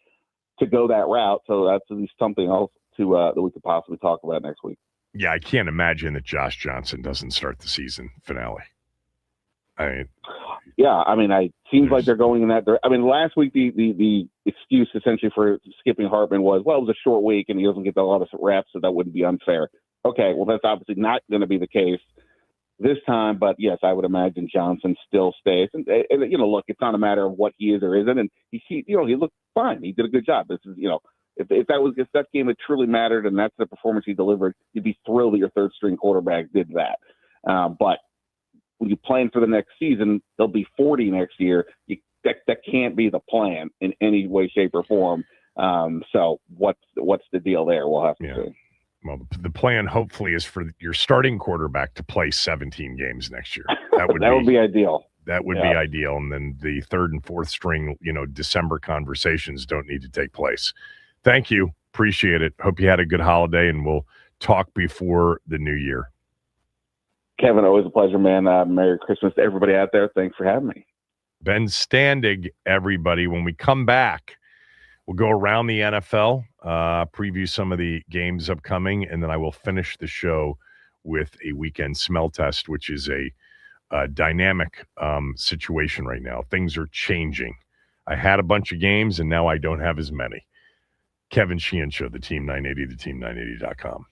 to go that route. So that's at least something else that we could possibly talk about next week. Yeah, I can't imagine that Josh Johnson doesn't start the season finale. It seems like they're going in that direction. Last week the excuse essentially for skipping Hartman was, well, it was a short week and he doesn't get a lot of reps, so that wouldn't be unfair. Okay, well, that's obviously not going to be the case this time, but yes, I would imagine Johnson still stays. And look, it's not a matter of what he is or isn't, and he looked fine. He did a good job. This is, if that game had truly mattered and that's the performance he delivered, you'd be thrilled that your 3rd string quarterback did that. But when you plan for the next season, they'll be 40 next year. That can't be the plan in any way, shape, or form. So what's the deal there? We'll have to see. Well, the plan hopefully is for your starting quarterback to play 17 games next year. That would be ideal. That would be ideal. And then the 3rd and 4th string, December conversations don't need to take place. Thank you. Appreciate it. Hope you had a good holiday, and we'll talk before the new year. Kevin, always a pleasure, man. Merry Christmas to everybody out there. Thanks for having me. Ben Standig, everybody. When we come back, we'll go around the NFL, preview some of the games upcoming, and then I will finish the show with a weekend smell test, which is a dynamic situation right now. Things are changing. I had a bunch of games, and now I don't have as many. Kevin Sheehan Show, the Team 980, theteam980.com.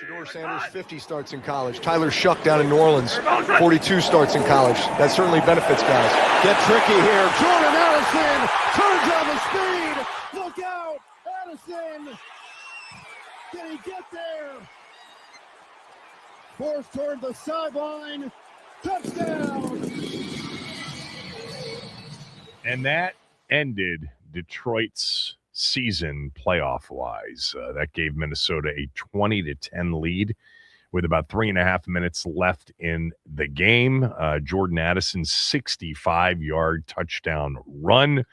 Shedeur Sanders, 50 starts in college. Tyler Shuck down in New Orleans, 42 starts in college. That certainly benefits guys. Get tricky here. Jordan Addison turns on the speed. Look out. Addison. Can he get there? Forced toward the sideline. Touchdown. And that ended Detroit's season playoff-wise. That gave Minnesota a 20-10 lead with about 3.5 minutes left in the game. Jordan Addison's 65-yard touchdown run.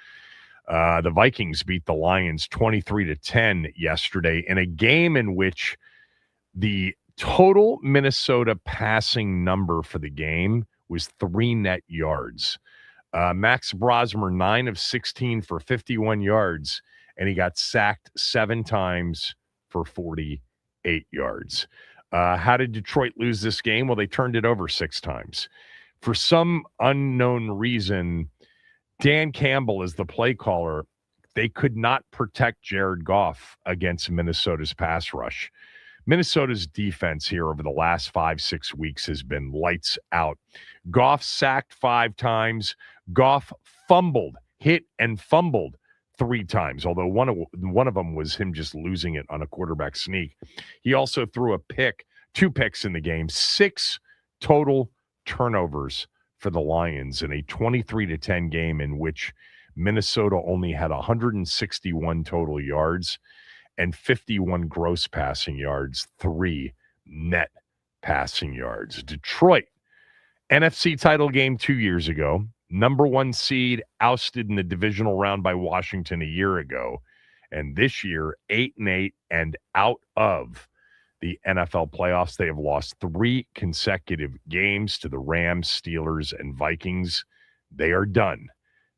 The Vikings beat the Lions 23-10 yesterday in a game in which the total Minnesota passing number for the game was 3 net yards. Max Brosmer, 9 of 16 for 51 yards, and he got sacked 7 times for 48 yards. How did Detroit lose this game? Well, they turned it over 6 times. For some unknown reason, Dan Campbell is the play caller. They could not protect Jared Goff against Minnesota's pass rush. Minnesota's defense here over the last 5-6 weeks has been lights out. Goff sacked 5 times. Goff fumbled, hit and fumbled 3 times, although one of them was him just losing it on a quarterback sneak. He also threw 2 picks in the game, 6 total turnovers for the Lions in a 23-10 game in which Minnesota only had 161 total yards and 51 gross passing yards, 3 net passing yards. Detroit, NFC title game 2 years ago, number 1 seed, ousted in the divisional round by Washington a year ago, and this year 8-8 and out of the NFL playoffs. They have lost 3 consecutive games to the Rams, Steelers, and Vikings. They are done.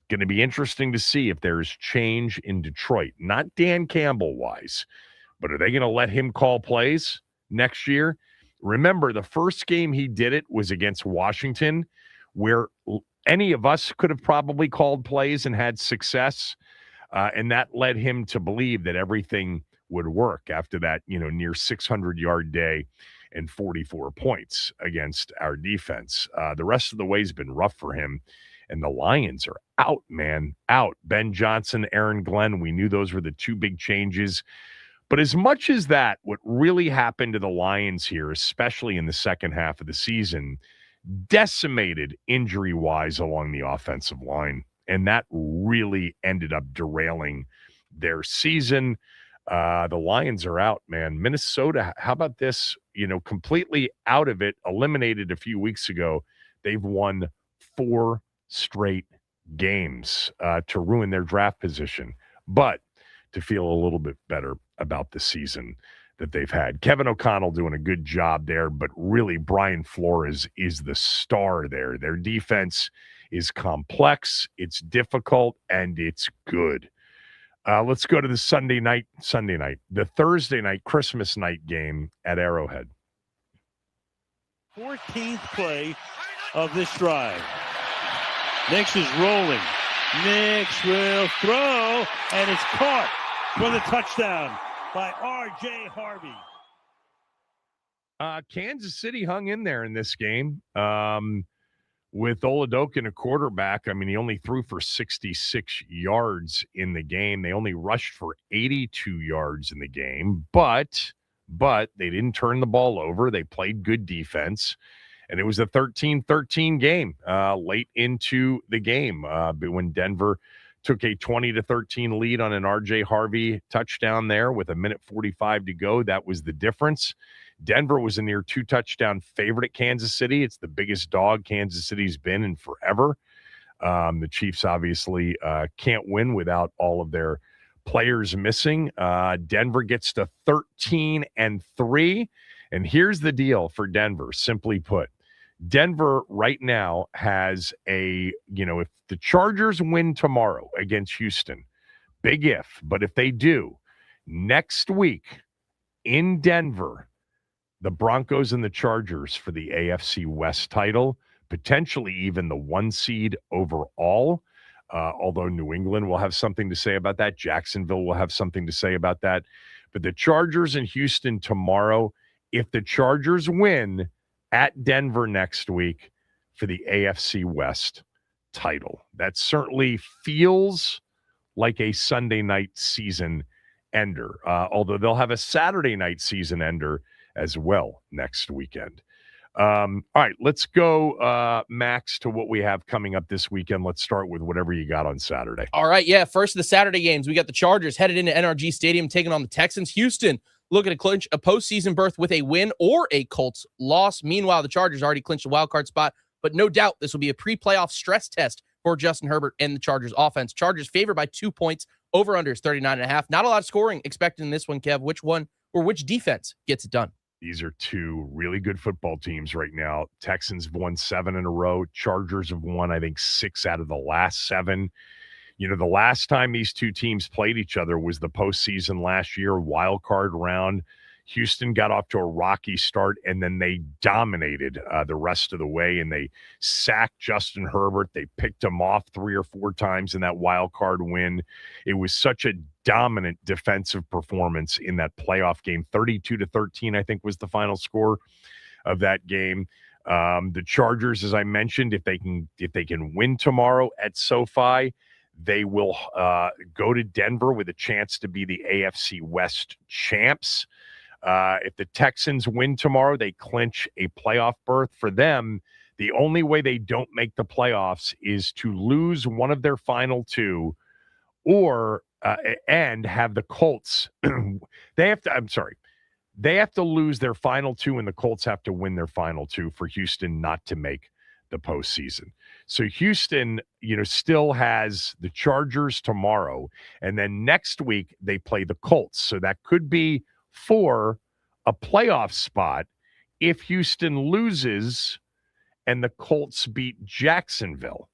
Going to be interesting to see if there's change in Detroit, not Dan Campbell wise, but are they going to let him call plays next year? Remember, the first game he did it was against Washington, where any of us could have probably called plays and had success, and that led him to believe that everything would work after that, near 600-yard day and 44 points against our defense. The rest of the way has been rough for him. And the Lions are out, man, out. Ben Johnson, Aaron Glenn, we knew those were the 2 big changes. But as much as that, what really happened to the Lions here, especially in the second half of the season, decimated injury-wise along the offensive line. And that really ended up derailing their season. The Lions are out, man. Minnesota, how about this? Completely out of it, eliminated a few weeks ago. They've won 4 straight games to ruin their draft position, but to feel a little bit better about the season that they've had. Kevin O'Connell doing a good job there, but really Brian Flores is the star there. Their defense is complex, it's difficult, and it's good. Let's go to the Thursday night, Christmas night game at Arrowhead. 14th play of this drive. Nix is rolling. Nix will throw, and it's caught for the touchdown by R.J. Harvey. Kansas City hung in there in this game with Oladokin a quarterback. I mean, he only threw for 66 yards in the game. They only rushed for 82 yards in the game, but they didn't turn the ball over. They played good defense. And it was a 13-13 game late into the game when Denver took a 20-13 lead on an R.J. Harvey touchdown there with 1:45 to go. That was the difference. Denver was a near 2-touchdown favorite at Kansas City. It's the biggest dog Kansas City's been in forever. The Chiefs obviously can't win without all of their players missing. Denver gets to 13-3. And here's the deal for Denver, simply put. Denver right now has if the Chargers win tomorrow against Houston, big if, but if they do, next week in Denver, the Broncos and the Chargers for the AFC West title, potentially even the 1 seed overall, although New England will have something to say about that. Jacksonville will have something to say about that. But the Chargers in Houston tomorrow if the Chargers win at Denver next week for the AFC West title. That certainly feels like a Sunday night season ender, although they'll have a Saturday night season ender as well next weekend. All right, let's go, Max, to what we have coming up this weekend. Let's start with whatever you got on Saturday. All right, yeah. First of the Saturday games, we got the Chargers headed into NRG Stadium taking on the Texans. Houston looking to clinch a postseason berth with a win or a Colts loss. Meanwhile, the Chargers already clinched a wild card spot, but no doubt this will be a pre-playoff stress test for Justin Herbert and the Chargers offense. Chargers favored by 2 points. Over-under is 39.5. Not a lot of scoring expected in this one, Kev. Which one or which defense gets it done? These are two really good football teams right now. Texans have won 7 in a row. Chargers have won, I think, 6 out of the last 7. You know, the last time these two teams played each other was the postseason last year, wild card round. Houston got off to a rocky start, and then they dominated the rest of the way, and they sacked Justin Herbert. They picked him off 3 or 4 times in that wild card win. It was such a dominant defensive performance in that playoff game. 32-13, I think, was the final score of that game. The Chargers, as I mentioned, if they can win tomorrow at SoFi, they will go to Denver with a chance to be the AFC West champs. If the Texans win tomorrow, they clinch a playoff berth. For them, the only way they don't make the playoffs is to lose one of their final 2 or and have the Colts. They have to lose their final 2 and the Colts have to win their final 2 for Houston not to make the postseason. So Houston, still has the Chargers tomorrow, and then next week they play the Colts. So that could be for a playoff spot if Houston loses and the Colts beat Jacksonville.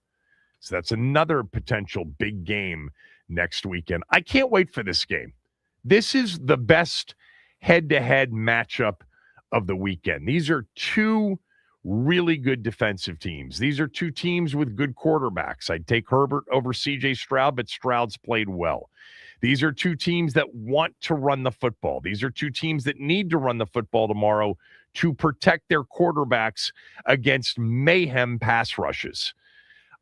So that's another potential big game next weekend. I can't wait for this game. This is the best head-to-head matchup of the weekend. These are two really good defensive teams. These are two teams with good quarterbacks. I'd take Herbert over C.J. Stroud, but Stroud's played well. These are two teams that want to run the football. These are two teams that need to run the football tomorrow to protect their quarterbacks against mayhem pass rushes.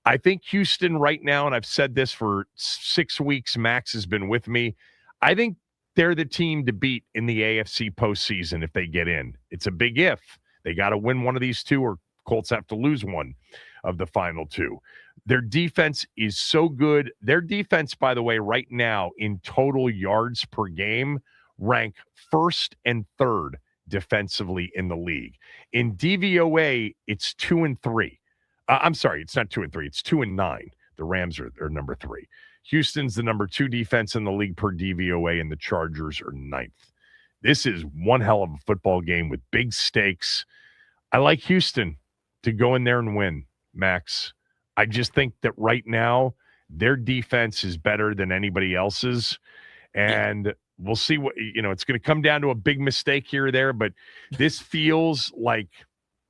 I think Houston right now, and I've said this for 6 weeks, Max has been with me, I think they're the team to beat in the AFC postseason if they get in. It's a big if. They got to win one of these 2 or Colts have to lose one of the final 2. Their defense is so good. Their defense, by the way, right now in total yards per game, rank 1st and 3rd defensively in the league. In DVOA, it's 2 and 3. I'm sorry, it's not 2 and 3. It's 2 and 9. The Rams are number 3. Houston's the number 2 defense in the league per DVOA, and the Chargers are 9th. This is one hell of a football game with big stakes. I like Houston to go in there and win, Max. I just think that right now their defense is better than anybody else's. And we'll see what, it's going to come down to a big mistake here or there, but this feels like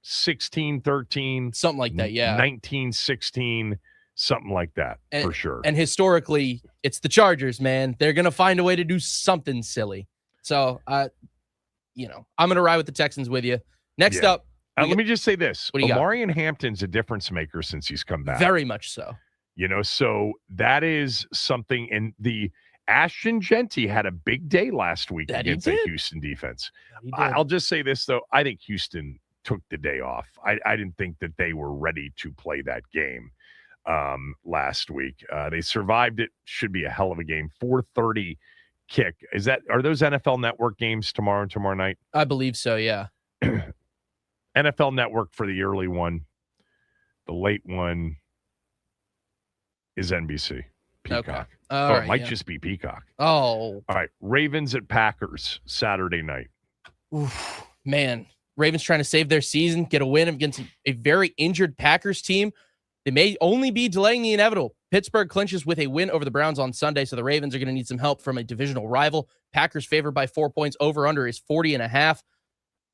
16-13. Something like that, yeah. 19-16, something like that, for sure. And historically, it's the Chargers, man. They're going to find a way to do something silly. So, I'm going to ride with the Texans with you. Next up. Let me just say this. What do you got? Omarion Hampton's a difference maker since he's come back. Very much so. So that is something. And the Ashton Genty had a big day last week against the Houston defense. I'll just say this, though. I think Houston took the day off. I didn't think that they were ready to play that game last week. They survived it. Should be a hell of a game. 4:30 kick. Are those NFL Network games tomorrow night? I believe so, yeah. NFL Network for the early one. The late one is NBC. Peacock. Okay. It might just be Peacock. Oh. All right. Ravens at Packers Saturday night. Oof, man. Ravens trying to save their season, get a win against a very injured Packers team. They may only be delaying the inevitable. Pittsburgh clinches with a win over the Browns on Sunday, so the Ravens are going to need some help from a divisional rival. Packers favored by 4 points. Over-under is 40.5.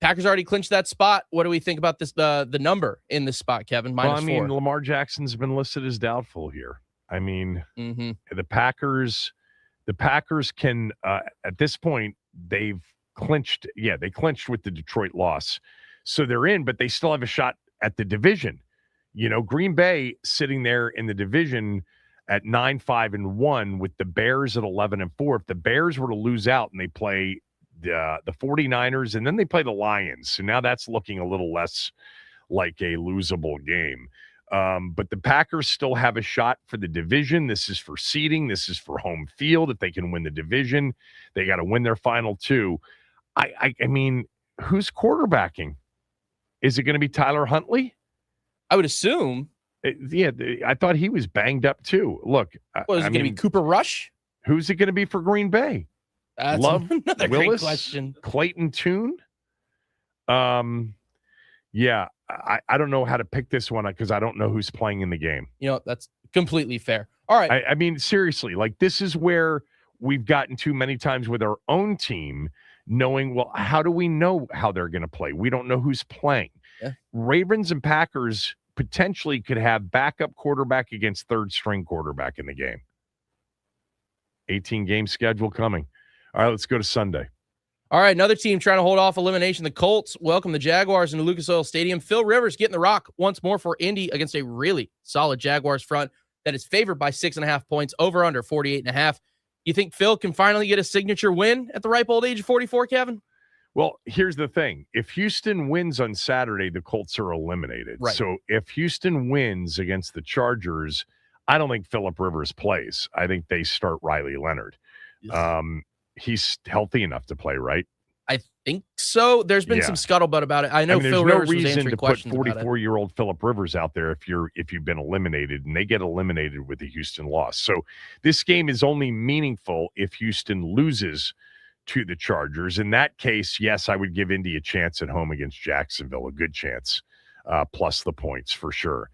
Packers already clinched that spot. What do we think about this? The number in this spot, Kevin? -4. Lamar Jackson's been listed as doubtful here. The Packers can at this point they've clinched. Yeah, they clinched with the Detroit loss. So they're in, but they still have a shot at the division. Green Bay sitting there in the division at 9-5-1 with the Bears at 11-4. If the Bears were to lose out and they play the 49ers and then they play the Lions, so now that's looking a little less like a losable game. But the Packers still have a shot for the division. This is for seeding. This is for home field. If they can win the division, they got to win their final two. I mean, who's quarterbacking? Is it going to be Tyler Huntley? I would assume. I thought he was banged up too. Look, is it going to be Cooper Rush? Who's it going to be for Green Bay? That's Love, another Willis, great question. Clayton Tune. Yeah, I don't know how to pick this one because I don't know who's playing in the game. That's completely fair. All right. I mean, seriously, like this is where we've gotten to many times with our own team, knowing, well, how do we know how they're going to play? We don't know who's playing. Yeah. Ravens and Packers potentially could have backup quarterback against third-string quarterback in the game. 18-game schedule coming. All right, let's go to Sunday. All right, another team trying to hold off elimination. The Colts welcome the Jaguars into Lucas Oil Stadium. Phil Rivers getting the rock once more for Indy against a really solid Jaguars front that is favored by 6.5 points, over under 48.5. You think Phil can finally get a signature win at the ripe old age of 44, Kevin? Well, here's the thing. If Houston wins on Saturday, the Colts are eliminated. Right. So if Houston wins against the Chargers, I don't think Phillip Rivers plays. I think they start Riley Leonard. He's healthy enough to play, right? I think so. There's been some scuttlebutt about it. I know there's Phil no Rivers was reason answering to put questions about it. 44-year-old Phillip Rivers out there if you've been eliminated, and they get eliminated with the Houston loss. So this game is only meaningful if Houston loses to the Chargers. In that case, yes, I would give Indy a chance at home against Jacksonville, a good chance, plus the points for sure.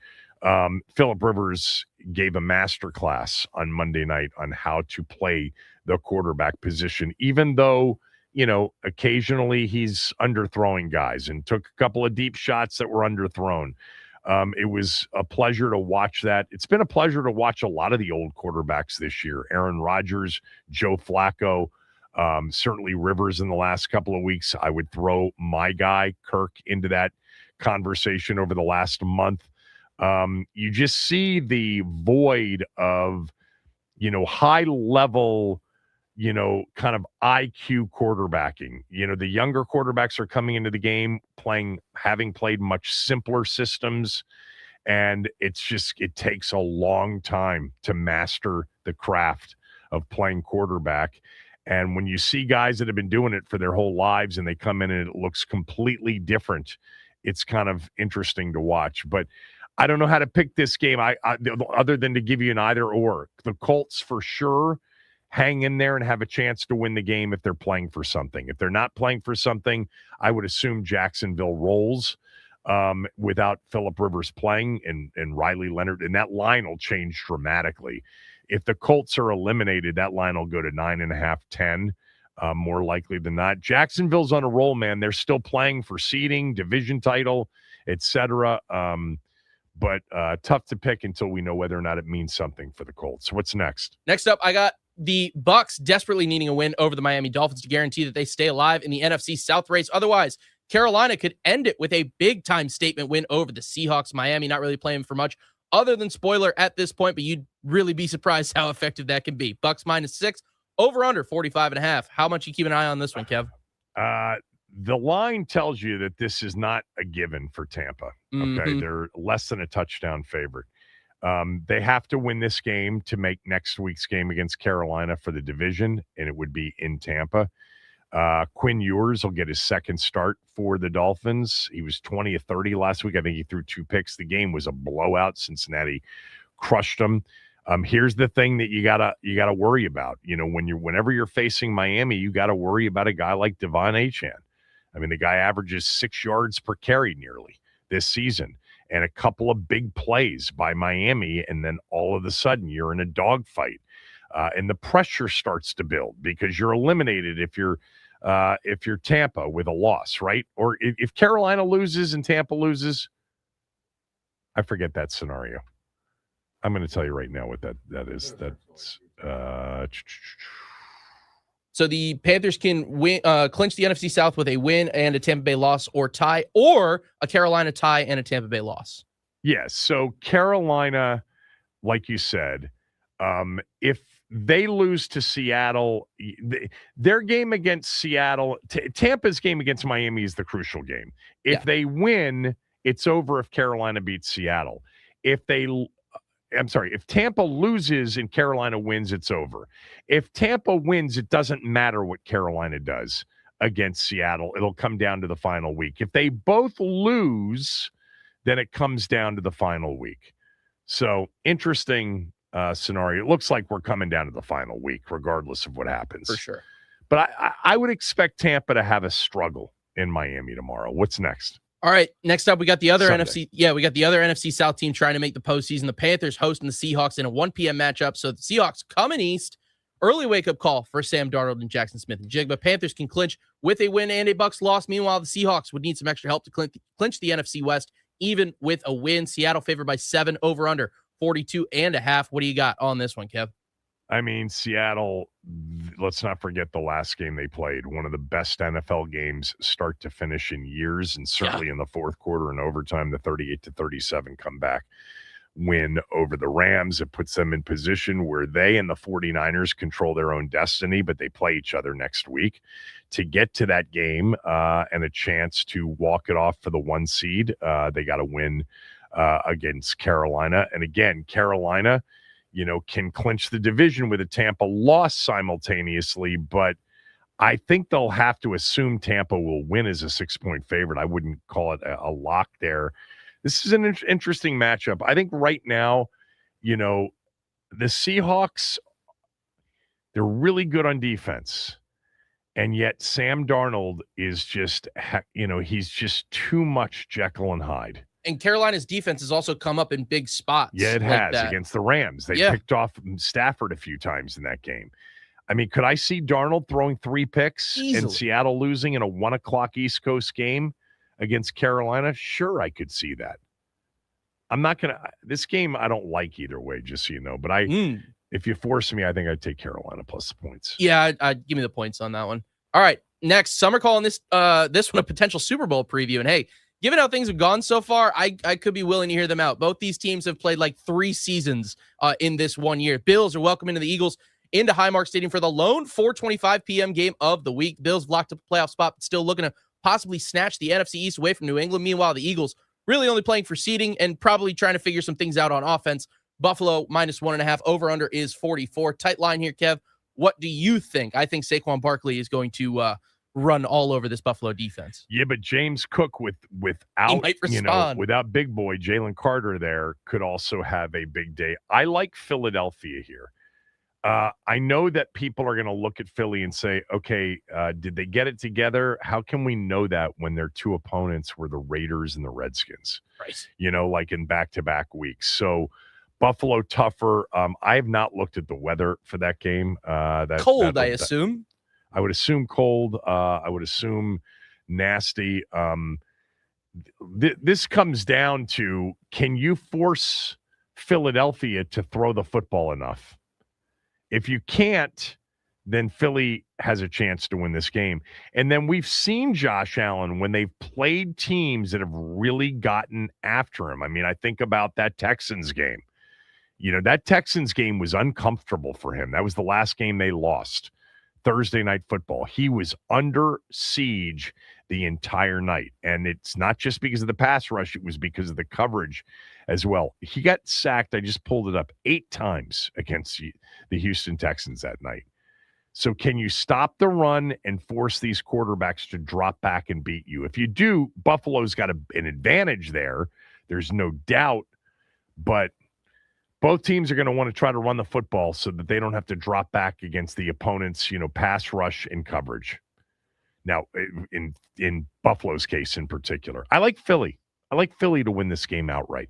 Phillip Rivers gave a masterclass on Monday night on how to play the quarterback position, even though, occasionally he's underthrowing guys and took a couple of deep shots that were underthrown. It was a pleasure to watch that. It's been a pleasure to watch a lot of the old quarterbacks this year. Aaron Rodgers, Joe Flacco, certainly Rivers in the last couple of weeks. I would throw my guy, Kirk, into that conversation over the last month. You just see the void of, high level, kind of IQ quarterbacking. The younger quarterbacks are coming into the game having played much simpler systems. And it takes a long time to master the craft of playing quarterback. And when you see guys that have been doing it for their whole lives and they come in and it looks completely different, it's kind of interesting to watch. But I don't know how to pick this game other than to give you an either or. The Colts for sure hang in there and have a chance to win the game if they're playing for something. If they're not playing for something, I would assume Jacksonville rolls without Phillip Rivers playing and Riley Leonard, and that line will change dramatically. If the Colts are eliminated, that line will go to 9.5, 10, more likely than not. Jacksonville's on a roll, man. They're still playing for seeding, division title, etc. But tough to pick until we know whether or not it means something for the Colts. What's next? Next up, I got the Bucks desperately needing a win over the Miami Dolphins to guarantee that they stay alive in the NFC South race. Otherwise, Carolina could end it with a big-time statement win over the Seahawks. Miami not really playing for much other than spoiler at this point, but you'd really be surprised how effective that can be. Bucks -6, over under 45.5. How much you keep an eye on this one, Kev? The line tells you that this is not a given for Tampa. Okay, They're less than a touchdown favorite. They have to win this game to make next week's game against Carolina for the division, and it would be in Tampa. Quinn Ewers will get his second start for the Dolphins. He was 20 of 30 last week. I think he threw 2 picks. The game was a blowout. Cincinnati crushed them. Here's the thing that you gotta worry about. Whenever you're facing Miami, you gotta worry about a guy like Devon Achane. I mean, the guy averages 6 yards per carry nearly this season, and a couple of big plays by Miami, and then all of a sudden you're in a dogfight, and the pressure starts to build because you're eliminated if you're Tampa with a loss, right? Or if Carolina loses and Tampa loses, I forget that scenario. I'm going to tell you right now what that is. That's So the Panthers can clinch the NFC South with a win and a Tampa Bay loss, or tie, or a Carolina tie and a Tampa Bay loss. Yes. So Carolina, like you said, if they lose to Seattle, their game against Seattle, Tampa's game against Miami is the crucial game. If they win, it's over if Carolina beats Seattle. If Tampa loses and Carolina wins, it's over. If Tampa wins, it doesn't matter what Carolina does against Seattle. It'll come down to the final week. If they both lose, then it comes down to the final week. So interesting scenario. It looks like we're coming down to the final week, regardless of what happens. For sure. But I would expect Tampa to have a struggle in Miami tomorrow. What's next? All right. Next up, we got the other Sunday. NFC. Yeah, we got the other NFC South team trying to make the postseason. The Panthers hosting the Seahawks in a 1 p.m. matchup. So the Seahawks coming east. Early wake-up call for Sam Darnold and Jackson Smith and Jigba. Panthers can clinch with a win and a Bucs loss. Meanwhile, the Seahawks would need some extra help to clinch the NFC West, even with a win. Seattle favored by 7, over/under 42.5. What do you got on this one, Kev? I mean, Seattle, let's not forget the last game they played. One of the best NFL games start to finish in years, and certainly in the fourth quarter and overtime, the 38-37 comeback win over the Rams. It puts them in position where they and the 49ers control their own destiny, but they play each other next week to get to that game and a chance to walk it off for the 1 seed. They got to win against Carolina. And again, Carolina, can clinch the division with a Tampa loss simultaneously, but I think they'll have to assume Tampa will win as a 6-point favorite. I wouldn't call it a lock there. This is an interesting matchup. I think right now, the Seahawks, they're really good on defense. And yet Sam Darnold is just, he's just too much Jekyll and Hyde. And Carolina's defense has also come up in big spots. Yeah, it has against the Rams. They picked off Stafford a few times in that game. I mean, could I see Darnold throwing 3 picks and Seattle losing in a 1 o'clock East Coast game against Carolina? Sure, I could see that. I'm not going to – this game I don't like either way, just so you know. But if you force me, I think I'd take Carolina plus the points. Yeah, I'd give me the points on that one. All right, next, Summer Call on this one, a potential Super Bowl preview. And, hey, given how things have gone so far, I could be willing to hear them out. Both these teams have played like 3 seasons in this 1 year. Bills are welcoming the Eagles into Highmark Stadium for the lone 4:25 p.m. game of the week. Bills locked up a playoff spot, but still looking to possibly snatch the NFC East away from New England. Meanwhile, the Eagles really only playing for seeding and probably trying to figure some things out on offense. Buffalo -1.5. Over/under is 44. Tight line here, Kev. What do you think? I think Saquon Barkley is going to run all over this Buffalo defense. Yeah, but James Cook without big boy Jalen Carter there could also have a big day. I like Philadelphia here. I know that people are going to look at Philly and say, okay, did they get it together? How can we know that when their 2 opponents were the Raiders and the Redskins? Right. Like in back-to-back weeks. So Buffalo tougher. I have not looked at the weather for that game. Cold, I assume. I would assume cold. I would assume nasty. This comes down to, can you force Philadelphia to throw the football enough? If you can't, then Philly has a chance to win this game. And then we've seen Josh Allen when they've played teams that have really gotten after him. I mean, I think about that Texans game. That Texans game was uncomfortable for him. That was the last game they lost. Thursday Night Football. He was under siege the entire night. And it's not just because of the pass rush, it was because of the coverage as well. He got sacked, I just pulled it up, 8 times against the Houston Texans that night. So can you stop the run and force these quarterbacks to drop back and beat you? If you do, Buffalo's got an advantage there. There's no doubt. But both teams are going to want to try to run the football so that they don't have to drop back against the opponent's, pass rush and coverage. Now, in Buffalo's case in particular, I like Philly. I like Philly to win this game outright.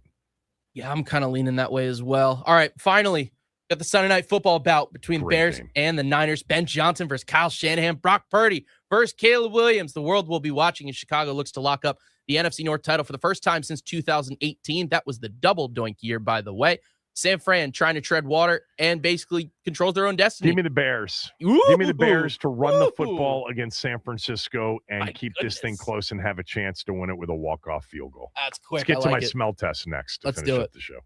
Yeah, I'm kind of leaning that way as well. All right, finally, got the Sunday Night Football bout between Bears and the Niners. Ben Johnson versus Kyle Shanahan. Brock Purdy versus Caleb Williams. The world will be watching as Chicago looks to lock up the NFC North title for the first time since 2018. That was the double doink year, by the way. San Fran trying to tread water and basically controls their own destiny. Give me the Bears. Ooh, Give me the Bears to run the football against San Francisco and keep this thing goodness. close and have a chance to win it with a walk-off field goal. That's quick. Let's get I to like my it. smell test next to Let's finish do up it. the show.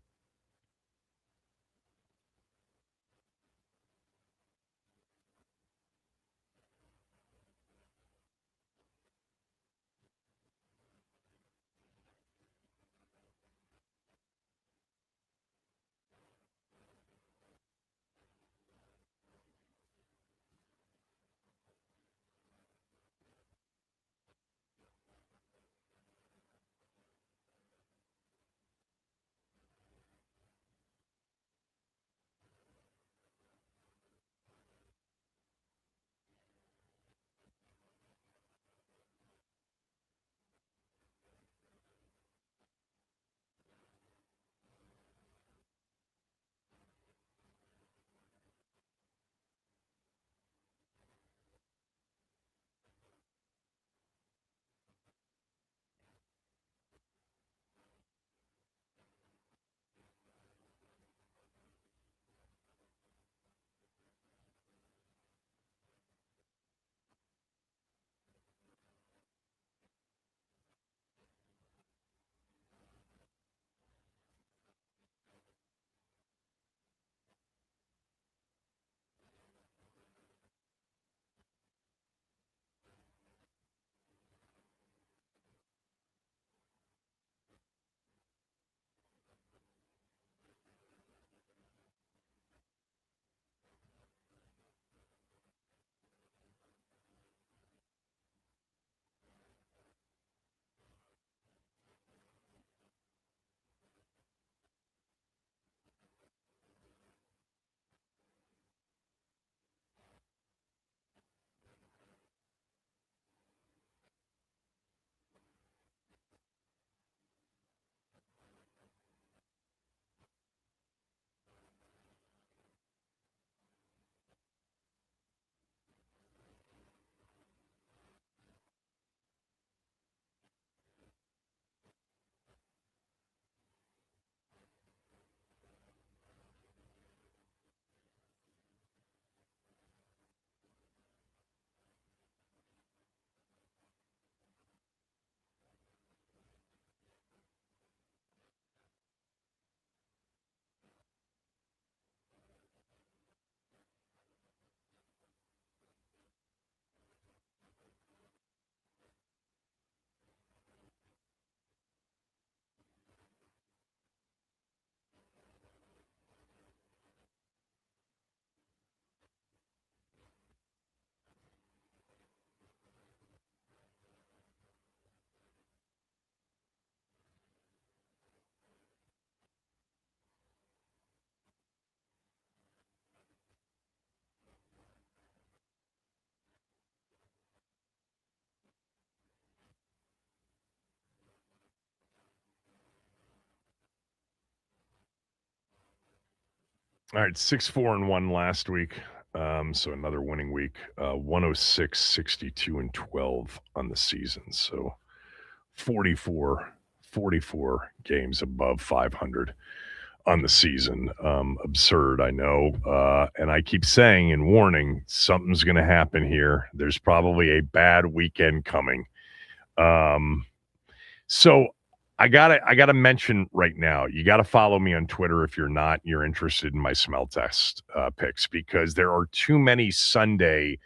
All right, 6-4-1 last week. So another winning week. 106, 62, and 12 on the season. So 44 games above 500 on the season. Absurd, I know. And I keep saying and warning, something's going to happen here. There's probably a bad weekend coming. So I gotta mention right now, you gotta follow me on Twitter if you're not, you're interested in my smell test picks, because there are too many Sunday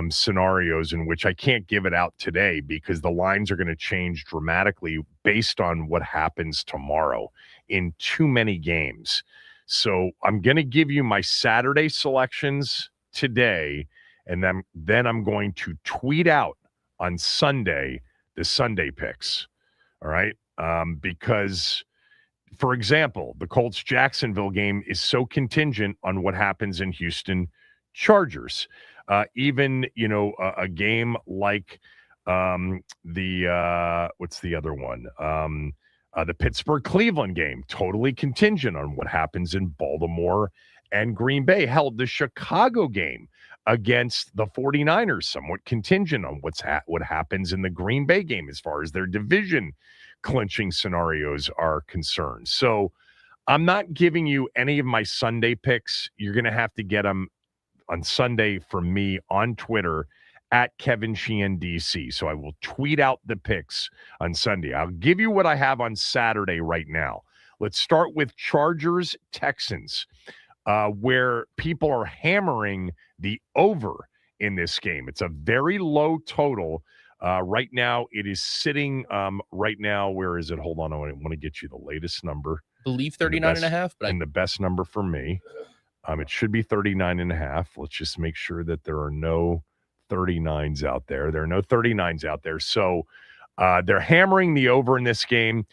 scenarios in which I can't give it out today because the lines are going to change dramatically based on what happens tomorrow in too many games. So I'm going to give you my Saturday selections today, and then I'm going to tweet out on Sunday the Sunday picks. All right. Because, for example, the Colts Jacksonville game is so contingent on what happens in Houston Chargers. Even, a game like what's the other one? The Pittsburgh Cleveland game, totally contingent on what happens in Baltimore and Green Bay. Hell, the Chicago game against the 49ers, somewhat contingent on what happens in the Green Bay game as far as their division clinching scenarios are concerned. So I'm not giving you any of my Sunday picks. You're going to have to get them on Sunday from me on Twitter at Kevin Sheehan DC. So I will tweet out the picks on Sunday. I'll give you what I have on Saturday right now. Let's start with Chargers Texans, where people are hammering the over in this game. It's a very low total. Right now, it is sitting right now. Where is it? Hold on. I want to get you the latest number. I believe 39.5. And the best number for me. It should be 39.5. Let's just make sure that there are no 39s out there. There are no 39s out there. So they're hammering the over in this game.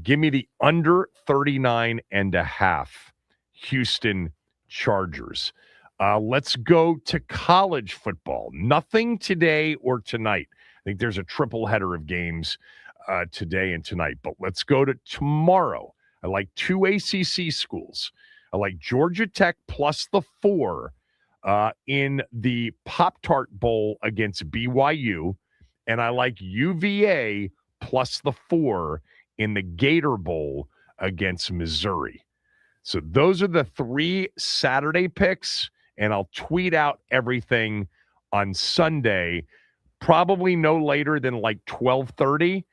Give me the under 39.5 Houston Chargers. Let's go to college football. Nothing today or tonight. I think there's a triple header of games today and tonight. But let's go to tomorrow. I like 2 ACC schools. I like Georgia Tech plus the 4 in the Pop-Tart Bowl against BYU. And I like UVA plus the 4 in the Gator Bowl against Missouri. So those are the 3 Saturday picks, and I'll tweet out everything on Sunday, probably no later than like 12:30.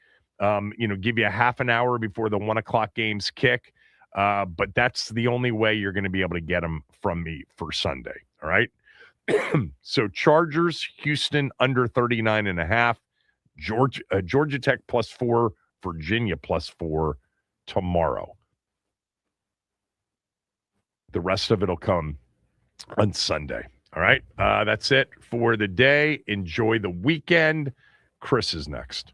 Give you a half an hour before the 1 o'clock games kick. But that's the only way you're going to be able to get them from me for Sunday. All right. So Chargers, Houston under 39.5, Georgia Tech plus 4, Virginia plus 4 tomorrow. The rest of it will come on Sunday. All right. That's it for the day. Enjoy the weekend. Chris is next.